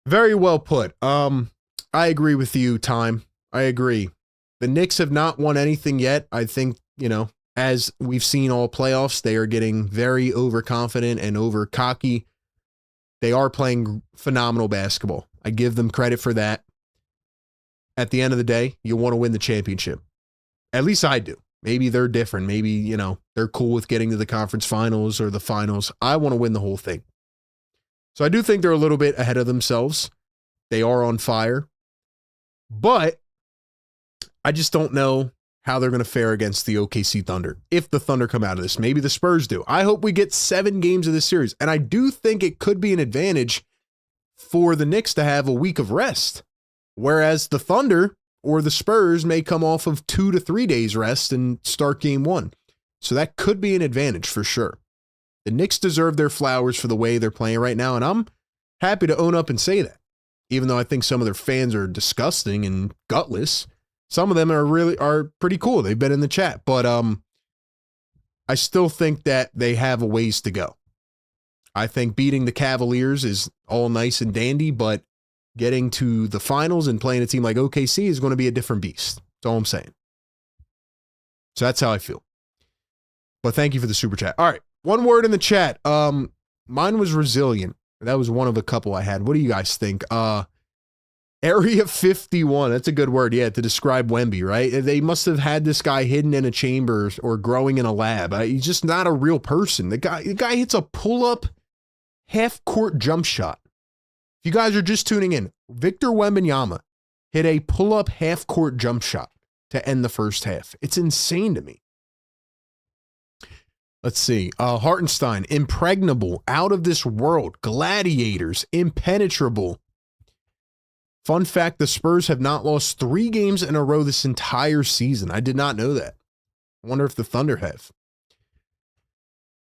Very well put. I agree with you, Time. I agree. The Knicks have not won anything yet. I think, as we've seen all playoffs, they are getting very overconfident and over cocky. They are playing phenomenal basketball. I give them credit for that. At the end of the day, you want to win the championship. At least I do. Maybe they're different. Maybe, they're cool with getting to the conference finals or the finals. I want to win the whole thing. So I do think they're a little bit ahead of themselves. They are on fire. But I just don't know how they're going to fare against the OKC Thunder. If the Thunder come out of this, maybe the Spurs do. I hope we get 7 games of this series. And I do think it could be an advantage for the Knicks to have a week of rest. Whereas the Thunder or the Spurs may come off of 2 to 3 days rest and start game 1. So that could be an advantage for sure. The Knicks deserve their flowers for the way they're playing right now, and I'm happy to own up and say that. Even though I think some of their fans are disgusting and gutless, some of them are pretty cool. They've been in the chat, but I still think that they have a ways to go. I think beating the Cavaliers is all nice and dandy, but getting to the finals and playing a team like OKC is going to be a different beast. That's all I'm saying. So that's how I feel. But thank you for the super chat. All right. One word in the chat. Mine was resilient. That was one of a couple I had. What do you guys think? Area 51. That's a good word. Yeah, to describe Wemby, right? They must have had this guy hidden in a chamber or growing in a lab. He's just not a real person. The guy hits a pull-up half-court jump shot. If you guys are just tuning in, Victor Wembanyama hit a pull-up half-court jump shot to end the first half. It's insane to me. Let's see. Hartenstein, impregnable, out of this world. Gladiators, impenetrable. Fun fact, the Spurs have not lost 3 games in a row this entire season. I did not know that. I wonder if the Thunder have.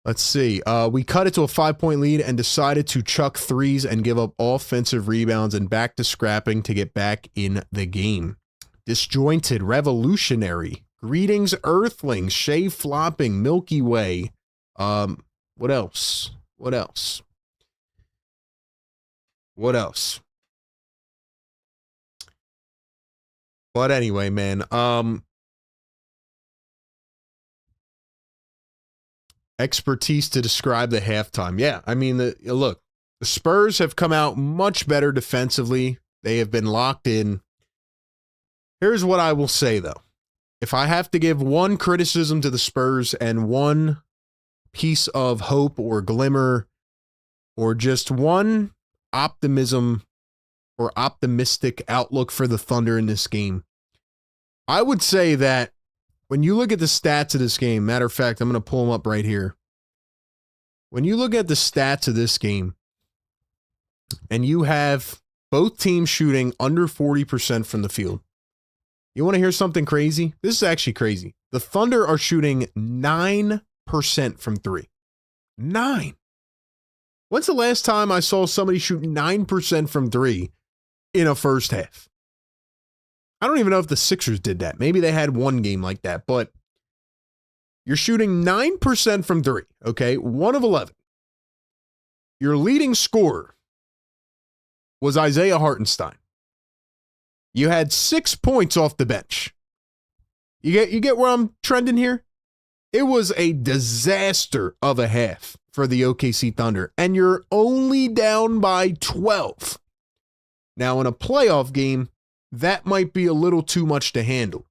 Let's see. We cut it to a 5-point lead and decided to chuck threes and give up offensive rebounds and back to scrapping to get back in the game. Disjointed, revolutionary. Greetings, Earthlings, Shea flopping, Milky Way. What else? What else? What else? But anyway, man, expertise to describe the halftime. Yeah, I mean, look, the Spurs have come out much better defensively. They have been locked in. Here's what I will say, though. If I have to give one criticism to the Spurs and one piece of hope or glimmer or just one optimism or optimistic outlook for the Thunder in this game, I would say that when you look at the stats of this game, matter of fact, I'm going to pull them up right here. When you look at the stats of this game and you have both teams shooting under 40% from the field, you want to hear something crazy? This is actually crazy. The Thunder are shooting 9% from 3. 9. When's the last time I saw somebody shoot 9% from 3 in a first half? I don't even know if the Sixers did that. Maybe they had one game like that, but you're shooting 9% from 3, okay? 1 of 11. Your leading scorer was Isaiah Hartenstein. You had 6 points off the bench. You get where I'm trending here? It was a disaster of a half for the OKC Thunder, and you're only down by 12. Now, in a playoff game, that might be a little too much to handle.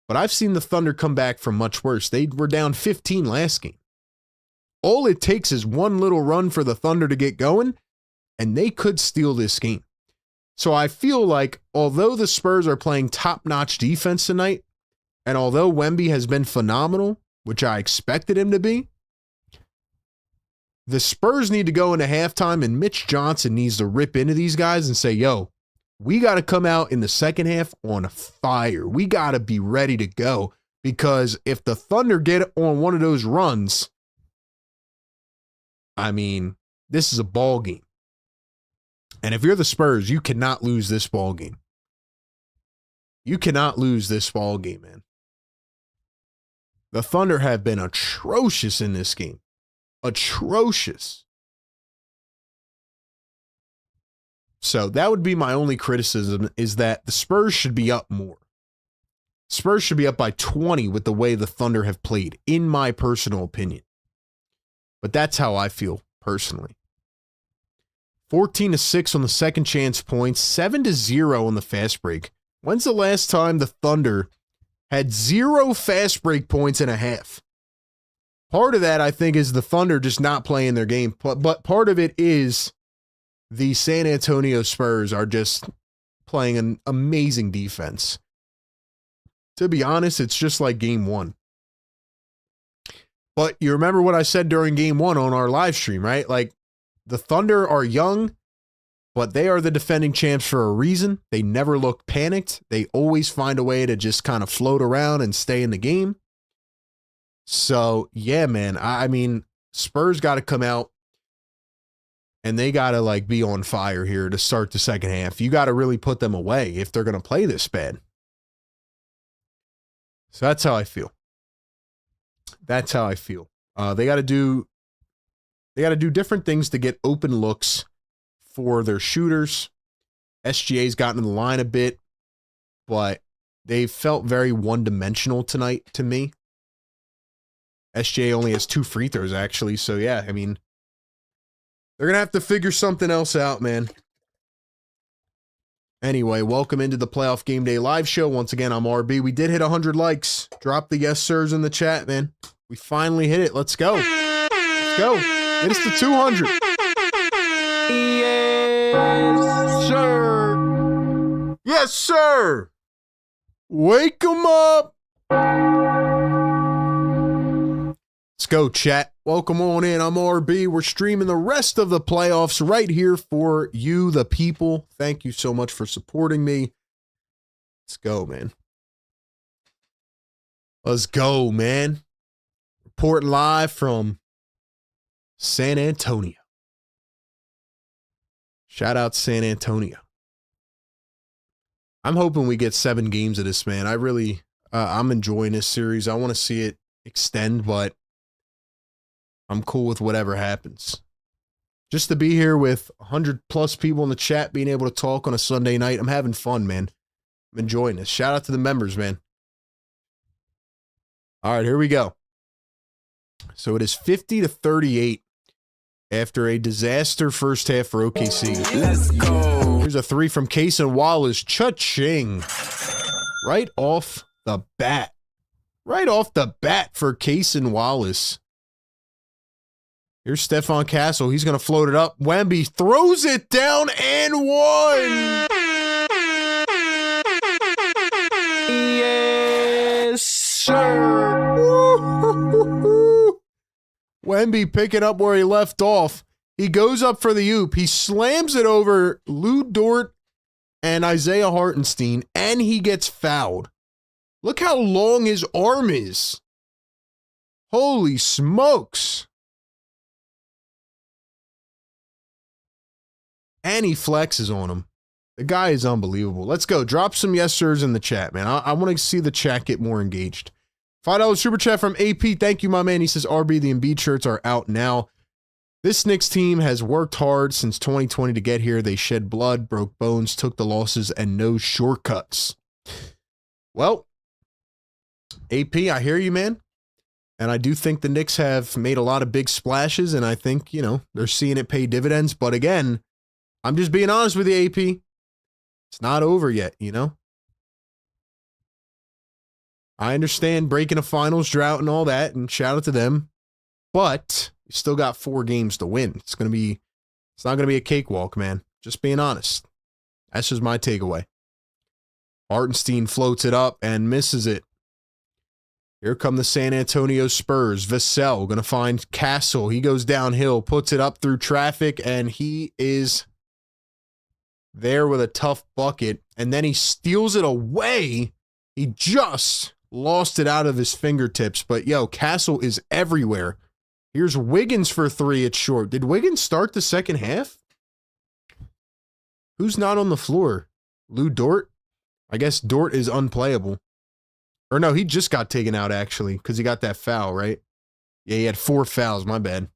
But I've seen the Thunder come back from much worse. They were down 15 last game. All it takes is one little run for the Thunder to get going, and they could steal this game. So I feel like, although the Spurs are playing top-notch defense tonight, and although Wemby has been phenomenal, which I expected him to be, the Spurs need to go into halftime, and Mitch Johnson needs to rip into these guys and say, yo, we got to come out in the second half on fire. We got to be ready to go, because if the Thunder get on one of those runs, I mean, this is a ball game. And if you're the Spurs, you cannot lose this ball game. You cannot lose this ball game, man. The Thunder have been atrocious in this game. Atrocious. So that would be my only criticism, is that the Spurs should be up more. Spurs should be up by 20 with the way the Thunder have played, in my personal opinion. But that's how I feel personally. 14-6 on the second chance points, 7-0 on the fast break. When's the last time the Thunder had 0 fast break points in a half? Part of that, I think, is the Thunder just not playing their game. But part of it is the San Antonio Spurs are just playing an amazing defense. To be honest, it's just like game one. But you remember what I said during game one on our live stream, right? Like, the Thunder are young, but they are the defending champs for a reason. They never look panicked. They always find a way to just kind of float around and stay in the game. So, yeah, man, I mean, Spurs got to come out and they got to, like, be on fire here to start the second half. You got to really put them away if they're going to play this bad. So that's how I feel. That's how I feel. They got to do different things to get open looks for their shooters. SGA's gotten in the line a bit, but they felt very one-dimensional tonight to me. SGA only has 2 free throws, actually. So, yeah, I mean, they're going to have to figure something else out, man. Anyway, welcome into the Playoff Game Day live show. Once again, I'm RB. We did hit 100 likes. Drop the yes sirs in the chat, man. We finally hit it. Let's go. Let's go. It is to 200. Yes, sir. Yes, sir. Wake them up. Let's go, chat. Welcome on in. I'm RB. We're streaming the rest of the playoffs right here for you, the people. Thank you so much for supporting me. Let's go, man. Let's go, man. Reporting live from San Antonio. Shout out San Antonio. I'm hoping we get 7 games of this, man. I'm enjoying this series. I want to see it extend, but I'm cool with whatever happens. Just to be here with 100 plus people in the chat, being able to talk on a Sunday night, I'm having fun, man. I'm enjoying this. Shout out to the members, man. All right, here we go. So it is 50-38 after a disaster first half for OKC. Let's go. Here's a 3 from Cason Wallace. Cha-ching. Right off the bat. Right off the bat for Cason Wallace. Here's Stephon Castle. He's going to float it up. Wemby throws it down and one. Yes, sir. Woo-hoo-hoo-hoo. Wemby picking up where he left off. He goes up for the oop. He slams it over Lou Dort and Isaiah Hartenstein, and he gets fouled. Look how long his arm is. Holy smokes. And he flexes on him. The guy is unbelievable. Let's go. Drop some yes sirs in the chat, man. I want to see the chat get more engaged. $5 super chat from AP. Thank you, my man. He says, RB, the Embiid shirts are out now. This Knicks team has worked hard since 2020 to get here. They shed blood, broke bones, took the losses, and no shortcuts. Well, AP, I hear you, man. And I do think the Knicks have made a lot of big splashes, and I think, they're seeing it pay dividends. But again, I'm just being honest with you, AP. It's not over yet, I understand breaking a finals drought and all that, and shout out to them. But you still got 4 games to win. It's not going to be a cakewalk, man. Just being honest. That's just my takeaway. Hartenstein floats it up and misses it. Here come the San Antonio Spurs. Vassell going to find Castle. He goes downhill, puts it up through traffic, and he is there with a tough bucket. And then he steals it away. He just lost it out of his fingertips. But, Castle is everywhere. Here's Wiggins for 3. It's short. Did Wiggins start the second half? Who's not on the floor? Lou Dort? I guess Dort is unplayable. Or no, he just got taken out, actually, because he got that foul, right? Yeah, he had 4 fouls. My bad.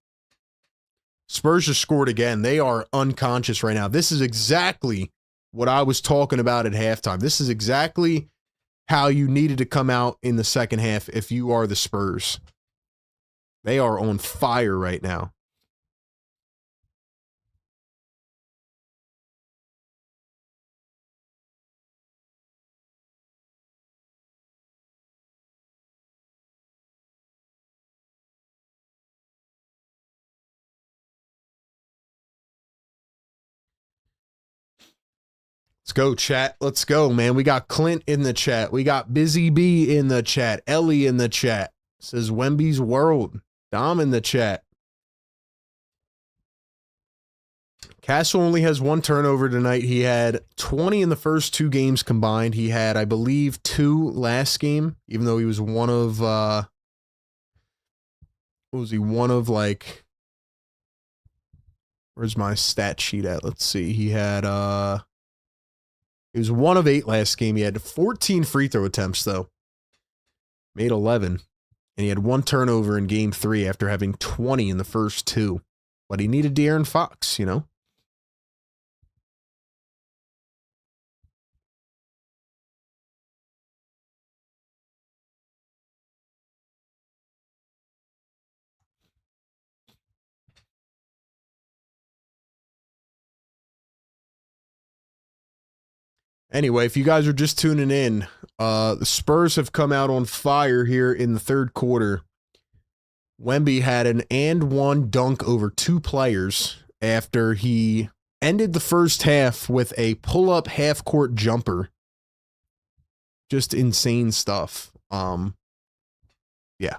Spurs just scored again. They are unconscious right now. This is exactly what I was talking about at halftime. This is exactly how you needed to come out in the second half if you are the Spurs. They are on fire right now. Let's go, chat. Let's go, man. We got Clint in the chat. We got Busy B in the chat. Ellie in the chat. Says Wemby's World. Dom in the chat. Castle only has 1 turnover tonight. He had 20 in the first 2 games combined. He had, I believe, 2 last game, even though he was one of, what was he? One of, where's my stat sheet at? Let's see. He had, he was 1 of 8 last game. He had 14 free throw attempts, though. Made 11. And he had 1 turnover in game 3 after having 20 in the first 2. But he needed De'Aaron Fox, Anyway, if you guys are just tuning in, the Spurs have come out on fire here in the third quarter. Wemby had an and 1 dunk over 2 players after he ended the first half with a pull-up half-court jumper. Just insane stuff. Yeah.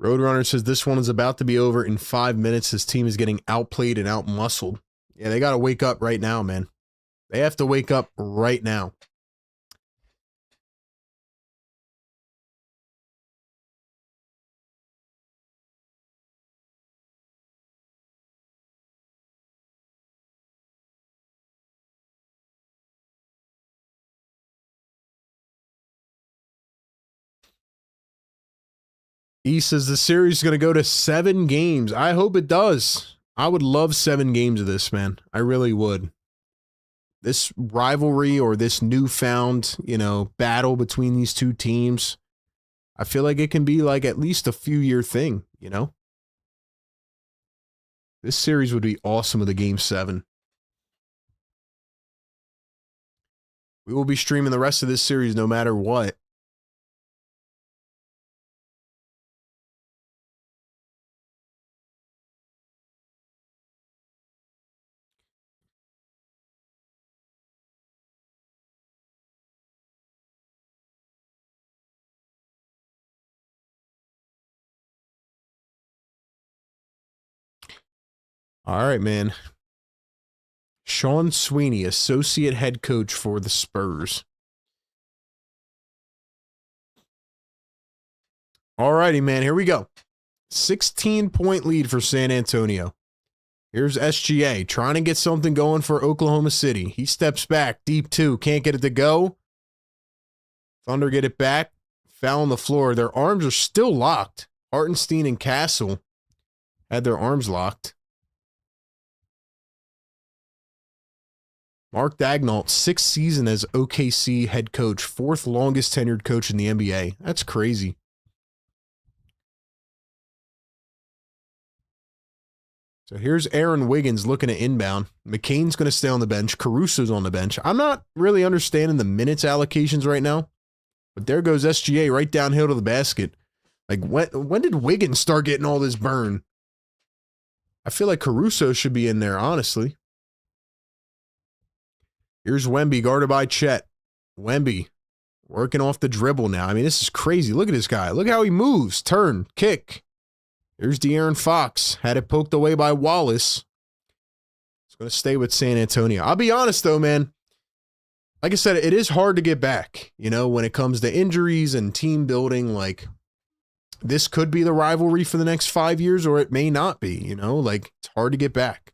Roadrunner says this one is about to be over in 5 minutes. His team is getting outplayed and outmuscled. Yeah, they got to wake up right now, man. They have to wake up right now. He says the series is going to go to 7 games. I hope it does. I would love 7 games of this, man. I really would. This rivalry or this newfound, battle between these 2 teams, I feel like it can be like at least a few-year thing, This series would be awesome with a Game 7. We will be streaming the rest of this series no matter what. All right, man. Sean Sweeney, associate head coach for the Spurs. All righty, man. Here we go. 16-point lead for San Antonio. Here's SGA trying to get something going for Oklahoma City. He steps back, deep two, can't get it to go. Thunder get it back. Foul on the floor. Their arms are still locked. Hartenstein and Castle had their arms locked. Mark Daigneault, 6th season as OKC head coach, 4th longest tenured coach in the NBA. That's crazy. So here's Aaron Wiggins looking at inbound. McCain's going to stay on the bench. Caruso's on the bench. I'm not really understanding the minutes allocations right now, but there goes SGA right downhill to the basket. Like, when did Wiggins start getting all this burn? I feel like Caruso should be in there, honestly. Here's Wemby guarded by Chet. Wemby working off the dribble now. I mean, this is crazy. Look at this guy. Look how he moves. Turn, kick. Here's De'Aaron Fox. Had it poked away by Wallace. It's going to stay with San Antonio. I'll be honest, though, man. Like I said, it is hard to get back, you know, when it comes to injuries and team building. Like, this could be the rivalry for the next 5 years, or it may not be, you know? Like, it's hard to get back.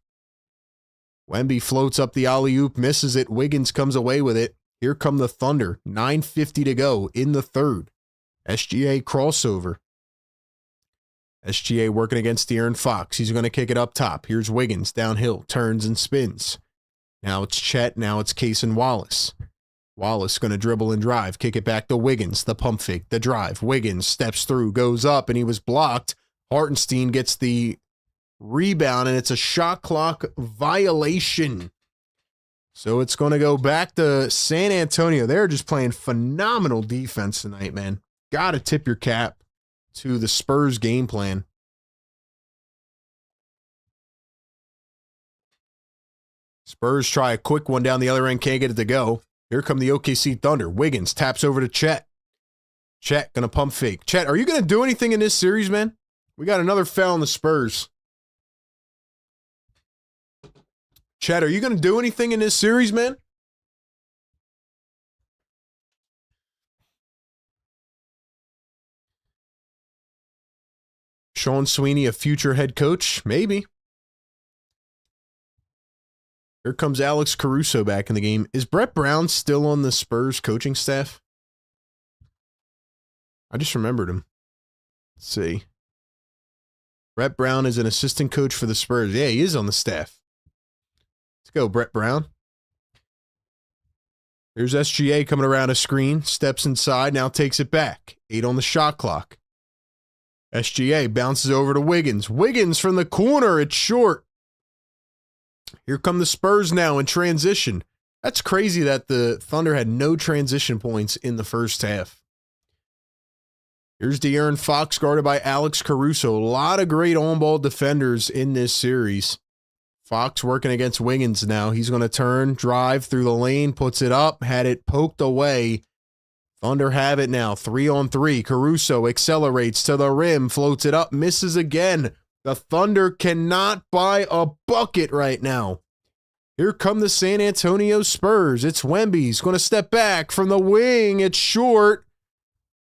Wemby floats up the alley-oop, misses it. Wiggins comes away with it. Here come the Thunder. 9:50 to go in the third. SGA crossover. SGA working against De'Aaron Fox. He's going to kick it up top. Here's Wiggins downhill, turns and spins. Now it's Chet. Now it's Case and Wallace. Wallace going to dribble and drive. Kick it back to Wiggins. The pump fake, the drive. Wiggins steps through, goes up, and he was blocked. Hartenstein gets the rebound, and it's a shot clock violation. So it's going to go back to San Antonio. They're just playing phenomenal defense tonight, man. Got to tip your cap to the Spurs game plan. Spurs try a quick one down the other end, can't get it to go. Here come the OKC Thunder. Wiggins taps over to Chet. Chet going to pump fake. Chet, are you going to do anything in this series, man? We got another foul on the Spurs. Chet, are you going to do anything in this series, man? Sean Sweeney, a future head coach? Maybe. Here comes Alex Caruso back in the game. Is Brett Brown still on the Spurs coaching staff? I just remembered him. Let's see. Brett Brown is an assistant coach for the Spurs. Yeah, he is on the staff. Let's go, Brett Brown. Here's SGA coming around a screen. Steps inside, now takes it back. 8 on the shot clock. SGA bounces over to Wiggins. Wiggins from the corner. It's short. Here come the Spurs now in transition. That's crazy that the Thunder had no transition points in the first half. Here's De'Aaron Fox guarded by Alex Caruso. A lot of great on-ball defenders in this series. Fox working against Wiggins now. He's going to turn, drive through the lane, puts it up, had it poked away. Thunder have it now, 3-on-3. Caruso accelerates to the rim, floats it up, misses again. The Thunder cannot buy a bucket right now. Here come the San Antonio Spurs. It's Wemby. He's going to step back from the wing. It's short.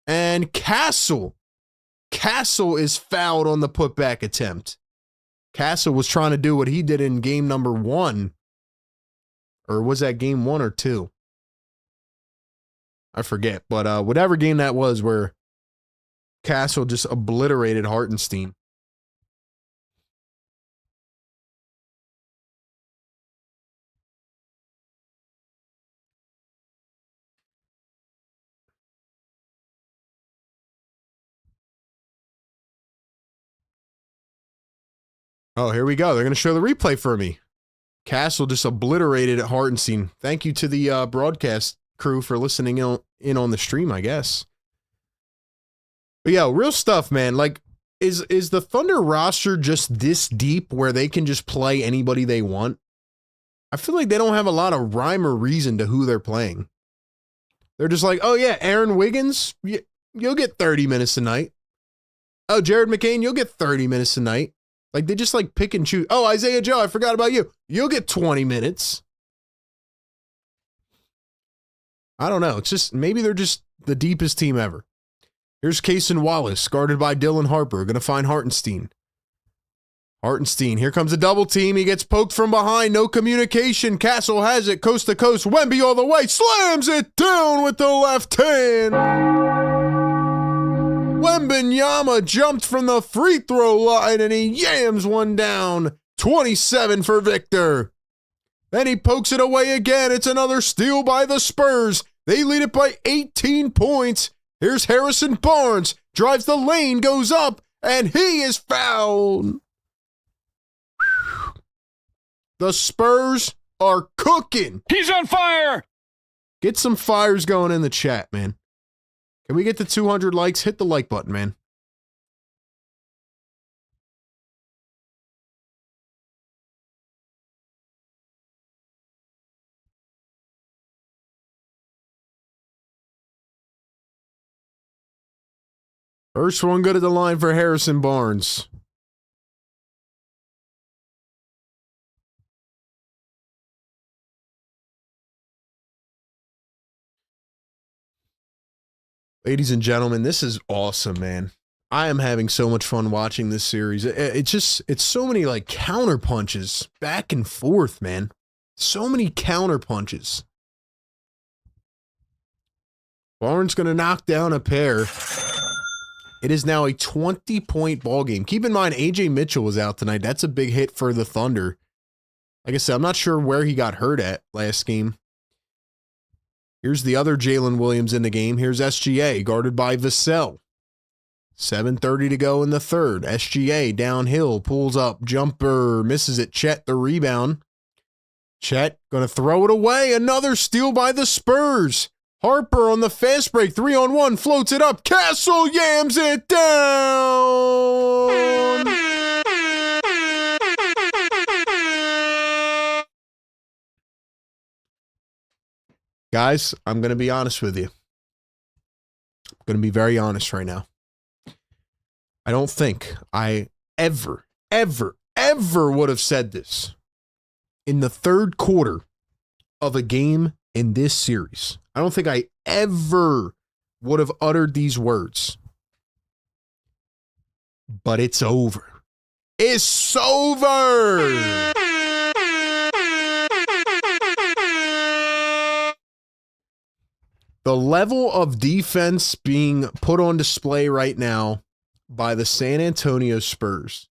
And Castle is fouled on the putback attempt. Castle was trying to do what he did in game number 1. Or was that game 1 or 2? I forget. But whatever game that was where Castle just obliterated Hartenstein. Oh, here we go. They're going to show the replay for me. Castle just obliterated at Hartenstein. Thank you to the broadcast crew for listening in on the stream, I guess. But yeah, real stuff, man. Like, is the Thunder roster just this deep where they can just play anybody they want? I feel like they don't have a lot of rhyme or reason to who they're playing. They're just like, oh yeah, Aaron Wiggins, you'll get 30 minutes tonight. Oh, Jared McCain, you'll get 30 minutes tonight. Like, they just like pick and choose. Oh, Isaiah Joe, I forgot about you. You'll get 20 minutes. I don't know. It's just, maybe they're just the deepest team ever. Here's Cason Wallace, guarded by Dylan Harper. Going to find Hartenstein. Hartenstein, here comes a double team. He gets poked from behind. No communication. Castle has it. Coast to coast. Wemby all the way. Slams it down with the left hand. Wembanyama jumped from the free throw line and he yams one down. 27 for Victor. Then he pokes it away again. It's another steal by the Spurs. They lead it by 18 points. Here's Harrison Barnes. Drives the lane, goes up, and he is fouled. The Spurs are cooking. He's on fire. Get some fires going in the chat, man. Can we get to 200 likes? Hit the like button, man. First one good at the line for Harrison Barnes. Ladies and gentlemen, this is awesome, man. I am having so much fun watching this series. It's so many like counter punches back and forth, man. So many counter punches. Barnes going to knock down a pair. It is now a 20-point ball game. Keep in mind, AJ Mitchell was out tonight. That's a big hit for the Thunder. Like I said, I'm not sure where he got hurt at last game. Here's the other Jalen Williams in the game. Here's SGA, guarded by Vassell. 7:30 to go in the third. SGA downhill, pulls up, jumper, misses it. Chet the rebound. Chet going to throw it away. Another steal by the Spurs. Harper on the fast break, 3-on-1, floats it up. Castle yams it down. Guys, I'm going to be honest with you. I'm going to be very honest right now. I don't think I ever would have said this in the third quarter of a game in this series. I don't think I ever would have uttered these words. But it's over. It's over! The level of defense being put on display right now by the San Antonio Spurs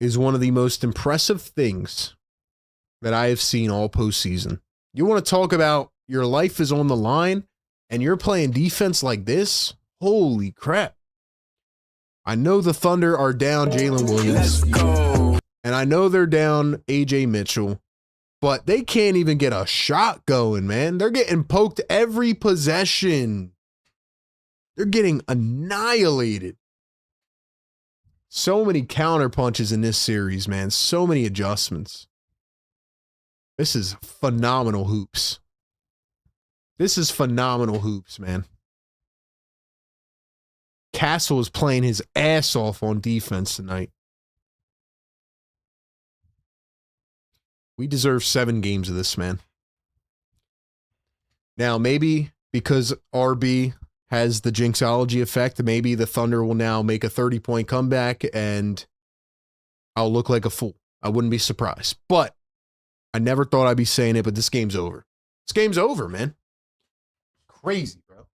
is one of the most impressive things that I have seen all postseason. You want to talk about your life is on the line and you're playing defense like this? Holy crap. I know the Thunder are down Jalen Williams. And I know they're down AJ Mitchell. But they can't even get a shot going, man. They're getting poked every possession. They're getting annihilated. So many counter punches in this series, man. So many adjustments. This is phenomenal hoops. This is phenomenal hoops, man. Castle is playing his ass off on defense tonight. We deserve 7 games of this, man. Now, maybe because RB has the jinxology effect, maybe the Thunder will now make a 30-point comeback and I'll look like a fool. I wouldn't be surprised. But I never thought I'd be saying it, but this game's over. This game's over, man. Crazy, bro.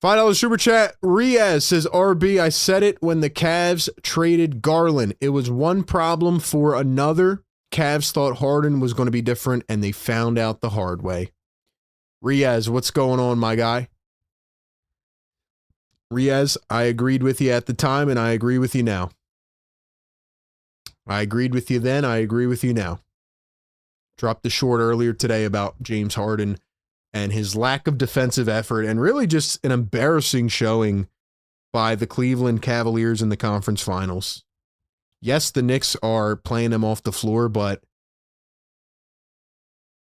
$5 super chat. Riaz says, RB, I said it when the Cavs traded Garland. It was one problem for another. Cavs thought Harden was going to be different, and they found out the hard way. Riaz, what's going on, my guy? Riaz, I agreed with you at the time, and I agree with you now. I agreed with you then. I agree with you now. Dropped the short earlier today about James Harden and his lack of defensive effort and really just an embarrassing showing by the Cleveland Cavaliers in the conference finals. Yes, the Knicks are playing them off the floor, but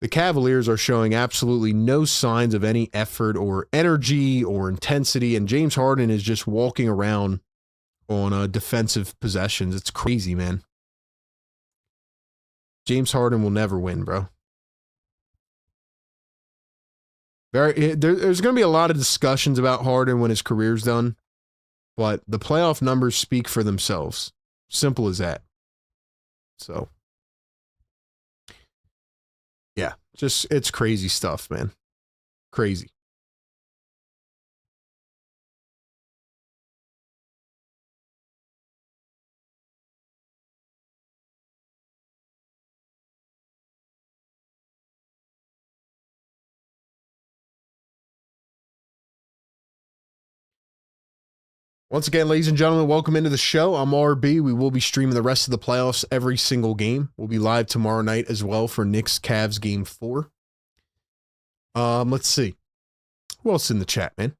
the Cavaliers are showing absolutely no signs of any effort or energy or intensity, and James Harden is just walking around on defensive possessions. It's crazy, man. James Harden will never win, bro. There's going to be a lot of discussions about Harden when his career's done, but the playoff numbers speak for themselves. Simple as that. So, yeah, it's crazy stuff, man. Crazy. Once again, ladies and gentlemen, welcome into the show. I'm RB. We will be streaming the rest of the playoffs every single game. We'll be live tomorrow night as well for Knicks Cavs game 4. Let's see. Who else in the chat, man?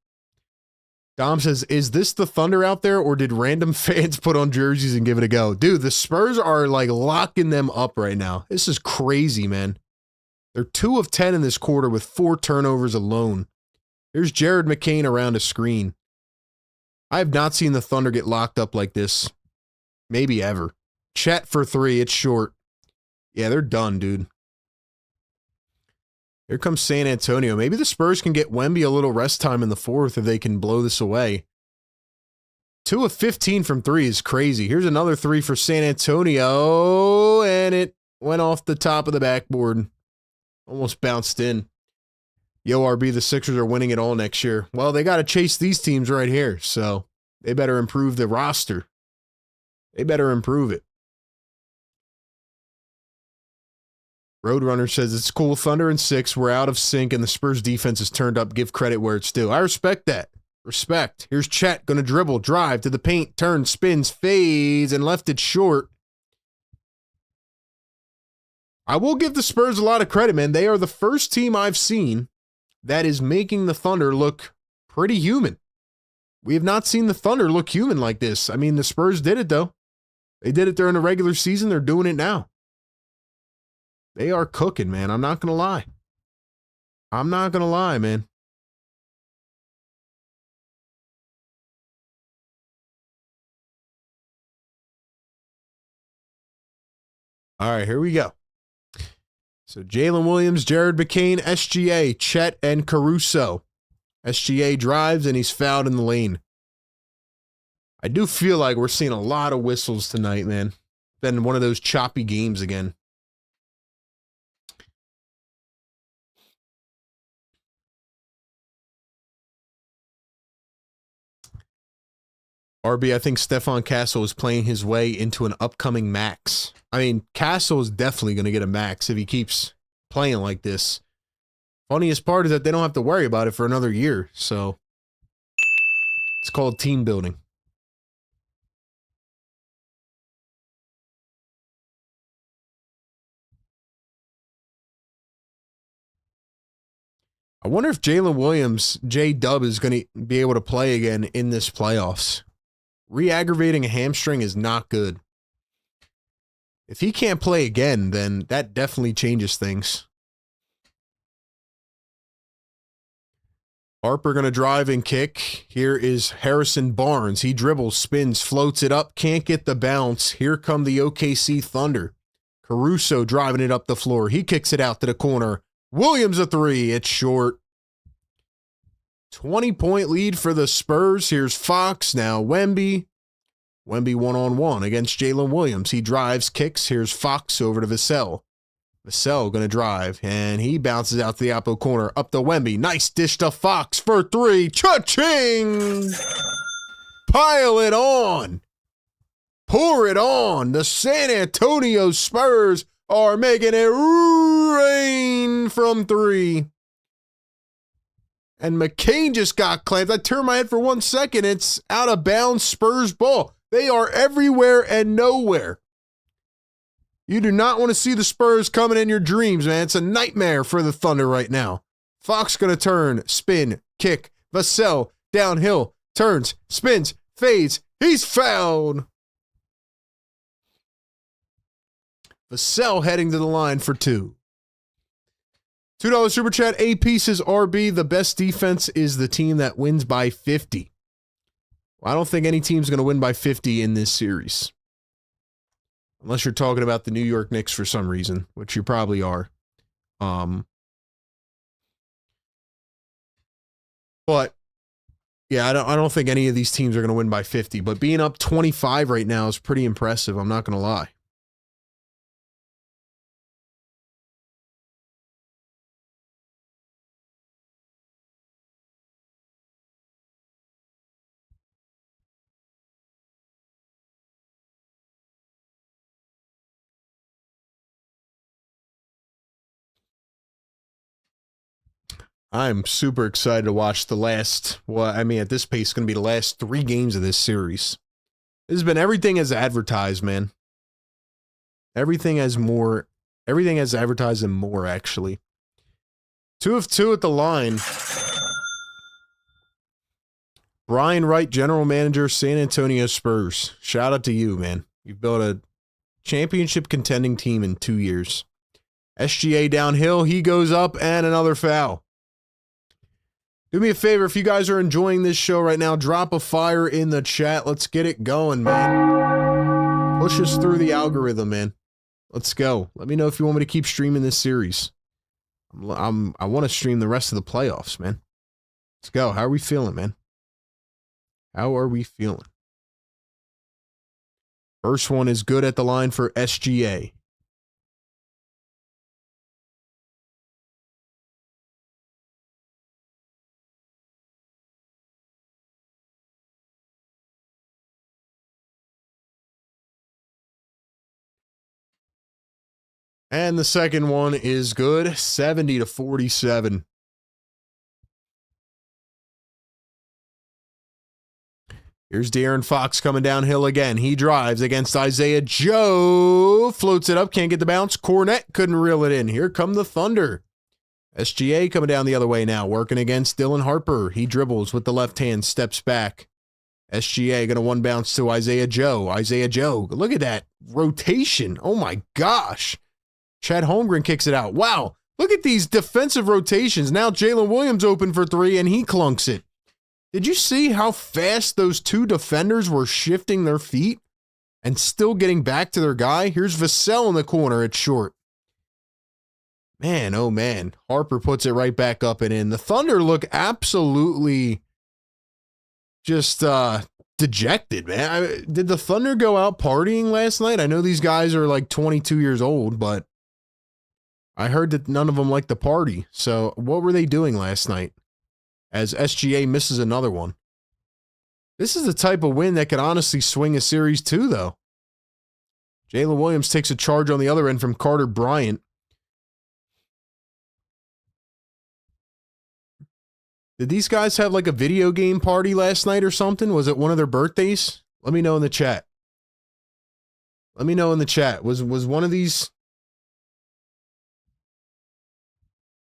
Dom says, is this the Thunder out there, or did random fans put on jerseys and give it a go? Dude, the Spurs are like locking them up right now. This is crazy, man. They're 2 of 10 in this quarter with 4 turnovers alone. Here's Jared McCain around a screen. I have not seen the Thunder get locked up like this. Maybe ever. Chet for 3. It's short. Yeah, they're done, dude. Here comes San Antonio. Maybe the Spurs can get Wemby a little rest time in the 4th if they can blow this away. 2 of 15 from 3 is crazy. Here's another 3 for San Antonio, and it went off the top of the backboard. Almost bounced in. Yo, RB, the Sixers are winning it all next year. Well, they got to chase these teams right here, so they better improve the roster. They better improve it. Roadrunner says, it's cool. Thunder and 6. We're out of sync, and the Spurs defense is turned up. Give credit where it's due. I respect that. Respect. Here's Chet, going to dribble, drive to the paint, turns, spins, fades, and left it short. I will give the Spurs a lot of credit, man. They are the first team I've seen that is making the Thunder look pretty human. We have not seen the Thunder look human like this. I mean, the Spurs did it, though. They did it during the regular season. They're doing it now. They are cooking, man. I'm not going to lie. I'm not going to lie, man. All right, here we go. So Jalen Williams, Jared McCain, SGA, Chet, and Caruso. SGA drives, and he's fouled in the lane. I do feel like we're seeing a lot of whistles tonight, man. Been one of those choppy games again. RB, I think Stephon Castle is playing his way into an upcoming max. I mean, Castle is definitely going to get a max if he keeps playing like this. Funniest part is that they don't have to worry about it for another year, so it's called team building. I wonder if Jalen Williams, J-Dub, is going to be able to play again in this playoffs. Re-aggravating a hamstring is not good. If he can't play again, then that definitely changes things. Harper going to drive and kick. Here is Harrison Barnes. He dribbles, spins, floats it up, can't get the bounce. Here come the OKC Thunder. Caruso driving it up the floor. He kicks it out to the corner. Williams a 3. It's short. 20-point lead for the Spurs. Here's Fox. Now Wemby. Wemby one-on-one against Jalen Williams. He drives, kicks. Here's Fox over to Vassell. Vassell going to drive, and he bounces out to the opposite corner. Up to Wemby. Nice dish to Fox for 3. Cha-ching! Pile it on. Pour it on. The San Antonio Spurs are making it rain from 3. And McCain just got clamped. I turned my head for 1 second. It's out of bounds Spurs ball. They are everywhere and nowhere. You do not want to see the Spurs coming in your dreams, man. It's a nightmare for the Thunder right now. Fox going to turn, spin, kick. Vassell downhill, turns, spins, fades. He's fouled. Vassell heading to the line for 2. $2 super chat. A pieces RB. The best defense is the team that wins by 50. Well, I don't think any team's going to win by 50 in this series. Unless you're talking about the New York Knicks for some reason, which you probably are. But yeah, I don't think any of these teams are going to win by 50, but being up 25 right now is pretty impressive. I'm not going to lie. I'm super excited to watch the last, well, I mean, at this pace, it's going to be the last 3 games of this series. This has been everything as advertised, man. Everything as advertised and more, actually. 2 of 2 at the line. Brian Wright, general manager, San Antonio Spurs. Shout out to you, man. You've built a championship contending team in 2 years. SGA downhill, he goes up, and another foul. Do me a favor, if you guys are enjoying this show right now, drop a fire in the chat. Let's get it going, man. Push us through the algorithm, man. Let's go. Let me know if you want me to keep streaming this series. I want to stream the rest of the playoffs, man. Let's go. How are we feeling, man? How are we feeling? First one is good at the line for SGA. And the second one is good, 70-47. Here's De'Aaron Fox coming downhill again. He drives against Isaiah Joe. Floats it up, can't get the bounce. Cornette couldn't reel it in. Here come the Thunder. SGA coming down the other way now, working against Dylan Harper. He dribbles with the left hand, steps back. SGA going to one bounce to Isaiah Joe. Isaiah Joe, look at that rotation. Oh my gosh. Chad Holmgren kicks it out. Wow, look at these defensive rotations. Now Jalen Williams open for 3, and he clunks it. Did you see how fast those 2 defenders were shifting their feet and still getting back to their guy? Here's Vassell in the corner at short. Man, oh man. Harper puts it right back up and in. The Thunder look absolutely just dejected, man. Did the Thunder go out partying last night? I know these guys are like 22 years old, but I heard that none of them liked the party. So what were they doing last night? As SGA misses another one. This is the type of win that could honestly swing a series too, though. Jalen Williams takes a charge on the other end from Carter Bryant. Did these guys have like a video game party last night or something? Was it one of their birthdays? Let me know in the chat. Let me know in the chat. Was one of these...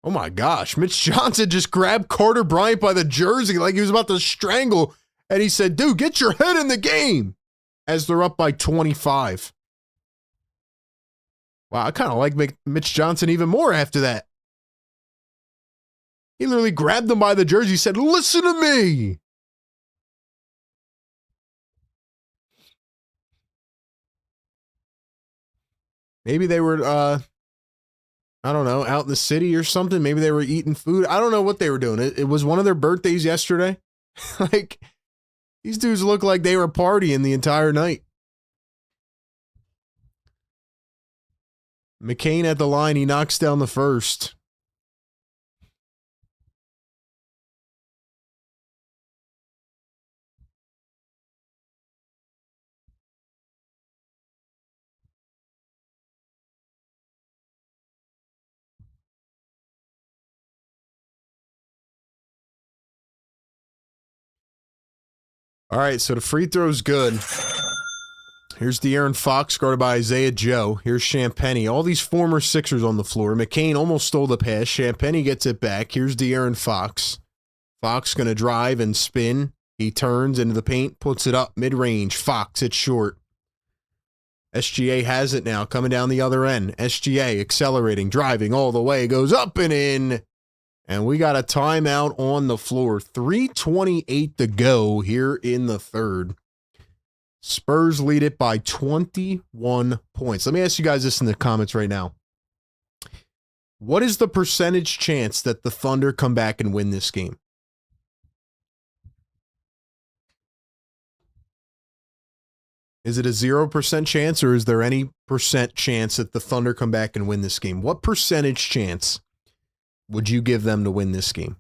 Oh my gosh, Mitch Johnson just grabbed Carter Bryant by the jersey like he was about to strangle, and he said, dude, get your head in the game, as they're up by 25. Wow, I kind of like Mitch Johnson even more after that. He literally grabbed him by the jersey, said, listen to me. Maybe they were, I don't know, out in the city or something. Maybe they were eating food. I don't know what they were doing. It was one of their birthdays yesterday. Like, these dudes look like they were partying the entire night. McCain at the line. He knocks down the first. All right, so the free throw's good. Here's De'Aaron Fox, guarded by Isaiah Joe. Here's Champagnie. All these former Sixers on the floor. McCain almost stole the pass. Champagnie gets it back. Here's De'Aaron Fox. Fox going to drive and spin. He turns into the paint, puts it up mid-range. Fox, it's short. SGA has it now, coming down the other end. SGA accelerating, driving all the way, goes up and in. And we got a timeout on the floor. 3:28 to go here in the third. Spurs lead it by 21 points. Let me ask you guys this in the comments right now. What is the percentage chance that the Thunder come back and win this game? Is it a 0% chance, or is there any percent chance that the Thunder come back and win this game? What percentage chance would you give them to win this game?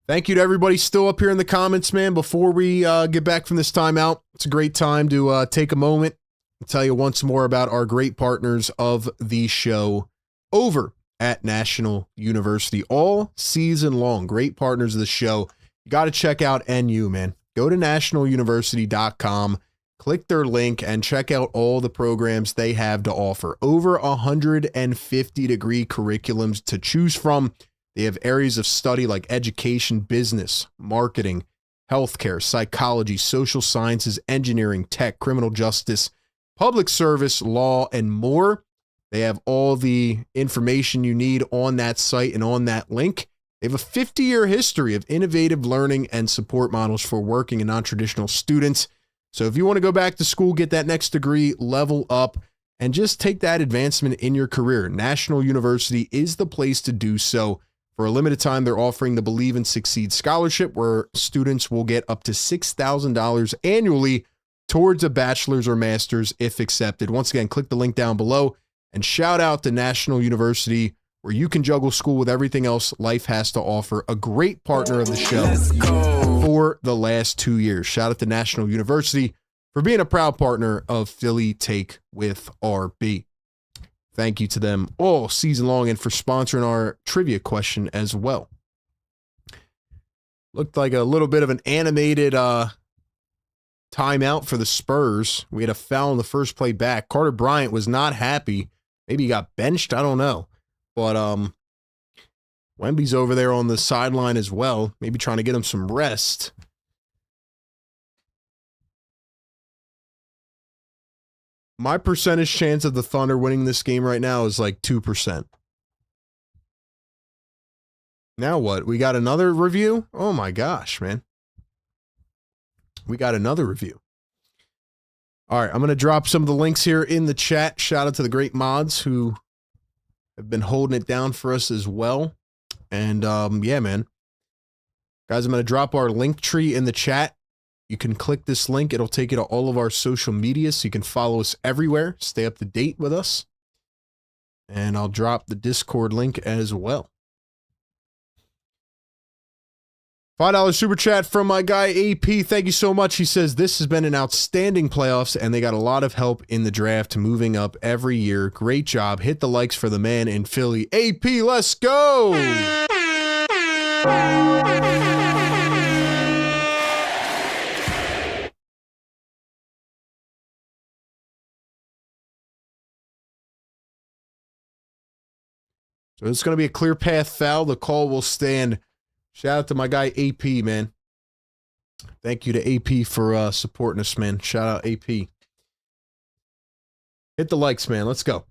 Thank you to everybody still up here in the comments, man. Before we get back from this timeout, it's a great time to take a moment and tell you once more about our great partners of the show over at National University all season long. Great partners of the show. You got to check out NU, man. Go to nationaluniversity.com, click their link, and check out all the programs they have to offer. Over 150 degree curriculums to choose from. They have areas of study like education, business, marketing, healthcare, psychology, social sciences, engineering, tech, criminal justice, public service, law, and more. They have all the information you need on that site and on that link. They have a 50-year history of innovative learning and support models for working and non-traditional students. So if you want to go back to school, get that next degree, level up, and just take that advancement in your career, National University is the place to do so. For a limited time, they're offering the Believe and Succeed Scholarship, where students will get up to $6,000 annually towards a bachelor's or master's if accepted. Once again, click the link down below and shout out to National University, where you can juggle school with everything else life has to offer. A great partner of the show for the last 2 years. Shout out to National University for being a proud partner of Philly Take with RB. Thank you to them all season long and for sponsoring our trivia question as well. Looked like a little bit of an animated timeout for the Spurs. We had a foul in the first play back. Carter Bryant was not happy. Maybe he got benched. I don't know. But Wemby's over there on the sideline as well, maybe trying to get him some rest. My percentage chance of the Thunder winning this game right now is like 2%. Now what? We got another review? Oh my gosh, man. We got another review. All right, I'm going to drop some of the links here in the chat. Shout out to the great mods who have been holding it down for us as well. And yeah, man. Guys, I'm going to drop our link tree in the chat. You can click this link. It'll take you to all of our social media, so you can follow us everywhere. Stay up to date with us. And I'll drop the Discord link as well. $5 super chat from my guy AP. Thank you so much. He says, this has been an outstanding playoffs, and they got a lot of help in the draft, moving up every year. Great job. Hit the likes for the man in Philly. AP, let's go! So it's going to be a clear path foul. The call will stand. Shout out to my guy AP, man. Thank you to AP for supporting us, man. Shout out AP. Hit the likes, man. Let's go.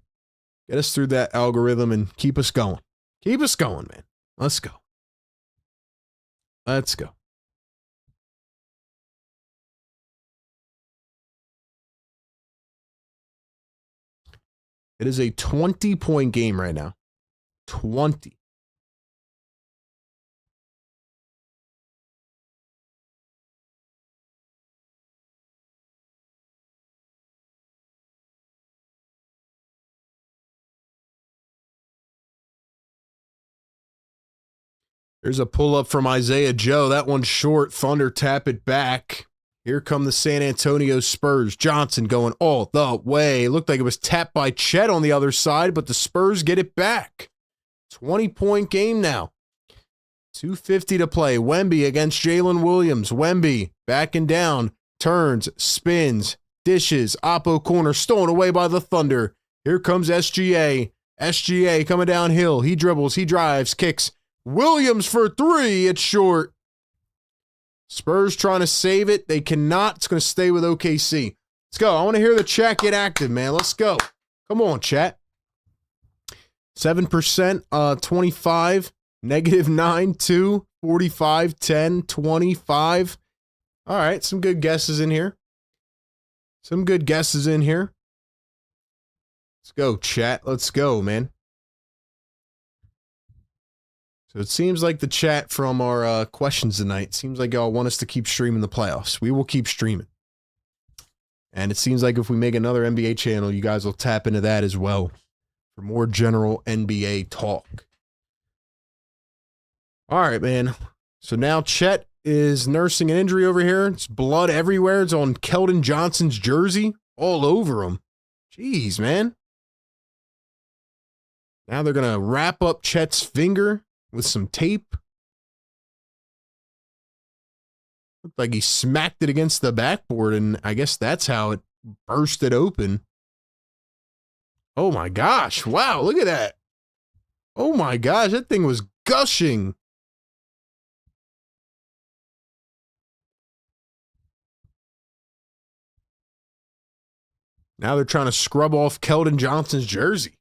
Get us through that algorithm and keep us going. Keep us going, man. Let's go. Let's go. It is a 20-point game right now. 20. There's a pull-up from Isaiah Joe. That one's short. Thunder tap it back. Here come the San Antonio Spurs. Johnson going all the way. Looked like it was tapped by Chet on the other side, but the Spurs get it back. 20-point game now. 2:50 to play. Wemby against Jalen Williams. Wemby backing down. Turns, spins, dishes. Oppo corner stolen away by the Thunder. Here comes SGA. SGA coming downhill. He dribbles. He drives. Kicks. Williams for three. It's short. Spurs trying to save it. They cannot. It's going to stay with OKC. Let's go. I want to hear the chat get active, man. Let's go. Come on, chat. 7%, 25, -9, 2, 45, 10, 25. All right, some good guesses in here. Some good guesses in here. Let's go, chat. Let's go, man. So it seems like the chat from our questions tonight, seems like y'all want us to keep streaming the playoffs. We will keep streaming. And it seems like if we make another NBA channel, you guys will tap into that as well for more general NBA talk. All right, man. So now Chet is nursing an injury over here. It's blood everywhere. It's on Keldon Johnson's jersey, all over him. Jeez, man. Now they're going to wrap up Chet's finger with some tape. Looked like he smacked it against the backboard, and I guess that's how it bursted open. Oh my gosh. Wow, look at that. Oh my gosh, that thing was gushing. Now they're trying to scrub off Keldon Johnson's jersey.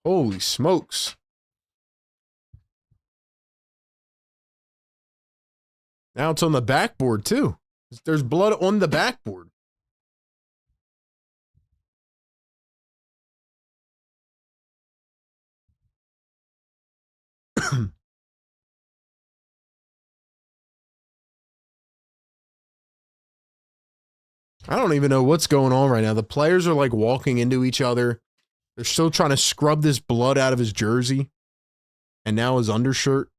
Holy smokes. Now it's on the backboard too. There's blood on the backboard. I don't even know what's going on right now. The players are like walking into each other. They're still trying to scrub this blood out of his jersey. And now his undershirt.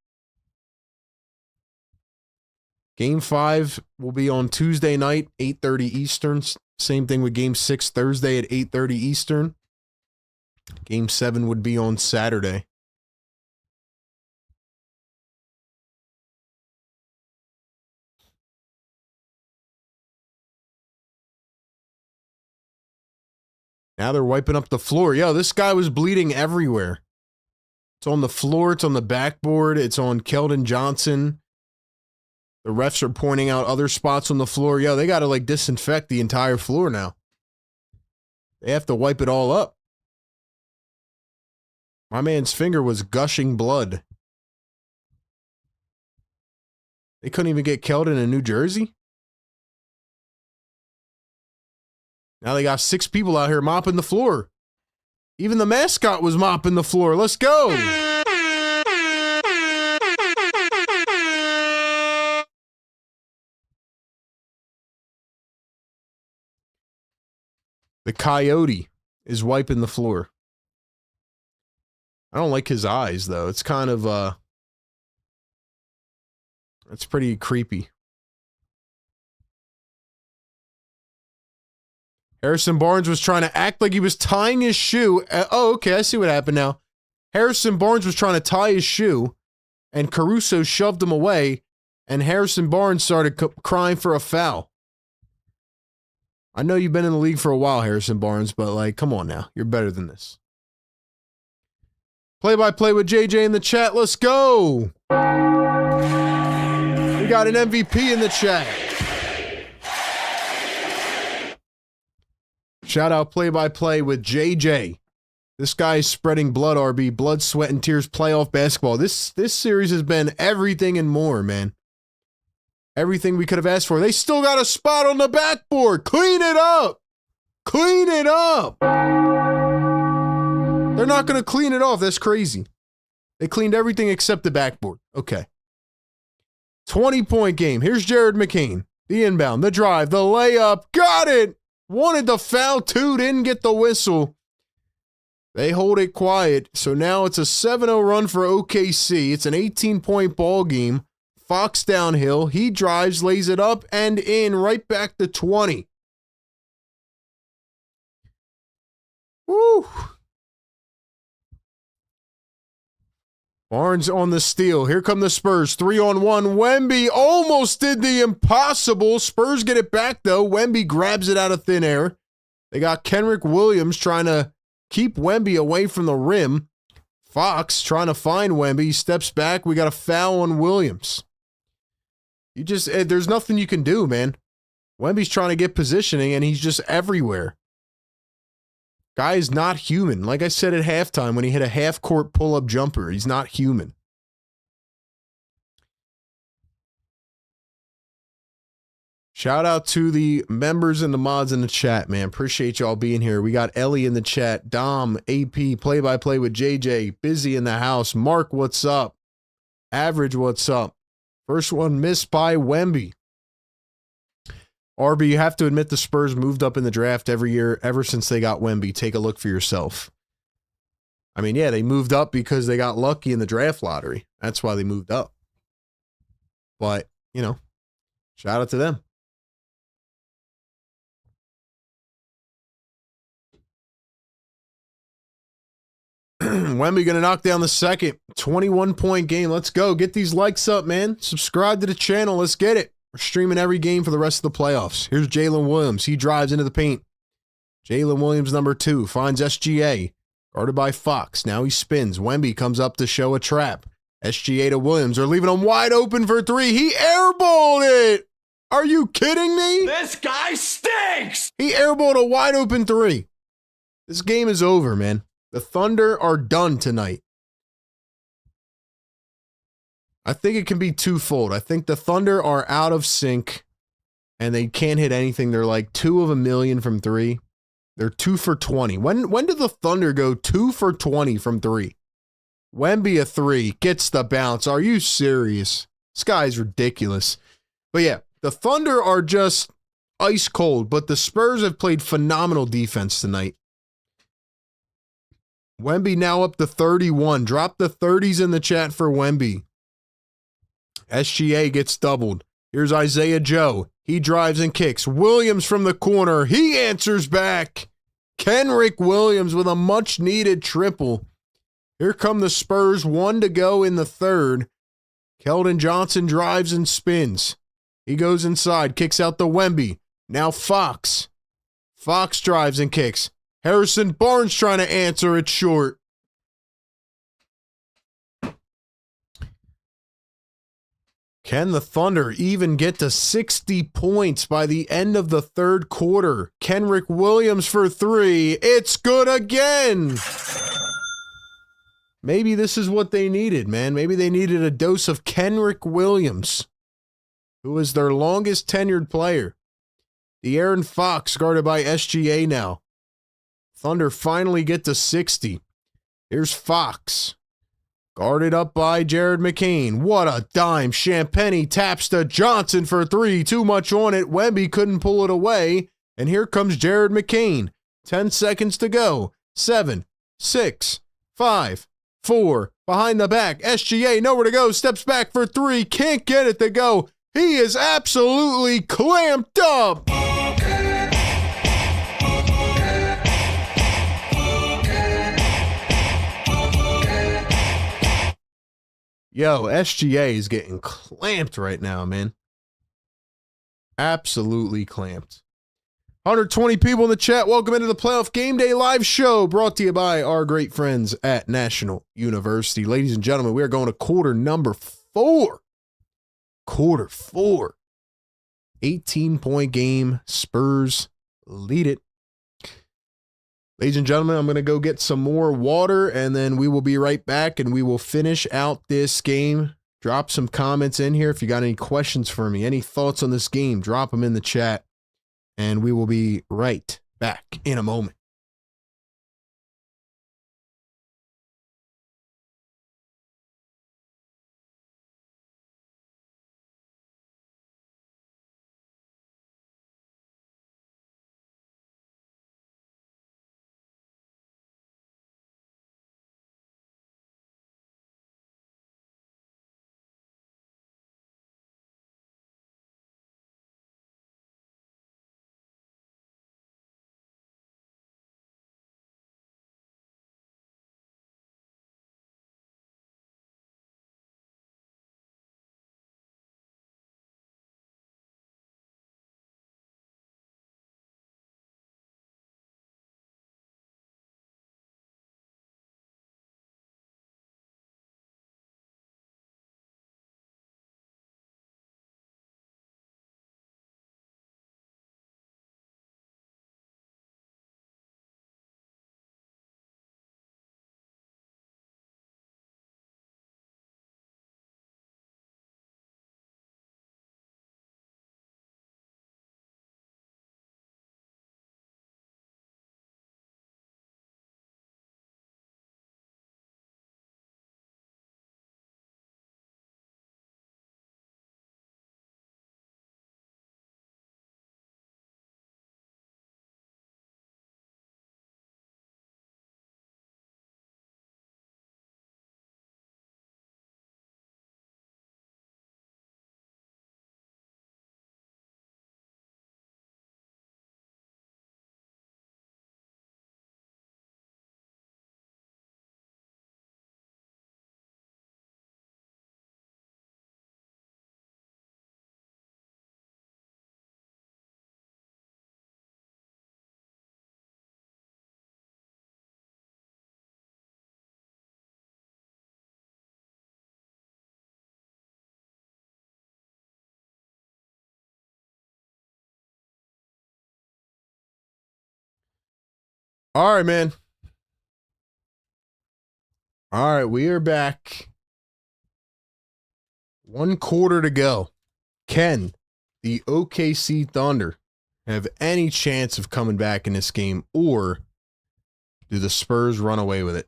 Game 5 will be on Tuesday night, 8:30 Eastern. Same thing with Game 6 Thursday at 8:30 Eastern. Game 7 would be on Saturday. Now they're wiping up the floor. Yo, this guy was bleeding everywhere. It's on the floor. It's on the backboard. It's on Keldon Johnson. The refs are pointing out other spots on the floor. Yo, they got to like disinfect the entire floor now. They have to wipe it all up. My man's finger was gushing blood. They couldn't even get Keldon in New Jersey? Now they got 6 people out here mopping the floor. Even the mascot was mopping the floor. Let's go. The coyote is wiping the floor. I don't like his eyes, though. It's kind of, it's pretty creepy. Harrison Barnes was trying to act like he was tying his shoe. Oh, okay, I see what happened now. Harrison Barnes was trying to tie his shoe, and Caruso shoved him away, and Harrison Barnes started crying for a foul. I know you've been in the league for a while, Harrison Barnes, but, like, come on now. You're better than this. Play-by-play with JJ in the chat. Let's go! We got an MVP in the chat. Shout out play-by-play with JJ. This guy is spreading blood, RB. Blood, sweat, and tears playoff basketball. This series has been everything and more, man. Everything we could have asked for. They still got a spot on the backboard. Clean it up. Clean it up. They're not going to clean it off. That's crazy. They cleaned everything except the backboard. Okay. 20-point game. Here's Jared McCain. The inbound, the drive, the layup. Got it. Wanted the foul too, didn't get the whistle. They hold it quiet. So now it's a 7-0 run for OKC. It's an 18-point ball game. Fox downhill. He drives, lays it up and in, right back to 20. Woo. Barnes on the steal. Here come the Spurs. 3-on-1. Wemby almost did the impossible. Spurs get it back, though. Wemby grabs it out of thin air. They got Kenrick Williams trying to keep Wemby away from the rim. Fox trying to find Wemby. He steps back. We got a foul on Williams. There's nothing you can do, man. Wemby's trying to get positioning, and he's just everywhere. Guy is not human. Like I said at halftime when he hit a half-court pull-up jumper, he's not human. Shout out to the members and the mods in the chat, man. Appreciate y'all being here. We got Ellie in the chat, Dom, AP, play-by-play with JJ, Busy in the house. Mark, what's up? Average, what's up? First one missed by Wemby. RB, you have to admit the Spurs moved up in the draft every year ever since they got Wemby. Take a look for yourself. I mean, yeah, they moved up because they got lucky in the draft lottery. That's why they moved up. But, you know, shout out to them. Wemby going to knock down the second. 21-point game. Let's go. Get these likes up, man. Subscribe to the channel. Let's get it. We're streaming every game for the rest of the playoffs. Here's Jalen Williams. He drives into the paint. Jalen Williams, number 2, finds SGA. Guarded by Fox. Now he spins. Wemby comes up to show a trap. SGA to Williams. They're leaving him wide open for 3. He airballed it. Are you kidding me? This guy stinks! He airballed a wide open 3. This game is over, man. The Thunder are done tonight. I think it can be twofold. I think the Thunder are out of sync and they can't hit anything. They're like 2 of a million from 3. They're 2 for 20. When did the Thunder go 2 for 20 from 3? Wemby a 3, gets the bounce. Are you serious? This guy's ridiculous. But yeah, the Thunder are just ice cold, but the Spurs have played phenomenal defense tonight. Wemby now up to 31. Drop the 30s in the chat for Wemby. SGA gets doubled. Here's Isaiah Joe. He drives and kicks. Williams from the corner. He answers back. Kenrick Williams with a much-needed triple. Here come the Spurs. 1 to go in the third. Keldon Johnson drives and spins. He goes inside, kicks out to Wemby. Now Fox. Fox drives and kicks. Harrison Barnes trying to answer it short. Can the Thunder even get to 60 points by the end of the third quarter? Kenrick Williams for 3. It's good again. Maybe this is what they needed, man. Maybe they needed a dose of Kenrick Williams, who is their longest tenured player. De'Aaron Fox guarded by SGA now. Thunder finally get to 60. Here's Fox. Guarded up by Jared McCain. What a dime. Champagnie taps to Johnson for 3. Too much on it. Wemby couldn't pull it away. And here comes Jared McCain. 10 seconds to go. 7, 6, 5, 4. Behind the back. SGA nowhere to go. Steps back for 3. Can't get it to go. He is absolutely clamped up. Yo, SGA is getting clamped right now, man. Absolutely clamped. 120 people in the chat. Welcome into the Playoff Game Day live show brought to you by our great friends at National University. Ladies and gentlemen, we are going to quarter number 4. Quarter 4. 18-point game. Spurs lead it. Ladies and gentlemen, I'm going to go get some more water, and then we will be right back, and we will finish out this game. Drop some comments in here if you got any questions for me, any thoughts on this game, drop them in the chat, and we will be right back in a moment. All right, man. All right, we are back. 1 quarter to go. Can the OKC Thunder have any chance of coming back in this game, or do the Spurs run away with it?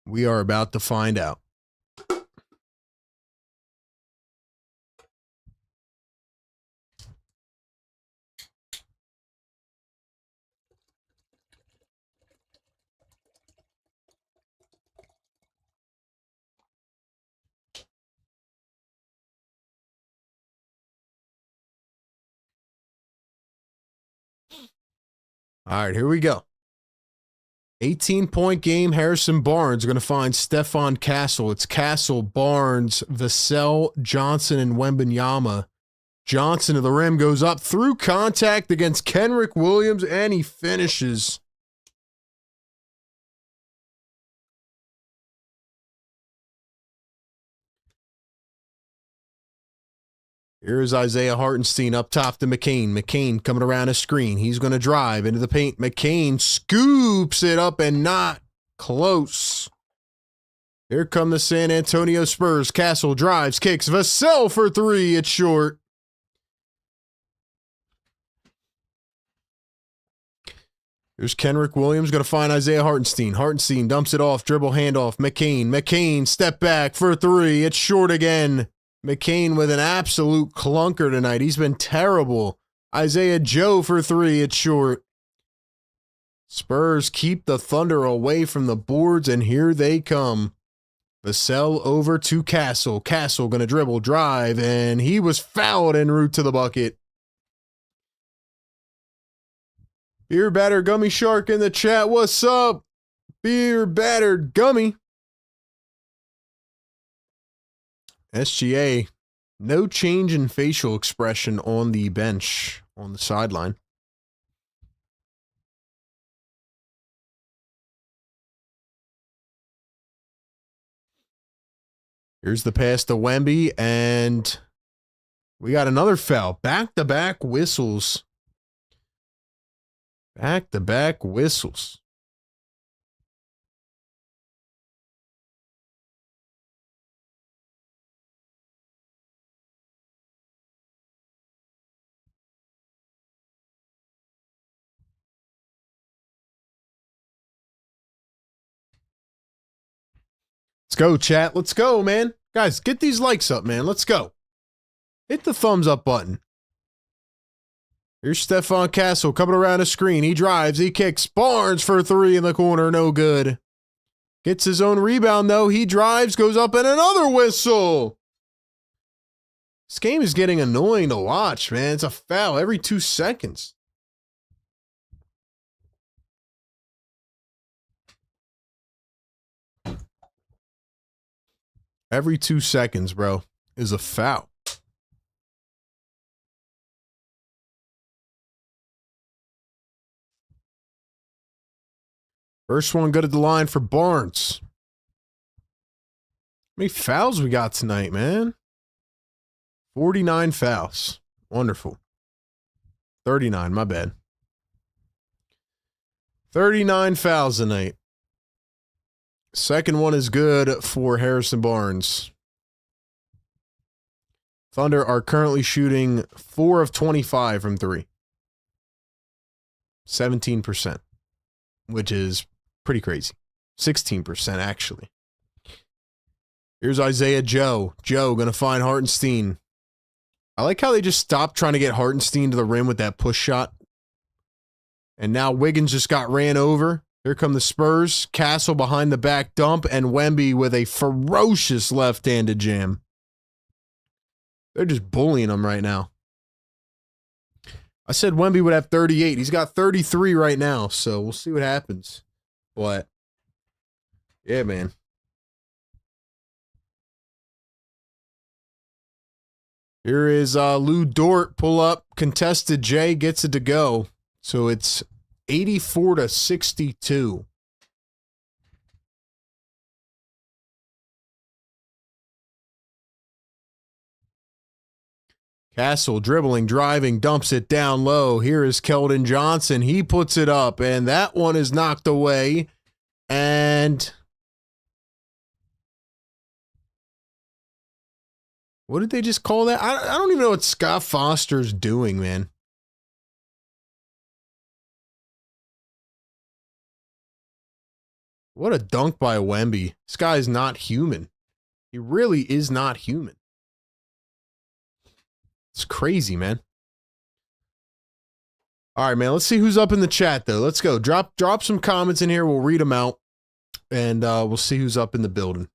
We are about to find out. All right, here we go. 18-point game. Harrison Barnes going to find Stephon Castle. It's Castle, Barnes, Vassell, Johnson, and Wembanyama. Johnson to the rim, goes up through contact against Kenrich Williams, and he finishes. Here's Isaiah Hartenstein up top to McCain. McCain coming around a screen. He's going to drive into the paint. McCain scoops it up and not close. Here come the San Antonio Spurs. Castle drives, kicks. Vassell for three. It's short. Here's Kenrich Williams going to find Isaiah Hartenstein. Hartenstein dumps it off. Dribble handoff. McCain. McCain step back for three. It's short again. McCain with an absolute clunker tonight. He's been terrible. Isaiah Joe for three. It's short. Spurs keep the Thunder away from the boards, and here they come. Vassell over to Castle. Castle going to dribble, drive, and he was fouled en route to the bucket. Beer Battered Gummy Shark in the chat. What's up? Beer Battered Gummy. SGA, no change in facial expression on the bench, on the sideline. Here's the pass to Wemby, and we got another foul. Back-to-back whistles. Back-to-back whistles. Let's go, chat. Let's go, man. Guys, get these likes up, man. Let's go. Hit the thumbs up button. Here's Stephon Castle coming around a screen. He drives. He kicks. Barnes for three in the corner. No good. Gets his own rebound, though. He drives, goes up, and another whistle. This game is getting annoying to watch, man. It's a foul every 2 seconds. Every 2 seconds, bro, is a foul. First one good at the line for Barnes. How many fouls we got tonight, man? 49 fouls. Wonderful. 39, my bad. 39 fouls tonight. Second one is good for Harrison Barnes. Thunder are currently shooting 4 of 25 from three. 17%, which is pretty crazy. 16%, actually. Here's Isaiah Joe. Joe going to find Hartenstein. I like how they just stopped trying to get Hartenstein to the rim with that push shot. And now Wiggins just got ran over. Here come the Spurs. Castle behind the back dump, and Wemby with a ferocious left-handed jam. They're just bullying him right now. I said Wemby would have 38. He's got 33 right now, so we'll see what happens. But, yeah, man. Here is Lou Dort, pull up, contested Jay, gets it to go. So it's 84-62. Castle dribbling, driving, dumps it down low. Here is Keldon Johnson. He puts it up, and that one is knocked away. And what did they just call that? I don't even know what Scott Foster's doing, man. What a dunk by Wemby. This guy is not human. He really is not human. It's crazy, man. All right, man. Let's see who's up in the chat, though. Let's go. Drop some comments in here. We'll read them out, and we'll see who's up in the building.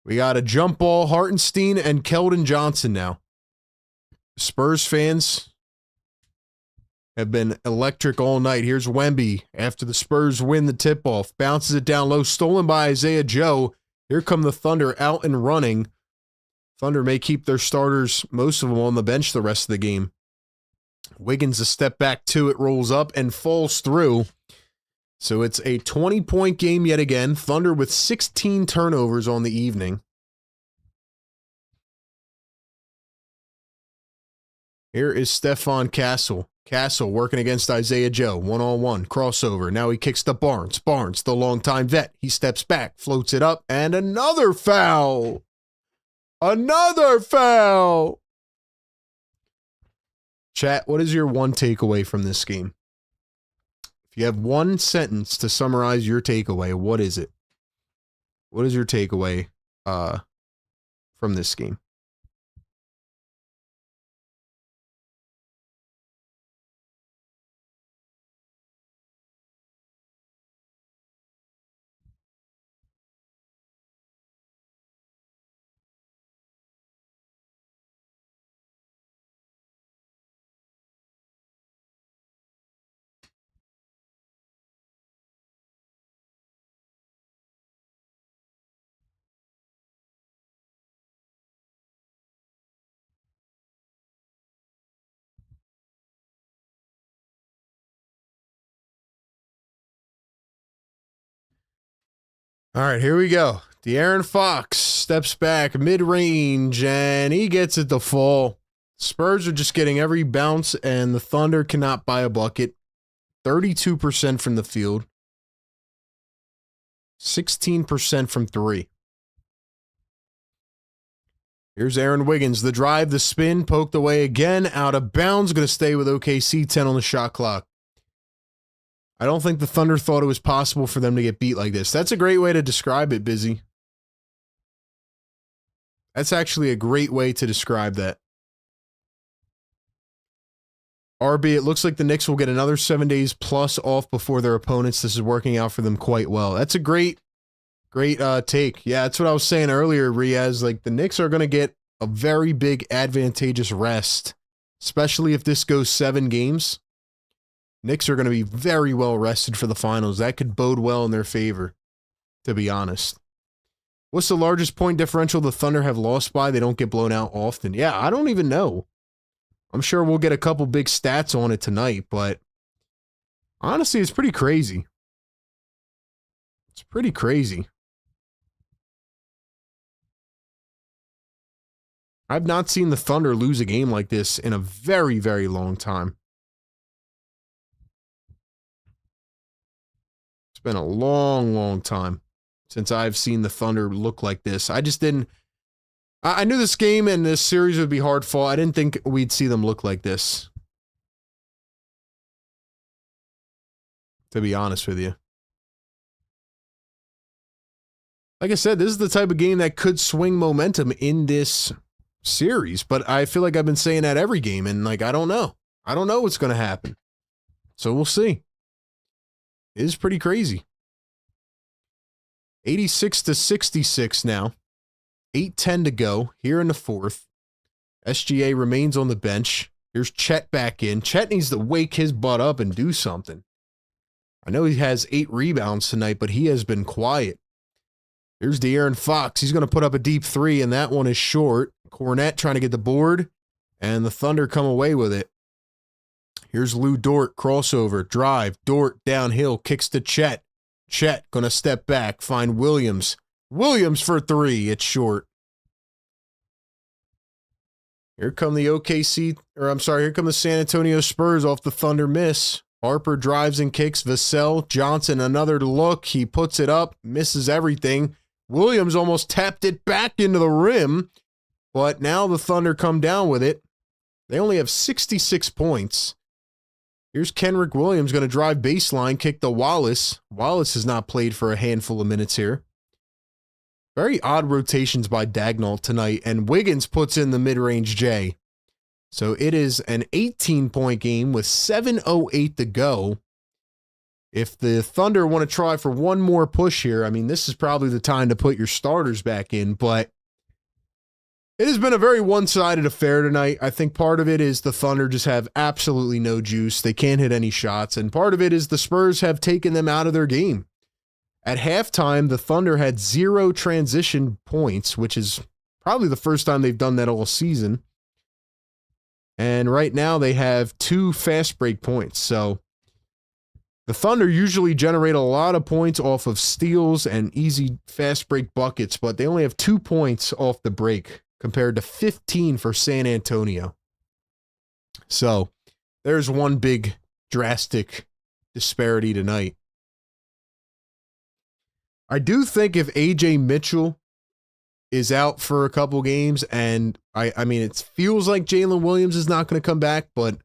We got a jump ball, Hartenstein and Keldon Johnson now. Spurs fans have been electric all night. Here's Wemby after the Spurs win the tip-off. Bounces it down low, stolen by Isaiah Joe. Here come the Thunder out and running. Thunder may keep their starters, most of them, on the bench the rest of the game. Wiggins a step back to it, rolls up and falls through. So it's a 20-point game yet again. Thunder with 16 turnovers on the evening. Here is Stephon Castle. Castle working against Isaiah Joe. One-on-one. Crossover. Now he kicks to Barnes. Barnes, the longtime vet. He steps back. Floats it up. And another foul. Another foul. Chat, what is your one takeaway from this game? If you have one sentence to summarize your takeaway, what is it? What is your takeaway from this game? All right, here we go. De'Aaron Fox steps back mid-range, and he gets it to fall. Spurs are just getting every bounce, and the Thunder cannot buy a bucket. 32% from the field. 16% from three. Here's Aaron Wiggins. The drive, the spin, poked away again, out of bounds. Going to stay with OKC, 10 on the shot clock. I don't think the Thunder thought it was possible for them to get beat like this. That's a great way to describe it, Busy. That's actually a great way to describe that. RB, it looks like the Knicks will get another 7 days plus off before their opponents. This is working out for them quite well. That's a great take. Yeah, that's what I was saying earlier, Riaz. Like, the Knicks are going to get a very big advantageous rest, especially if this goes 7 games. Knicks are going to be very well rested for the finals. That could bode well in their favor, to be honest. What's the largest point differential the Thunder have lost by? They don't get blown out often. Yeah, I don't even know. I'm sure we'll get a couple big stats on it tonight, but honestly, it's pretty crazy. It's pretty crazy. I've not seen the Thunder lose a game like this in a very, very long time. It's been a long, long time since I've seen the Thunder look like this. I just didn't... I knew this game and this series would be hard fought. I didn't think we'd see them look like this, to be honest with you. Like I said, this is the type of game that could swing momentum in this series, but I feel like I've been saying that every game, and like, I don't know. I don't know what's going to happen. So we'll see. It is pretty crazy. 86-66 now. 8:10 to go here in the fourth. SGA remains on the bench. Here's Chet back in. Chet needs to wake his butt up and do something. I know he has 8 rebounds tonight, but he has been quiet. Here's De'Aaron Fox. He's going to put up a deep 3, and that one is short. Cornette trying to get the board, and the Thunder come away with it. Here's Lou Dort, crossover, drive. Dort downhill, kicks to Chet. Chet going to step back, find Williams. Williams for 3. It's short. Here come the here come the San Antonio Spurs off the Thunder miss. Harper drives and kicks. Vassell, Johnson, another look. He puts it up, misses everything. Williams almost tapped it back into the rim, but now the Thunder come down with it. They only have 66 points. Here's Kenrick Williams going to drive baseline, kick to Wallace. Wallace has not played for a handful of minutes here. Very odd rotations by Dagnall tonight, and Wiggins puts in the mid-range J. So it is an 18-point game with 7:08 to go. If the Thunder want to try for one more push here, I mean, this is probably the time to put your starters back in, but it has been a very one-sided affair tonight. I think part of it is the Thunder just have absolutely no juice. They can't hit any shots, and part of it is the Spurs have taken them out of their game. At halftime, the Thunder had 0 transition points, which is probably the first time they've done that all season. And right now they have 2 fast break points. So the Thunder usually generate a lot of points off of steals and easy fast break buckets, but they only have 2 points off the break compared to 15 for San Antonio. So there's one big drastic disparity tonight. I do think if AJ Mitchell is out for a couple games, and I mean, it feels like Jalen Williams is not going to come back, but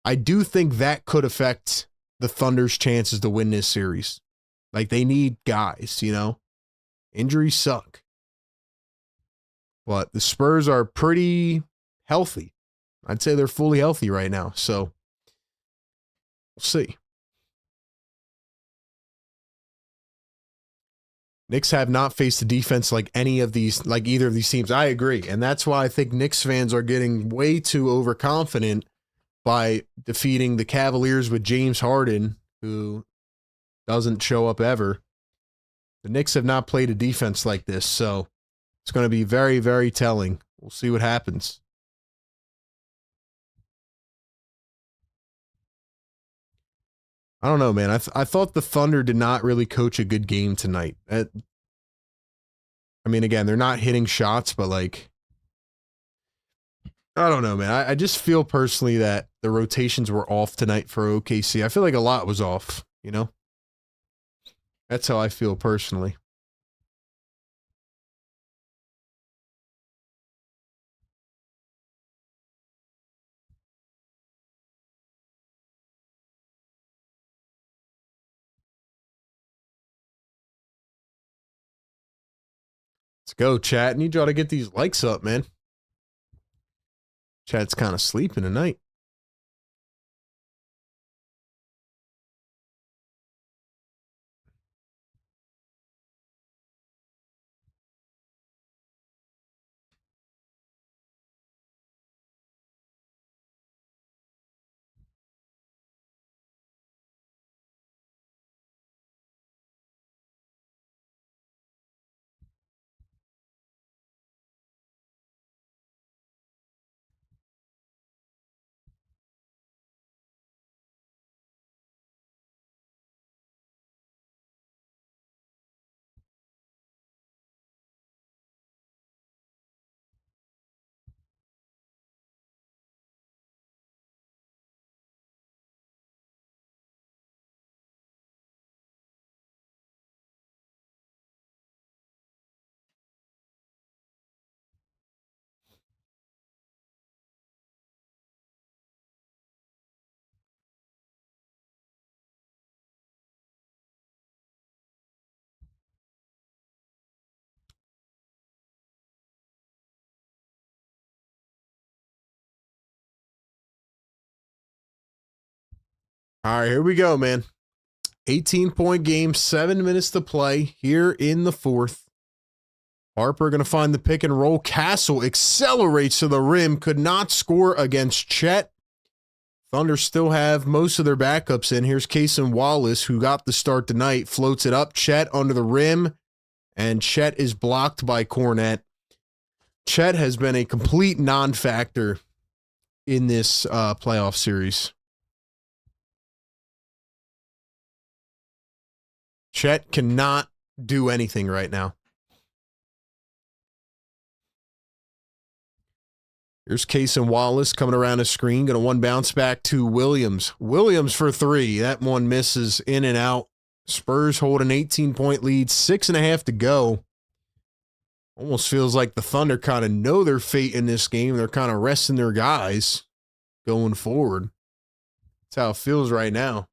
I do think that could affect the Thunder's chances to win this series. Like, they need guys, you know? Injuries suck. But the Spurs are pretty healthy. I'd say they're fully healthy right now, so we'll see. Knicks have not faced a defense like either of these teams. I agree. And that's why I think Knicks fans are getting way too overconfident by defeating the Cavaliers with James Harden, who doesn't show up ever. The Knicks have not played a defense like this, so it's going to be very, very telling. We'll see what happens. I don't know, man. I thought the Thunder did not really coach a good game tonight. I mean, again, they're not hitting shots, but like, I don't know, man. I just feel personally that the rotations were off tonight for OKC. I feel like a lot was off, you know? That's how I feel personally. Let's go, chat. Need y'all to get these likes up, man. Chat's kind of sleeping tonight. All right, here we go, man. 18-point game, 7 minutes to play here in the fourth. Harper going to find the pick and roll. Castle accelerates to the rim. Could not score against Chet. Thunder still have most of their backups in. Here's Cason Wallace, who got the start tonight. Floats it up. Chet under the rim. And Chet is blocked by Cornette. Chet has been a complete non-factor in this playoff series. Chet cannot do anything right now. Here's Case and Wallace coming around the screen. Going to one bounce back to Williams. Williams for three. That one misses in and out. Spurs hold an 18-point lead. 6.5 to go. Almost feels like the Thunder kind of know their fate in this game. They're kind of resting their guys going forward. That's how it feels right now.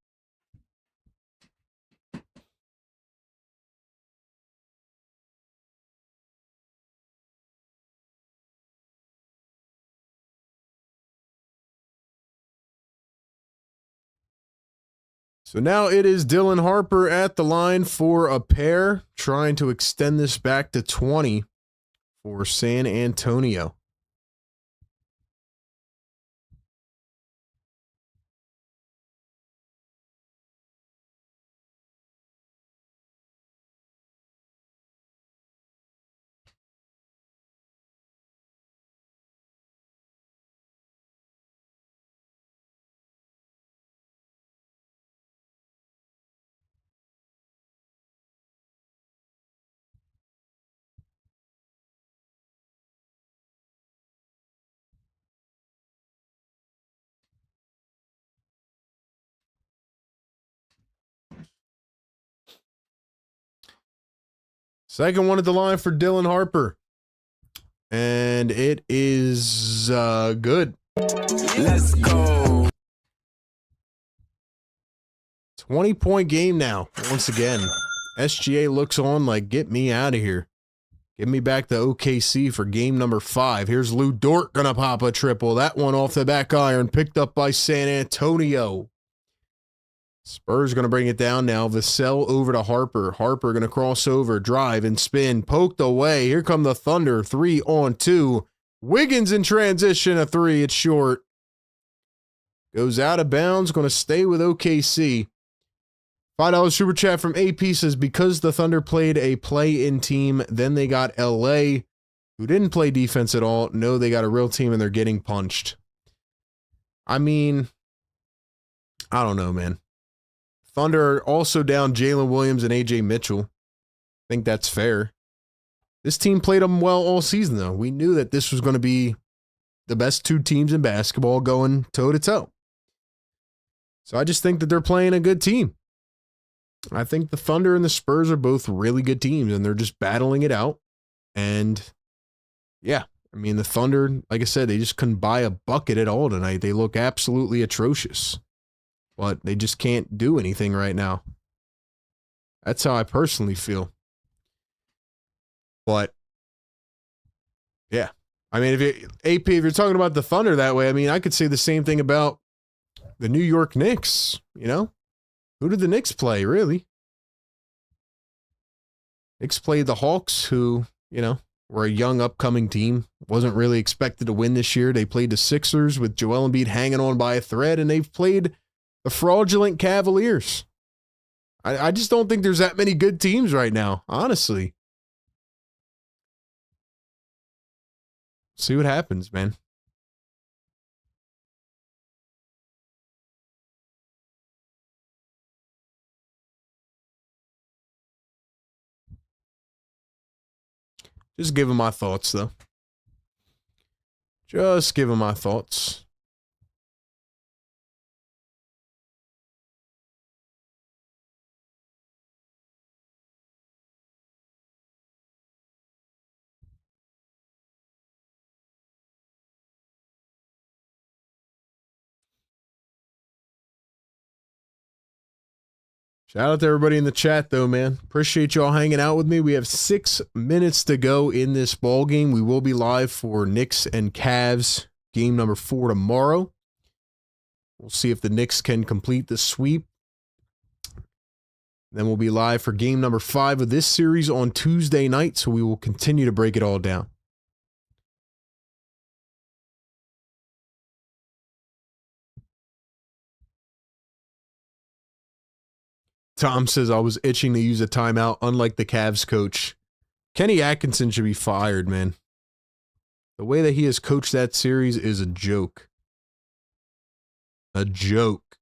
So now it is Dylan Harper at the line for a pair, trying to extend this back to 20 for San Antonio. Second one at the line for Dylan Harper. And it is good. Let's go. 20-point game now. Once again, SGA looks on like, get me out of here. Get me back to OKC for game number 5. Here's Lou Dort going to pop a triple. That one off the back iron, picked up by San Antonio. Spurs going to bring it down now. Vassell over to Harper. Harper going to cross over, drive, and spin. Poked away. Here come the Thunder. 3-on-2. Wiggins in transition. A 3. It's short. Goes out of bounds. Going to stay with OKC. $5 super chat from AP says, because the Thunder played a play-in team, then they got LA, who didn't play defense at all. No, they got a real team and they're getting punched. I mean, I don't know, man. Thunder are also down Jalen Williams and AJ Mitchell. I think that's fair. This team played them well all season, though. We knew that this was going to be the best two teams in basketball going toe-to-toe. So I just think that they're playing a good team. I think the Thunder and the Spurs are both really good teams, and they're just battling it out. And, yeah, I mean, the Thunder, like I said, they just couldn't buy a bucket at all tonight. They look absolutely atrocious. But they just can't do anything right now. That's how I personally feel. But, yeah. I mean, if you're talking about the Thunder that way, I mean, I could say the same thing about the New York Knicks, you know? Who did the Knicks play, really? Knicks played the Hawks, who, you know, were a young upcoming team. Wasn't really expected to win this year. They played the Sixers with Joel Embiid hanging on by a thread, and they've played the fraudulent Cavaliers. I just don't think there's that many good teams right now, honestly. See what happens, man. Just giving my thoughts, though. Just giving my thoughts. Shout out to everybody in the chat, though, man. Appreciate y'all hanging out with me. We have 6 minutes to go in this ball game. We will be live for Knicks and Cavs game number 4 tomorrow. We'll see if the Knicks can complete the sweep. Then we'll be live for game number 5 of this series on Tuesday night, so we will continue to break it all down. Tom says, I was itching to use a timeout, unlike the Cavs coach. Kenny Atkinson should be fired, man. The way that he has coached that series is a joke. A joke.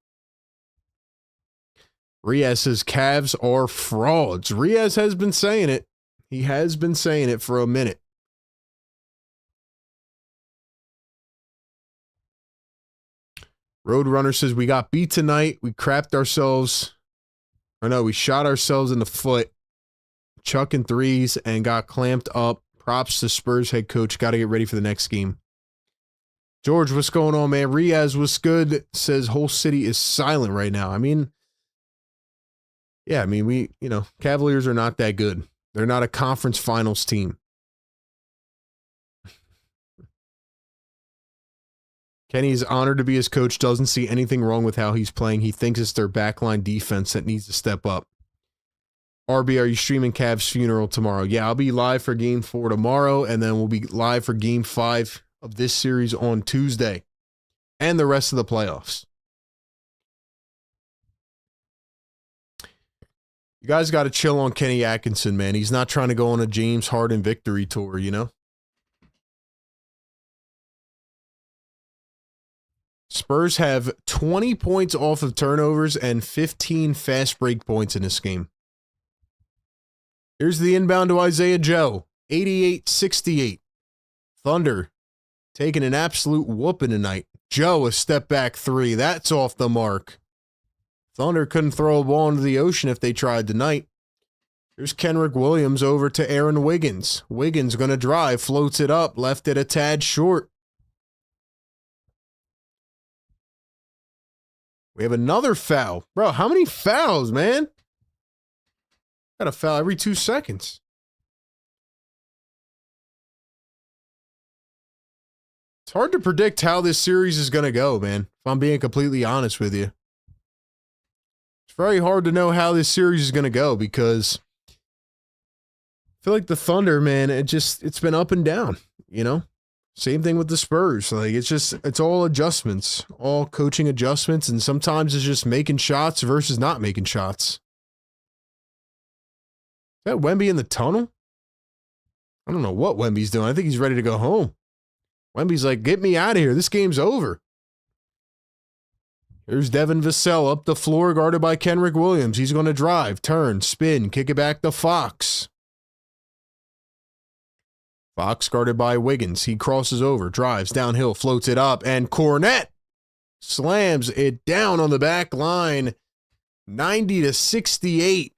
Riaz says, Cavs are frauds. Riaz has been saying it. He has been saying it for a minute. Roadrunner says, we got beat tonight. We crapped ourselves. Or no, we shot ourselves in the foot. Chucking threes and got clamped up. Props to Spurs head coach. Got to get ready for the next game. George, what's going on, man? Riaz, what's good? Says whole city is silent right now. I mean, yeah, I mean, Cavaliers are not that good. They're not a conference finals team. Kenny is honored to be his coach. Doesn't see anything wrong with how he's playing. He thinks it's their backline defense that needs to step up. RB, are you streaming Cavs funeral tomorrow? Yeah, I'll be live for Game 4 tomorrow, and then we'll be live for Game 5 of this series on Tuesday and the rest of the playoffs. You guys got to chill on Kenny Atkinson, man. He's not trying to go on a James Harden victory tour, you know? Spurs have 20 points off of turnovers and 15 fast break points in this game. Here's the inbound to Isaiah Joe, 88-68. Thunder taking an absolute whooping tonight. Joe, a step back three. That's off the mark. Thunder couldn't throw a ball into the ocean if they tried tonight. Here's Kenrick Williams over to Aaron Wiggins. Wiggins going to drive, floats it up, left it a tad short. We have another foul. Bro, how many fouls, man? Got a foul every 2 seconds. It's hard to predict how this series is going to go, man, if I'm being completely honest with you. It's very hard to know how this series is going to go because I feel like the Thunder, man, it's been up and down, you know? Same thing with the Spurs. Like, it's all adjustments, all coaching adjustments, and sometimes it's just making shots versus not making shots. Is that Wemby in the tunnel? I don't know what Wemby's doing. I think he's ready to go home. Wemby's like, get me out of here. This game's over. Here's Devin Vassell up the floor, guarded by Kenrick Williams. He's going to drive, turn, spin, kick it back to Fox. Fox guarded by Wiggins. He crosses over, drives downhill, floats it up, and Cornette slams it down on the back line. 90-68.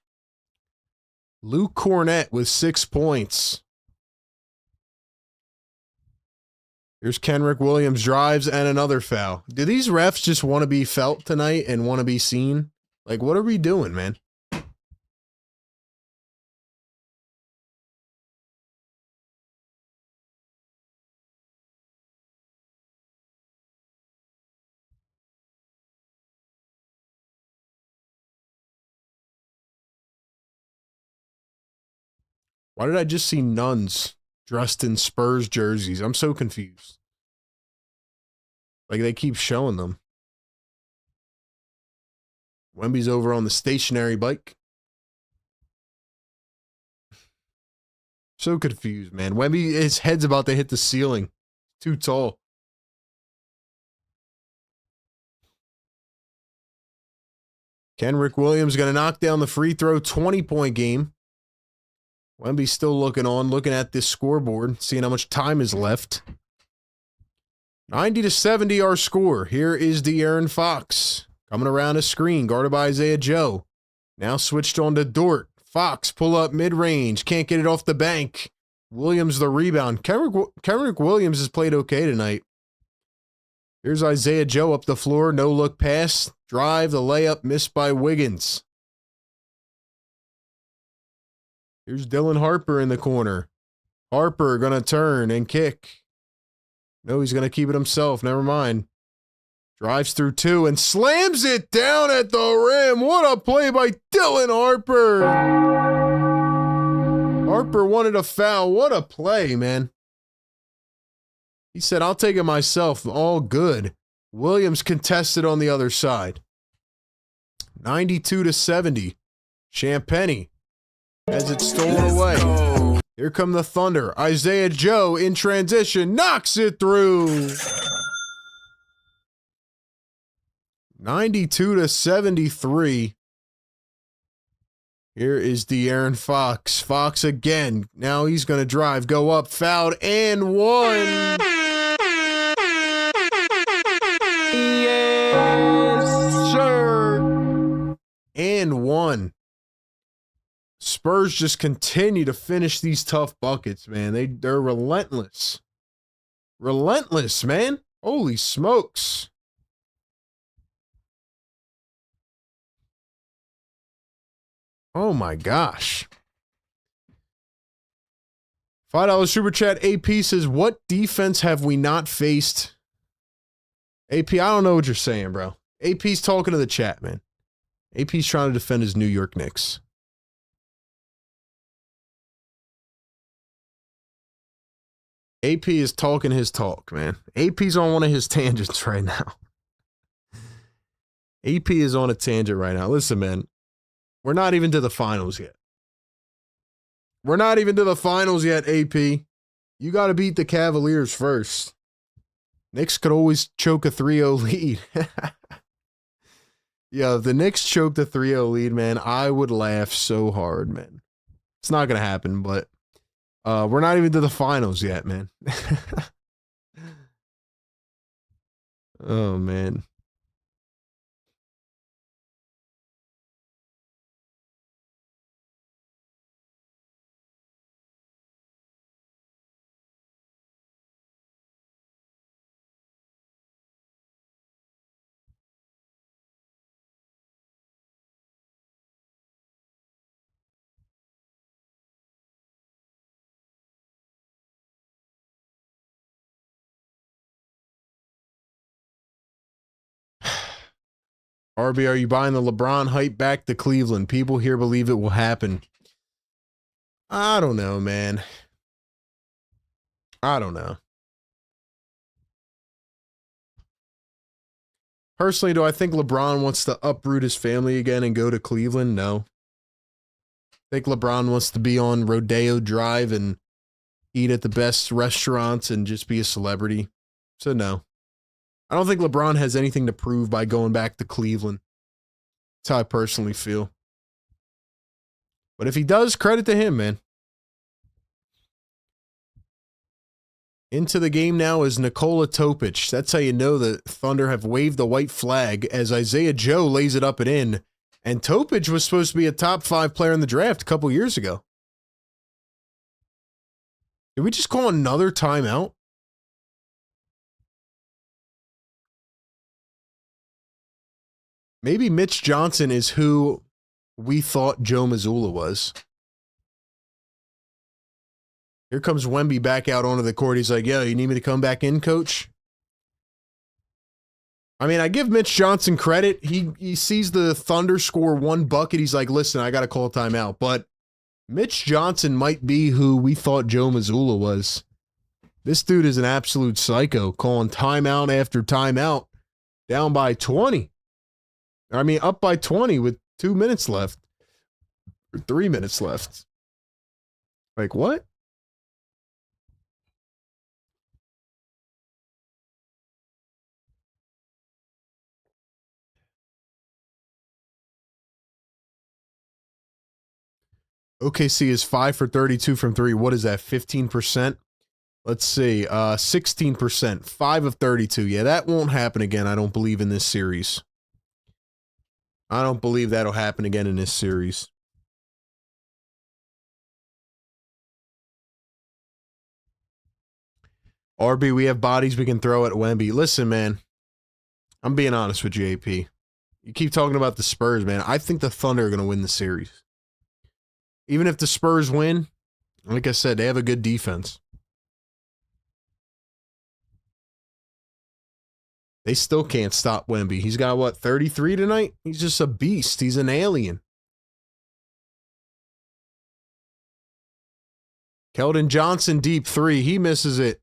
Luke Cornette with 6 points. Here's Kenrick Williams, drives, and another foul. Do these refs just want to be felt tonight and want to be seen? Like, what are we doing, man? Why did I just see nuns dressed in Spurs jerseys? I'm so confused. Like, they keep showing them. Wemby's over on the stationary bike. So confused, man. Wemby, his head's about to hit the ceiling. Too tall. Kenrick Williams going to knock down the free throw, 20-point game. Wemby's still looking on, looking at this scoreboard, seeing how much time is left. 90-70 our score. Here is De'Aaron Fox coming around a screen, guarded by Isaiah Joe. Now switched on to Dort. Fox pull up mid-range, can't get it off the bank. Williams the rebound. Kenrick Williams has played okay tonight. Here's Isaiah Joe up the floor, no look pass, drive, the layup missed by Wiggins. Here's Dylan Harper in the corner. Harper going to turn and kick. No, he's going to keep it himself. Never mind. Drives through two and slams it down at the rim. What a play by Dylan Harper. Harper wanted a foul. What a play, man. He said, I'll take it myself. All good. Williams contested on the other side. 92-70. Champagny as it's stolen away. Here come the Thunder. Isaiah Joe in transition. Knocks it through. 92-73. Here is De'Aaron Fox. Fox again. Now he's going to drive, go up, fouled, and one. Yeah. and one. Spurs just continue to finish these tough buckets, man. They're relentless. Relentless, man. Holy smokes. Oh my gosh. $5 super chat. AP says, what defense have we not faced? AP, I don't know what you're saying, bro. AP's talking to the chat, man. AP's trying to defend his New York Knicks. AP is talking his talk, man. AP's on one of his tangents right now. AP is on a tangent right now. Listen, man. We're not even to the finals yet. We're not even to the finals yet, AP. You got to beat the Cavaliers first. Knicks could always choke a 3-0 lead. Yeah, if the Knicks choked a 3-0 lead, man, I would laugh so hard, man. It's not going to happen, but we're not even to the finals yet, man. Oh, man. RB, are you buying the LeBron hype back to Cleveland? People here believe it will happen. I don't know, man. I don't know. Personally, do I think LeBron wants to uproot his family again and go to Cleveland? No. I think LeBron wants to be on Rodeo Drive and eat at the best restaurants and just be a celebrity. So no. I don't think LeBron has anything to prove by going back to Cleveland. That's how I personally feel. But if he does, credit to him, man. Into the game now is Nikola Topic. That's how you know the Thunder have waved the white flag as Isaiah Joe lays it up and in. And Topic was supposed to be a top 5 player in the draft a couple years ago. Did we just call another timeout? Maybe Mitch Johnson is who we thought Joe Mazzulla was. Here comes Wemby back out onto the court. He's like, yo, you need me to come back in, coach? I mean, I give Mitch Johnson credit. He sees the Thunder score 1 bucket. He's like, listen, I got to call a timeout. But Mitch Johnson might be who we thought Joe Mazzulla was. This dude is an absolute psycho, calling timeout after timeout, down by 20. I mean, up by 20 with 2 minutes left. Or 3 minutes left. Like, what? OKC is 5 for 32 from 3. What is that, 15%? Let's see, 16%, 5 of 32. Yeah, that won't happen again, I don't believe, in this series. I don't believe that'll happen again in this series. RB, we have bodies we can throw at Wemby. Listen, man, I'm being honest with you, AP. You keep talking about the Spurs, man. I think the Thunder are going to win the series. Even if the Spurs win, like I said, they have a good defense. They still can't stop Wemby. He's got, what, 33 tonight? He's just a beast. He's an alien. Keldon Johnson, deep 3. He misses it.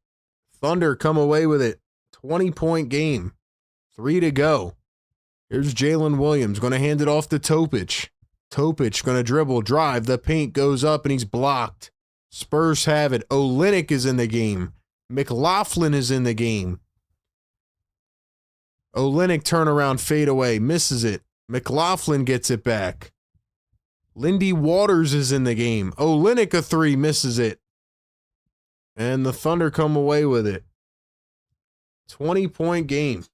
Thunder come away with it. 20-point game. 3 to go. Here's Jalen Williams. Going to hand it off to Topic. Topic going to dribble, drive. The paint goes up, and he's blocked. Spurs have it. Olynyk is in the game. McLaughlin is in the game. Olynyk turnaround fade away, misses it. McLaughlin gets it back. Lindy Waters is in the game. Olynyk a 3, misses it. And the Thunder come away with it. 20-point game.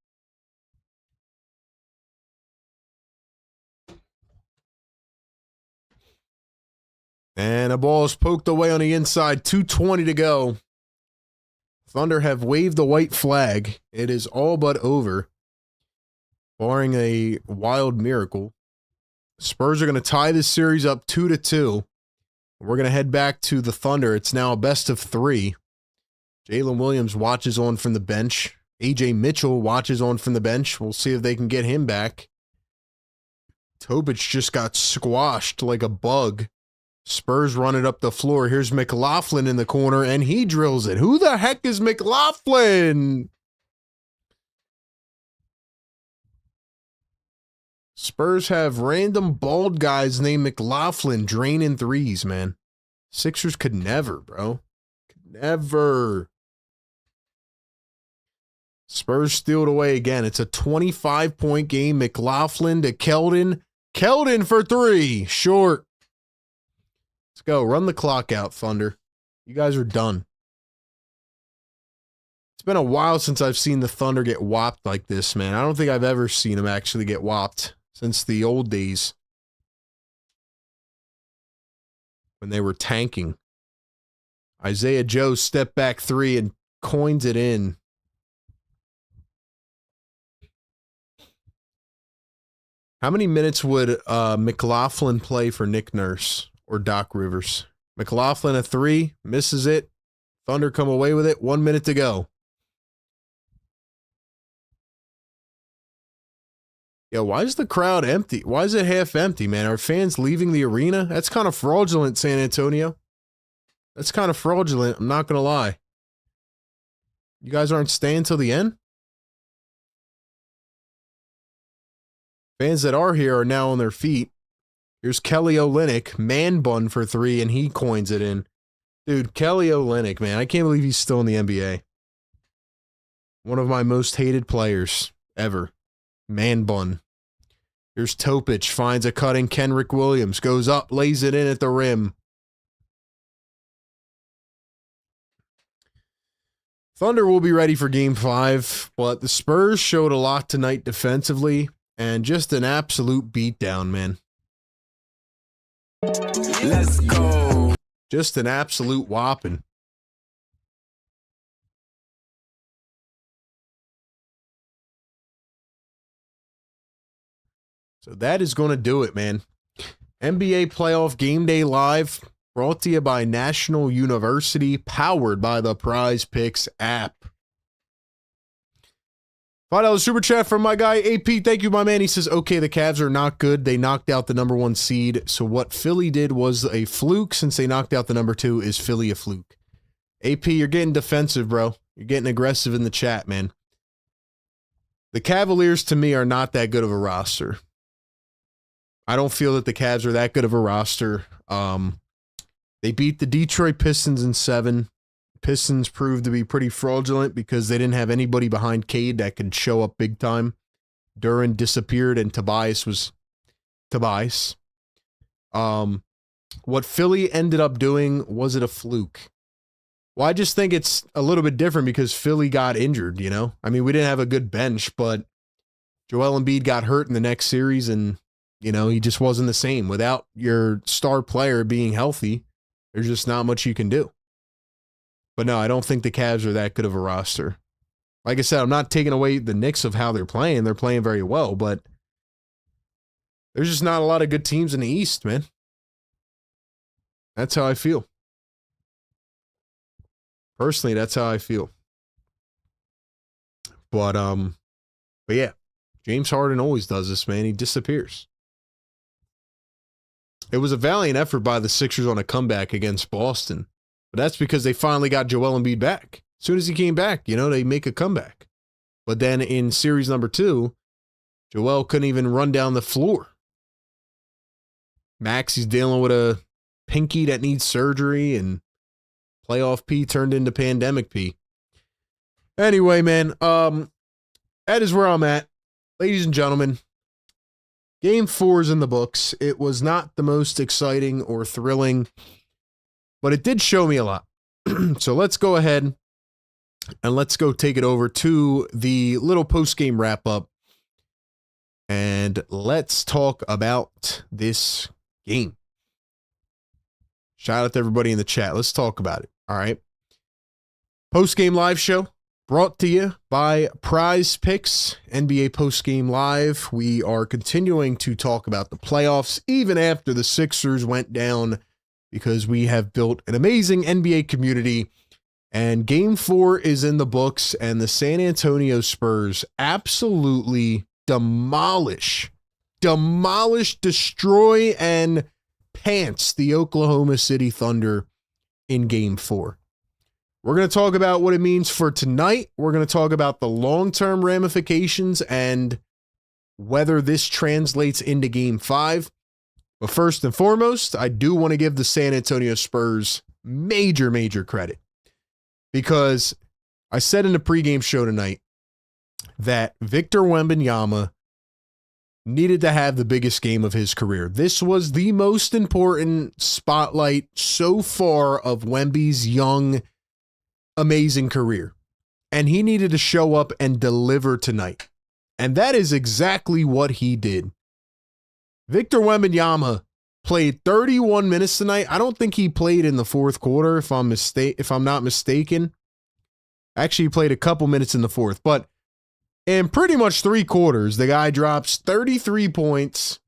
And a ball is poked away on the inside. 2:20 to go. Thunder have waved the white flag. It is all but over, barring a wild miracle. Spurs are going to tie this series up 2-2. We're going to head back to the Thunder. It's now a best of 3. Jalen Williams watches on from the bench. AJ Mitchell watches on from the bench. We'll see if they can get him back. Topic just got squashed like a bug. Spurs run it up the floor. Here's McLaughlin in the corner, and he drills it. Who the heck is McLaughlin? Spurs have random bald guys named McLaughlin draining threes, man. Sixers could never, bro. Could never. Spurs steal it away again. It's a 25-point game. McLaughlin to Keldon. Keldon for 3. Short. Let's go. Run the clock out, Thunder. You guys are done. It's been a while since I've seen the Thunder get whopped like this, man. I don't think I've ever seen them actually get whopped since the old days when they were tanking. Isaiah Joe step back 3 and coins it in. How many minutes would McLaughlin play for Nick Nurse or Doc Rivers? McLaughlin a 3, misses it. Thunder come away with it. 1 minute to go. Yo, why is the crowd empty? Why is it half empty, man? Are fans leaving the arena? That's kind of fraudulent, San Antonio. That's kind of fraudulent. I'm not going to lie. You guys aren't staying till the end? Fans that are here are now on their feet. Here's Kelly Olynyk, man bun for 3, and he coins it in. Dude, Kelly Olynyk, man, I can't believe he's still in the NBA. One of my most hated players ever. Man bun. Here's Topic, finds a cutting Kenrick Williams, goes up, lays it in at the rim. Thunder will be ready for Game 5, but the Spurs showed a lot tonight defensively. And just an absolute beatdown, man. Let's go. Just an absolute whopping. So that is going to do it, man. NBA Playoff Game Day Live, brought to you by National University, powered by the Prize Picks app. $5 super chat from my guy, AP. Thank you, my man. He says, okay, the Cavs are not good. They knocked out the number 1 seed. So what Philly did was a fluke. Since they knocked out the number 2, is Philly a fluke? AP, you're getting defensive, bro. You're getting aggressive in the chat, man. The Cavaliers, to me, are not that good of a roster. I don't feel that the Cavs are that good of a roster. They beat the Detroit Pistons in 7. Pistons proved to be pretty fraudulent because they didn't have anybody behind Cade that could show up big time. Duran disappeared and Tobias was Tobias. What Philly ended up doing, was it a fluke? Well, I just think it's a little bit different because Philly got injured, you know? I mean, we didn't have a good bench, but Joel Embiid got hurt in the next series and, you know, he just wasn't the same. Without your star player being healthy, there's just not much you can do. But no, I don't think the Cavs are that good of a roster. Like I said, I'm not taking away the Knicks of how they're playing. They're playing very well, but there's just not a lot of good teams in the East, man. That's how I feel. Personally, that's how I feel. But yeah, James Harden always does this, man. He disappears. It was a valiant effort by the Sixers on a comeback against Boston. But that's because they finally got Joel Embiid back. As soon as he came back, you know, they make a comeback. But then in series number 2, Joel couldn't even run down the floor. Maxi's dealing with a pinky that needs surgery, and playoff P turned into pandemic P. Anyway, man, that is where I'm at. Ladies and gentlemen, Game 4 is in the books. It was not the most exciting or thrilling, but it did show me a lot. So let's go ahead and let's go take it over to the little post-game wrap-up. And let's talk about this game. Shout out to everybody in the chat. Let's talk about it. All right. Postgame live show brought to you by Prize Picks, NBA Postgame Live. We are continuing to talk about the playoffs even after the Sixers went down because we have built an amazing NBA community. And Game 4 is in the books, and the San Antonio Spurs absolutely demolish, destroy, and pants the Oklahoma City Thunder in Game 4. We're going to talk about what it means for tonight. We're going to talk about the long-term ramifications and whether this translates into Game 5. But first and foremost, I do want to give the San Antonio Spurs major credit. Because I said in the pregame show tonight that Victor Wembanyama needed to have the biggest game of his career. This was the most important spotlight so far of Wemby's young, amazing career. And he needed to show up and deliver tonight. And that is exactly what he did. Victor Wembanyama played 31 minutes tonight. I don't think he played in the fourth quarter, if I'm not mistaken. Actually, he played a couple minutes in the fourth, but in pretty much 3 quarters, the guy drops 33 points,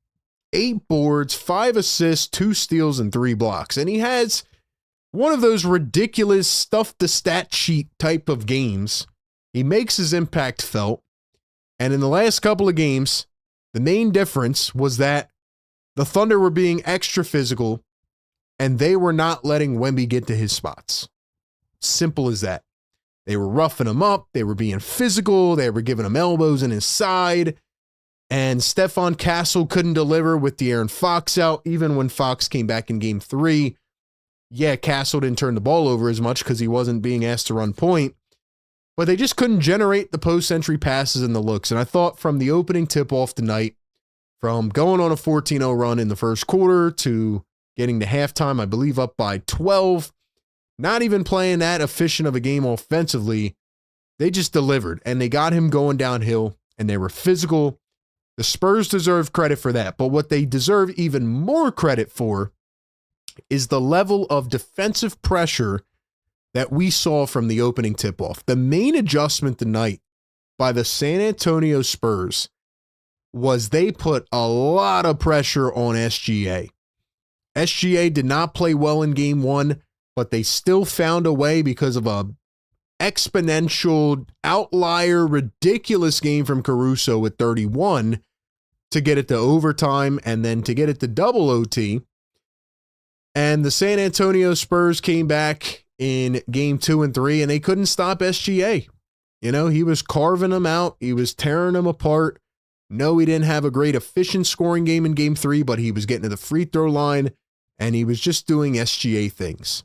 8 boards, 5 assists, 2 steals, and 3 blocks. And he has one of those ridiculous stuff the stat sheet type of games. He makes his impact felt. And in the last couple of games, the main difference was that the Thunder were being extra physical, and they were not letting Wemby get to his spots. Simple as that. They were roughing him up. They were being physical. They were giving him elbows in his side. And Stephon Castle couldn't deliver with De'Aaron Fox out, even when Fox came back in Game 3. Yeah, Castle didn't turn the ball over as much because he wasn't being asked to run point. But they just couldn't generate the post-entry passes and the looks. And I thought from the opening tip-off tonight, from going on a 14-0 run in the first quarter to getting to halftime, I believe up by 12, not even playing that efficient of a game offensively, they just delivered, and they got him going downhill, and they were physical. The Spurs deserve credit for that, but what they deserve even more credit for is the level of defensive pressure that we saw from the opening tip-off. The main adjustment tonight by the San Antonio Spurs was they put a lot of pressure on SGA. SGA did not play well in Game 1, but they still found a way because of a exponential, outlier, ridiculous game from Caruso with 31 to get it to overtime and then to get it to double OT. And the San Antonio Spurs came back in Game 2 and 3, and they couldn't stop SGA. You know, he was carving them out. He was tearing them apart. No, he didn't have a great efficient scoring game in Game 3, but he was getting to the free throw line, and he was just doing SGA things.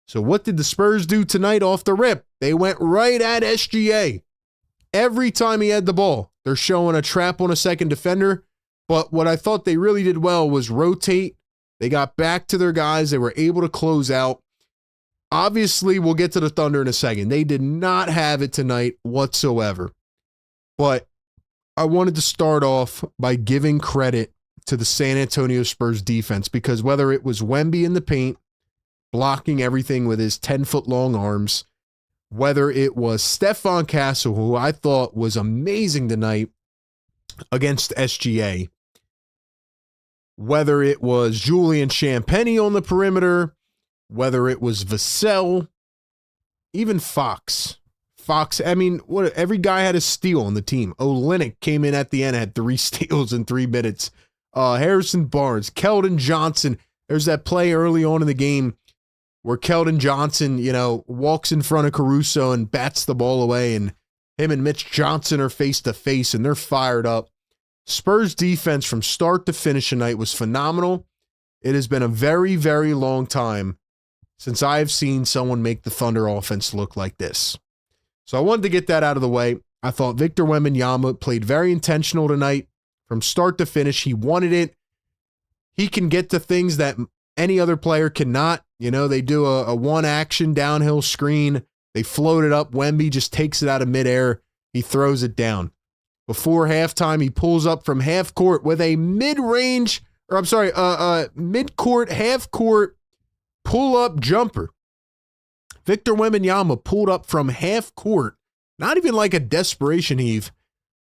So what did the Spurs do tonight off the rip? They went right at SGA. Every time he had the ball, they're showing a trap on a second defender, but what I thought they really did well was rotate. They got back to their guys. They were able to close out. Obviously, we'll get to the Thunder in a second. They did not have it tonight whatsoever, but I wanted to start off by giving credit to the San Antonio Spurs defense because whether it was Wemby in the paint, blocking everything with his 10-foot-long arms, whether it was Stephon Castle, who I thought was amazing tonight against SGA, whether it was Julian Champagnie on the perimeter, whether it was Vassell, even Fox. I mean, every guy had a steal on the team. Olynyk came in at the end, had 3 steals in 3 minutes. Harrison Barnes, Keldon Johnson. There's that play early on in the game where Keldon Johnson, walks in front of Caruso and bats the ball away, and him and Mitch Johnson are face to face, and they're fired up. Spurs defense from start to finish tonight was phenomenal. It has been a very, very long time since I've seen someone make the Thunder offense look like this. So I wanted to get that out of the way. I thought Victor Wembanyama played very intentional tonight. From start to finish, he wanted it. He can get to things that any other player cannot. They do a one-action downhill screen. They float it up. Wemby just takes it out of midair. He throws it down. Before halftime, he pulls up from half court with a mid-court, half-court pull-up jumper. Victor Wembanyama pulled up from half court, not even like a desperation heave.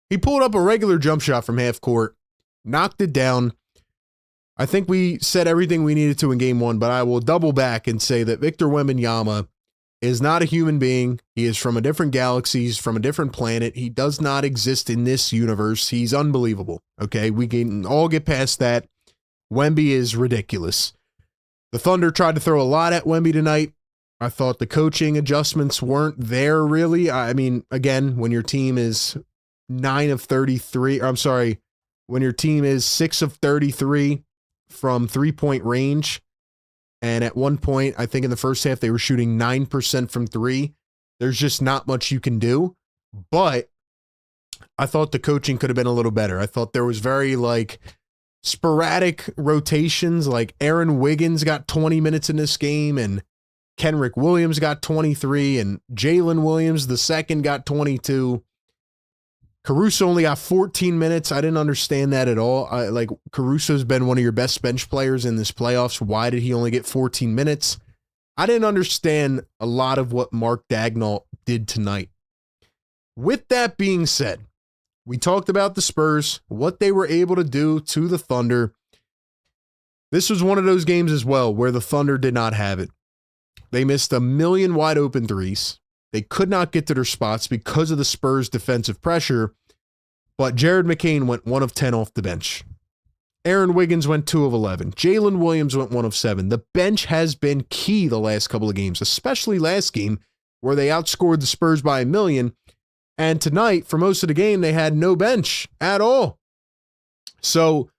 He pulled up a regular jump shot from half court, knocked it down. I think we said everything we needed to in game one, but I will double back and say that Victor Wembanyama is not a human being. He is from a different galaxy. He's from a different planet. He does not exist in this universe. He's unbelievable. Okay, we can all get past that. Wemby is ridiculous. The Thunder tried to throw a lot at Wemby tonight. I thought the coaching adjustments weren't there really. I mean, again, when your team is 9 of 33, or I'm sorry, when your team is 6 of 33 from 3-point range, and at one point, I think in the first half, they were shooting 9% from 3. There's just not much you can do. But I thought the coaching could have been a little better. I thought there was very sporadic rotations, like Aaron Wiggins got 20 minutes in this game, and Kenrick Williams got 23, and Jalen Williams, the second, got 22. Caruso only got 14 minutes. I didn't understand that at all. Caruso's been one of your best bench players in this playoffs. Why did he only get 14 minutes? I didn't understand a lot of what Mark Daigneault did tonight. With that being said, we talked about the Spurs, what they were able to do to the Thunder. This was one of those games as well where the Thunder did not have it. They missed a million wide open threes. They could not get to their spots because of the Spurs' defensive pressure, but Jared McCain went 1 of 10 off the bench. Aaron Wiggins went 2 of 11. Jalen Williams went 1 of 7. The bench has been key the last couple of games, especially last game where they outscored the Spurs by a million. And tonight, for most of the game, they had no bench at all. So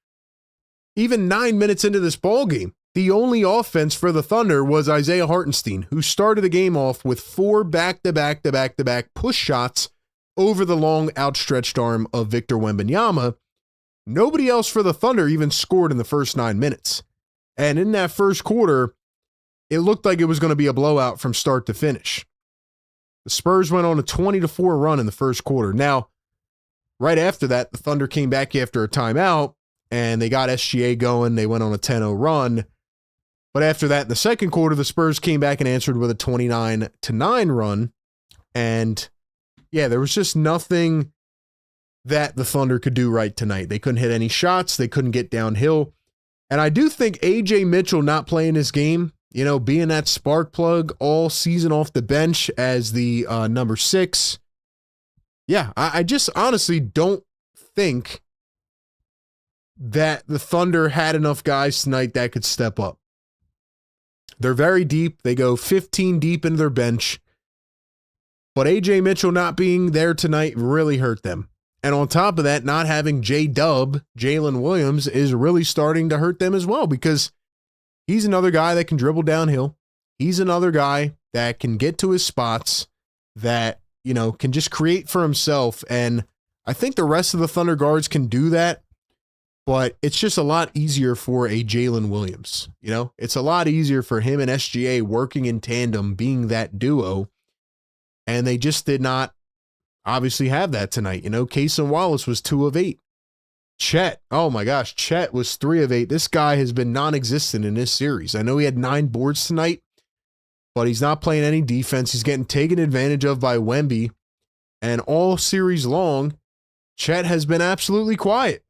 even 9 minutes into this ball game, the only offense for the Thunder was Isaiah Hartenstein, who started the game off with 4 back-to-back push shots over the long outstretched arm of Victor Wembanyama. Nobody else for the Thunder even scored in the first 9 minutes. And in that first quarter, it looked like it was going to be a blowout from start to finish. The Spurs went on a 20-4 run in the first quarter. Now, right after that, the Thunder came back after a timeout, and they got SGA going. They went on a 10-0 run. But after that, in the second quarter, the Spurs came back and answered with a 29-9 run. And yeah, there was just nothing that the Thunder could do right tonight. They couldn't hit any shots. They couldn't get downhill. And I do think A.J. Mitchell not playing this game, being that spark plug all season off the bench as the number 6. Yeah, I just honestly don't think that the Thunder had enough guys tonight that could step up. They're very deep. They go 15 deep into their bench. But A.J. Mitchell not being there tonight really hurt them. And on top of that, not having J-Dub, Jalen Williams, is really starting to hurt them as well, because he's another guy that can dribble downhill. He's another guy that can get to his spots, that, can just create for himself. And I think the rest of the Thunder guards can do that. But it's just a lot easier for a Jalen Williams. It's a lot easier for him and SGA working in tandem, being that duo. And they just did not obviously have that tonight. Cason Wallace was 2 of 8. Chet, oh my gosh, Chet was 3 of 8. This guy has been non-existent in this series. I know he had 9 boards tonight, but he's not playing any defense. He's getting taken advantage of by Wemby. And all series long, Chet has been absolutely quiet.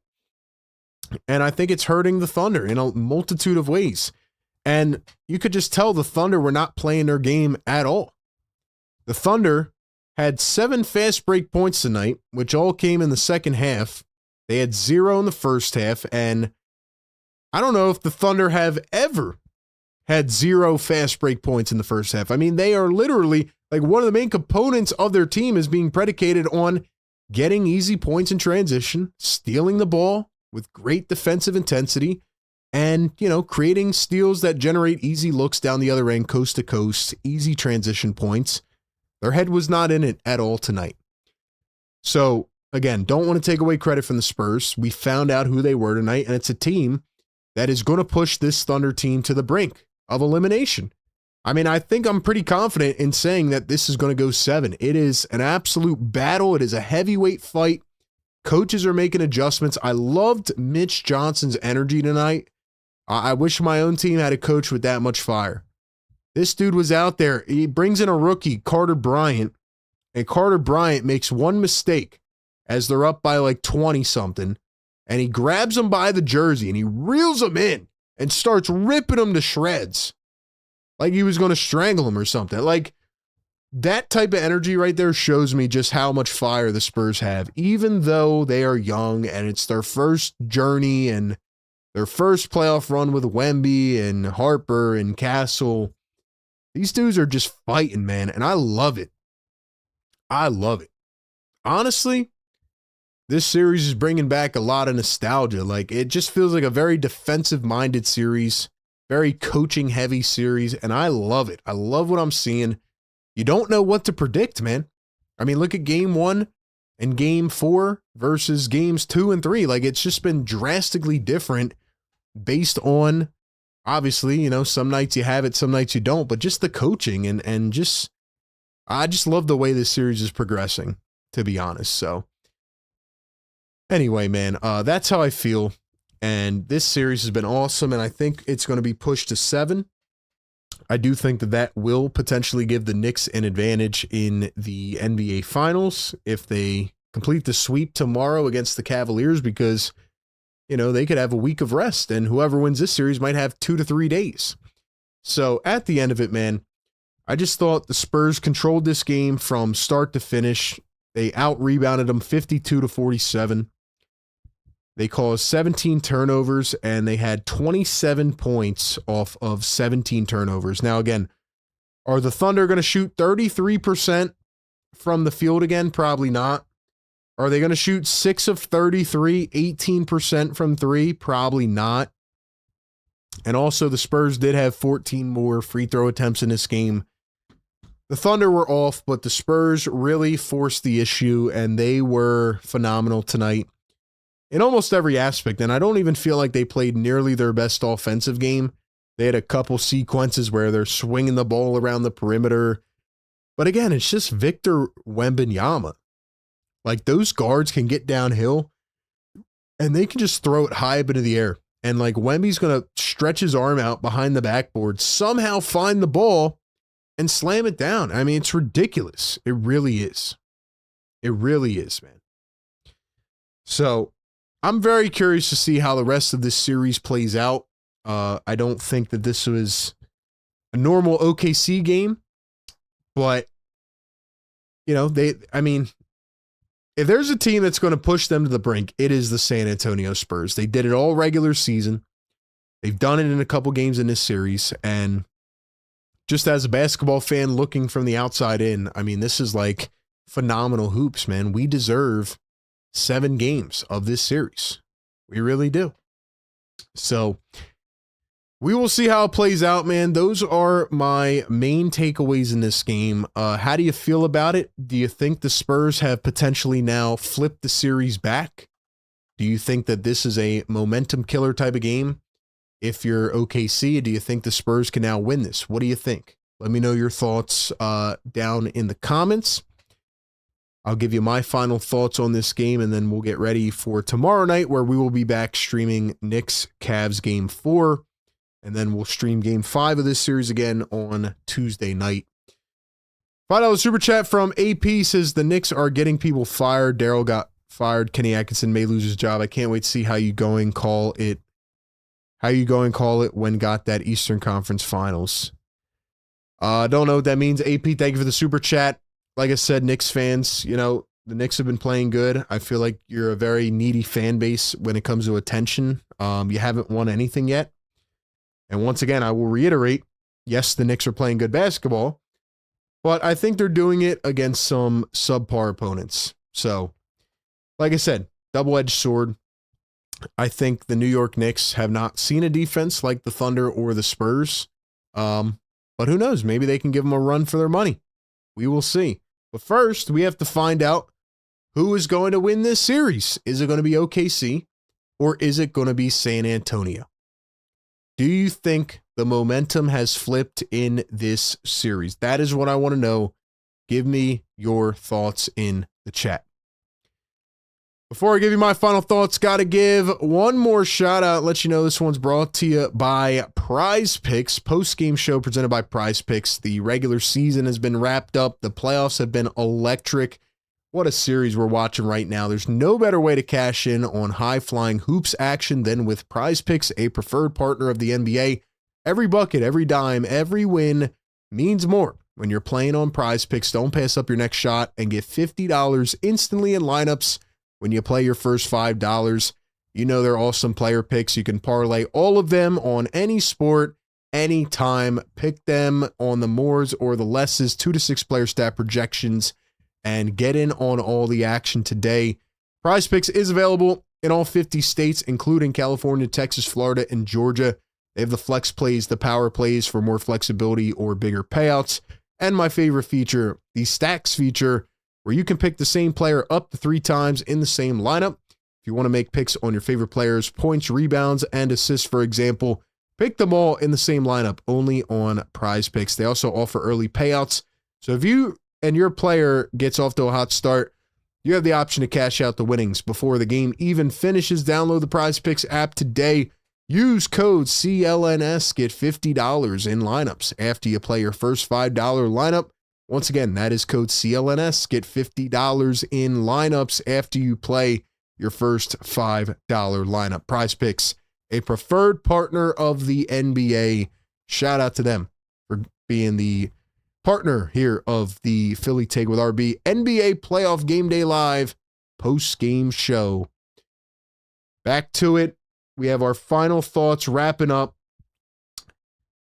And I think it's hurting the Thunder in a multitude of ways. And you could just tell the Thunder were not playing their game at all. The Thunder had 7 fast break points tonight, which all came in the second half. They had 0 in the first half. And I don't know if the Thunder have ever had 0 fast break points in the first half. I mean, they are literally, one of the main components of their team is being predicated on getting easy points in transition, stealing the ball with great defensive intensity, and, creating steals that generate easy looks down the other end, coast to coast, easy transition points. Their head was not in it at all tonight. So, again, don't want to take away credit from the Spurs. We found out who they were tonight, and it's a team that is going to push this Thunder team to the brink of elimination. I mean, I think I'm pretty confident in saying that this is going to go 7. It is an absolute battle. It is a heavyweight fight. Coaches are making adjustments. I loved Mitch Johnson's energy tonight. I wish my own team had a coach with that much fire. This dude was out there. He brings in a rookie, Carter Bryant, and Carter Bryant makes one mistake as they're up by like 20-something, and he grabs him by the jersey, and he reels him in and starts ripping him to shreds like he was going to strangle him or something. Like, that type of energy right there shows me just how much fire the Spurs have, even though they are young and it's their first journey and their first playoff run with Wemby and Harper and Castle. These dudes are just fighting, man, and I love it. I love it. Honestly, this series is bringing back a lot of nostalgia. Like, it just feels like a very defensive-minded series, very coaching-heavy series, and I love it. I love what I'm seeing. You don't know what to predict, man. I mean, look at game 1 and game 4 versus games 2 and 3. Like, it's just been drastically different based on, obviously, you know, some nights you have it, some nights you don't, but just the coaching and just, I just love the way this series is progressing, to be honest. So anyway, man, that's how I feel. And this series has been awesome, and I think it's going to be pushed to 7. I do think that that will potentially give the Knicks an advantage in the NBA Finals if they complete the sweep tomorrow against the Cavaliers, because, you know, they could have a week of rest, and whoever wins this series might have 2 to 3 days. So at the end of it, man, I just thought the Spurs controlled this game from start to finish. They out-rebounded them 52-47. They caused 17 turnovers, and they had 27 points off of 17 turnovers. Now, again, are the Thunder going to shoot 33% from the field again? Probably not. Are they going to shoot 6 of 33, 18% from 3? Probably not. And also, the Spurs did have 14 more free throw attempts in this game. The Thunder were off, but the Spurs really forced the issue, and they were phenomenal tonight in almost every aspect. And I don't even feel like they played nearly their best offensive game. They had a couple sequences where they're swinging the ball around the perimeter. But again, it's just Victor Wembanyama. Like, those guards can get downhill and they can just throw it high up into the air. And like, Wemby's going to stretch his arm out behind the backboard, somehow find the ball and slam it down. I mean, it's ridiculous. It really is. It really is, man. So I'm very curious to see how the rest of this series plays out. I don't think that this was a normal OKC game, but, you know, if there's a team that's going to push them to the brink, it is the San Antonio Spurs. They did it all regular season. They've done it in a couple games in this series. And just as a basketball fan looking from the outside in, I mean, this is like phenomenal hoops, man. We deserve 7 games of this series. We really do. So we will see how it plays out, man. Those are my main takeaways in this game. How do you feel about it? Do you think the Spurs have potentially now flipped the series back? Do you think that this is a momentum killer type of game? If you're OKC, do you think the Spurs can now win this? What do you think? Let me know your thoughts down in the comments. I'll give you my final thoughts on this game, and then we'll get ready for tomorrow night, where we will be back streaming Knicks Cavs Game 4, and then we'll stream Game 5 of this series again on Tuesday night. $5 super chat from AP says the Knicks are getting people fired. Daryl got fired. Kenny Atkinson may lose his job. I can't wait to see how you going call it. How you going call it when got that Eastern Conference Finals. Don't know what that means. AP, thank you for the super chat. Like I said, Knicks fans, you know, the Knicks have been playing good. I feel like you're a very needy fan base when it comes to attention. You haven't won anything yet. And once again, I will reiterate, yes, the Knicks are playing good basketball, but I think they're doing it against some subpar opponents. So, like I said, double-edged sword. I think the New York Knicks have not seen a defense like the Thunder or the Spurs. But who knows? Maybe they can give them a run for their money. We will see. But first, we have to find out who is going to win this series. Is it going to be OKC or is it going to be San Antonio? Do you think the momentum has flipped in this series? That is what I want to know. Give me your thoughts in the chat. Before I give you my final thoughts, got to give one more shout out. Let you know this one's brought to you by Prize Picks post-game show presented by Prize Picks. The regular season has been wrapped up. The playoffs have been electric. What a series we're watching right now. There's no better way to cash in on high-flying hoops action than with Prize Picks, a preferred partner of the NBA. Every bucket, every dime, every win means more. When you're playing on Prize Picks, don't pass up your next shot and get $50 instantly in lineups when you play your first $5. You know they're awesome player picks. You can parlay all of them on any sport, anytime. Pick them on the mores or the lesses, 2 to 6 player stat projections, and get in on all the action today. Prize Picks is available in all 50 states, including California, Texas, Florida, and Georgia. They have the flex plays, the power plays for more flexibility or bigger payouts. And my favorite feature, the stacks feature, where you can pick the same player up to 3 times in the same lineup. If you want to make picks on your favorite players, points, rebounds, and assists, for example, pick them all in the same lineup, only on Prize Picks. They also offer early payouts. So if you and your player gets off to a hot start, you have the option to cash out the winnings before the game even finishes. Download the Prize Picks app today. Use code CLNS, get $50 in lineups after you play your first $5 lineup. Once again, that is code CLNS, get $50 in lineups after you play your first $5 lineup. Prize Picks, a preferred partner of the NBA. Shout out to them for being the partner here of the Philly Take with RB NBA Playoff Game Day Live post-game show. Back to it. We have our final thoughts wrapping up.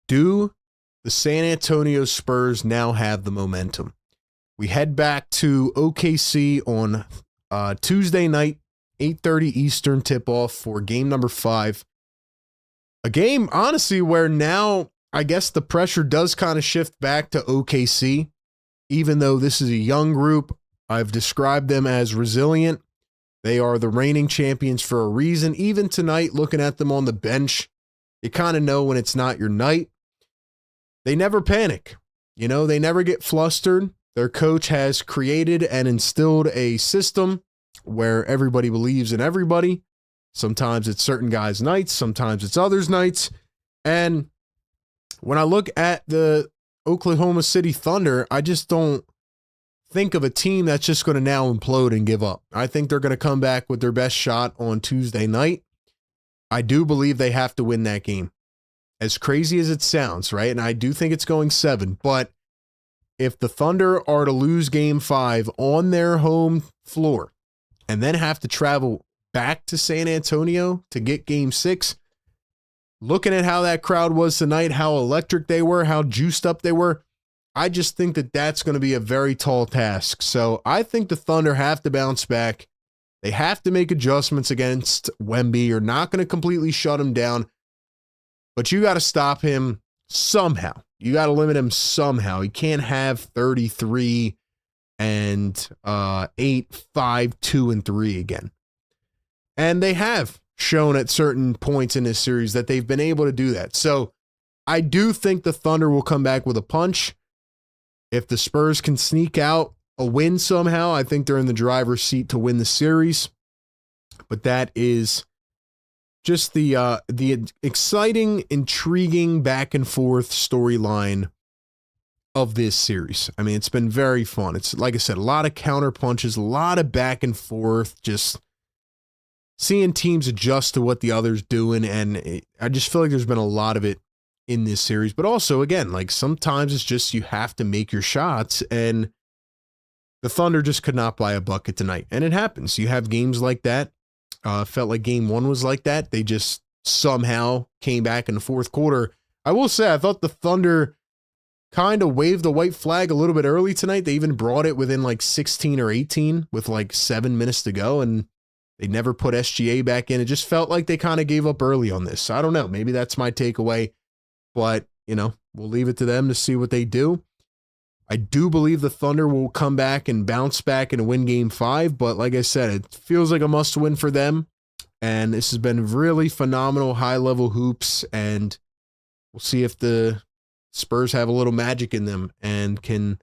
Do the San Antonio Spurs now have the momentum? We head back to OKC on Tuesday night, 8:30 Eastern tip-off for game number 5. A game, honestly, where now I guess the pressure does kind of shift back to OKC. Even though this is a young group, I've described them as resilient. They are the reigning champions for a reason. Even tonight, looking at them on the bench, you kind of know when it's not your night. They never panic. You know, they never get flustered. Their coach has created and instilled a system where everybody believes in everybody. Sometimes it's certain guys' nights. Sometimes it's others' nights. And when I look at the Oklahoma City Thunder, I just don't think of a team that's just going to now implode and give up. I think they're going to come back with their best shot on Tuesday night. I do believe they have to win that game. As crazy as it sounds, right? And I do think it's going 7. But if the Thunder are to lose game 5 on their home floor and then have to travel back to San Antonio to get game 6, looking at how that crowd was tonight, how electric they were, how juiced up they were, I just think that that's going to be a very tall task. So I think the Thunder have to bounce back. They have to make adjustments against Wemby. You're not going to completely shut him down, but you got to stop him somehow. You got to limit him somehow. He can't have 33 and 8, 5, 2, and 3 again. And they have shown at certain points in this series that they've been able to do that. So I do think the Thunder will come back with a punch. If the Spurs can sneak out a win somehow, I think they're in the driver's seat to win the series. But that is just the exciting, intriguing back and forth storyline of this series. I mean, it's been very fun. It's, like I said, a lot of counter punches, a lot of back and forth, just seeing teams adjust to what the other's doing. And I just feel like there's been a lot of it in this series. But also, again, like sometimes it's just you have to make your shots, and the Thunder just could not buy a bucket tonight. And it happens. You have games like that. Felt like game 1 was like that. They just somehow came back in the fourth quarter. I will say, I thought the Thunder kind of waved the white flag a little bit early tonight. They even brought it within like 16 or 18 with like 7 minutes to go, and they never put SGA back in. It just felt like they kind of gave up early on this. I don't know. Maybe that's my takeaway. But, you know, we'll leave it to them to see what they do. I do believe the Thunder will come back and bounce back and win game 5. But like I said, it feels like a must win for them. And this has been really phenomenal high-level hoops. And we'll see if the Spurs have a little magic in them and can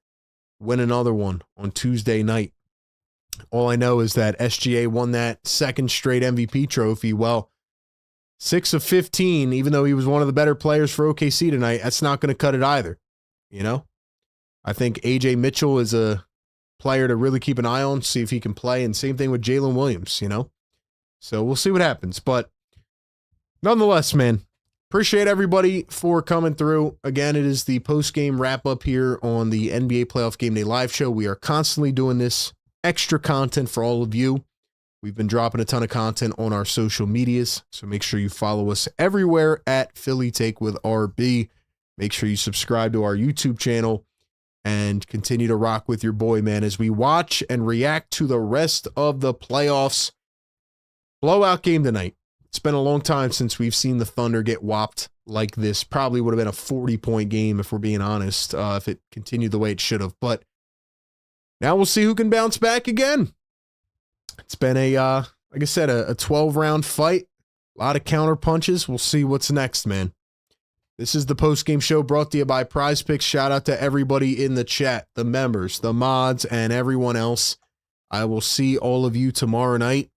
win another one on Tuesday night. All I know is that SGA won that second straight MVP trophy. Well, 6 of 15, even though he was one of the better players for OKC tonight, that's not going to cut it either. You know, I think AJ Mitchell is a player to really keep an eye on, see if he can play. And same thing with Jalen Williams, you know. So we'll see what happens. But nonetheless, man, appreciate everybody for coming through. Again, it is the post-game wrap-up here on the NBA Playoff Game Day Live Show. We are constantly doing this extra content for all of you. We've been dropping a ton of content on our social medias, so make sure you follow us everywhere at Philly Take with RB. Make sure you subscribe to our YouTube channel and continue to rock with your boy, man, as we watch and react to the rest of the playoffs. Blowout game tonight. It's been a long time since we've seen the Thunder get whopped like this. Probably would have been a 40-point game if we're being honest, if it continued the way it should have. But now we'll see who can bounce back again. It's been like I said, a 12-round fight. A lot of counter punches. We'll see what's next, man. This is the post-game show brought to you by Prize Picks. Shout out to everybody in the chat, the members, the mods, and everyone else. I will see all of you tomorrow night.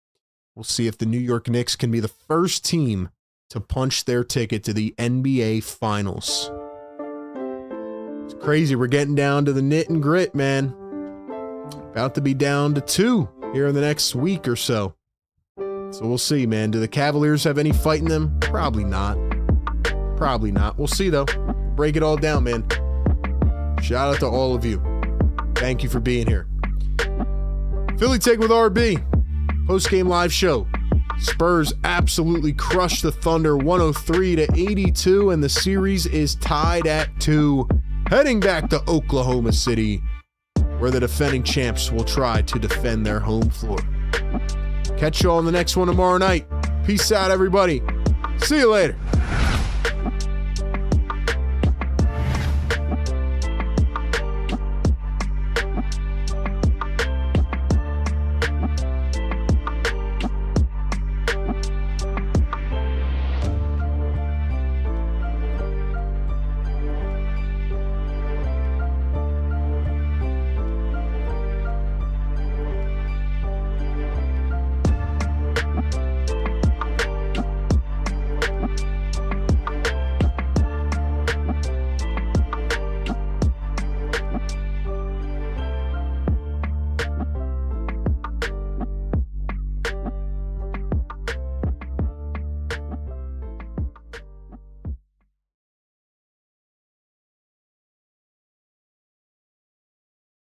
We'll see if the New York Knicks can be the first team to punch their ticket to the NBA Finals. It's crazy. We're getting down to the knit and grit, man. About to be down to 2 here in the next week or so. So we'll see, man. Do the Cavaliers have any fight in them? Probably not. Probably not. We'll see, though. Break it all down, man. Shout out to all of you. Thank you for being here. Philly Take with RB. Post-game live show. Spurs absolutely crushed the Thunder 103-82, and the series is tied at 2, heading back to Oklahoma City, where the defending champs will try to defend their home floor. Catch you all on the next one tomorrow night. Peace out, everybody. See you later.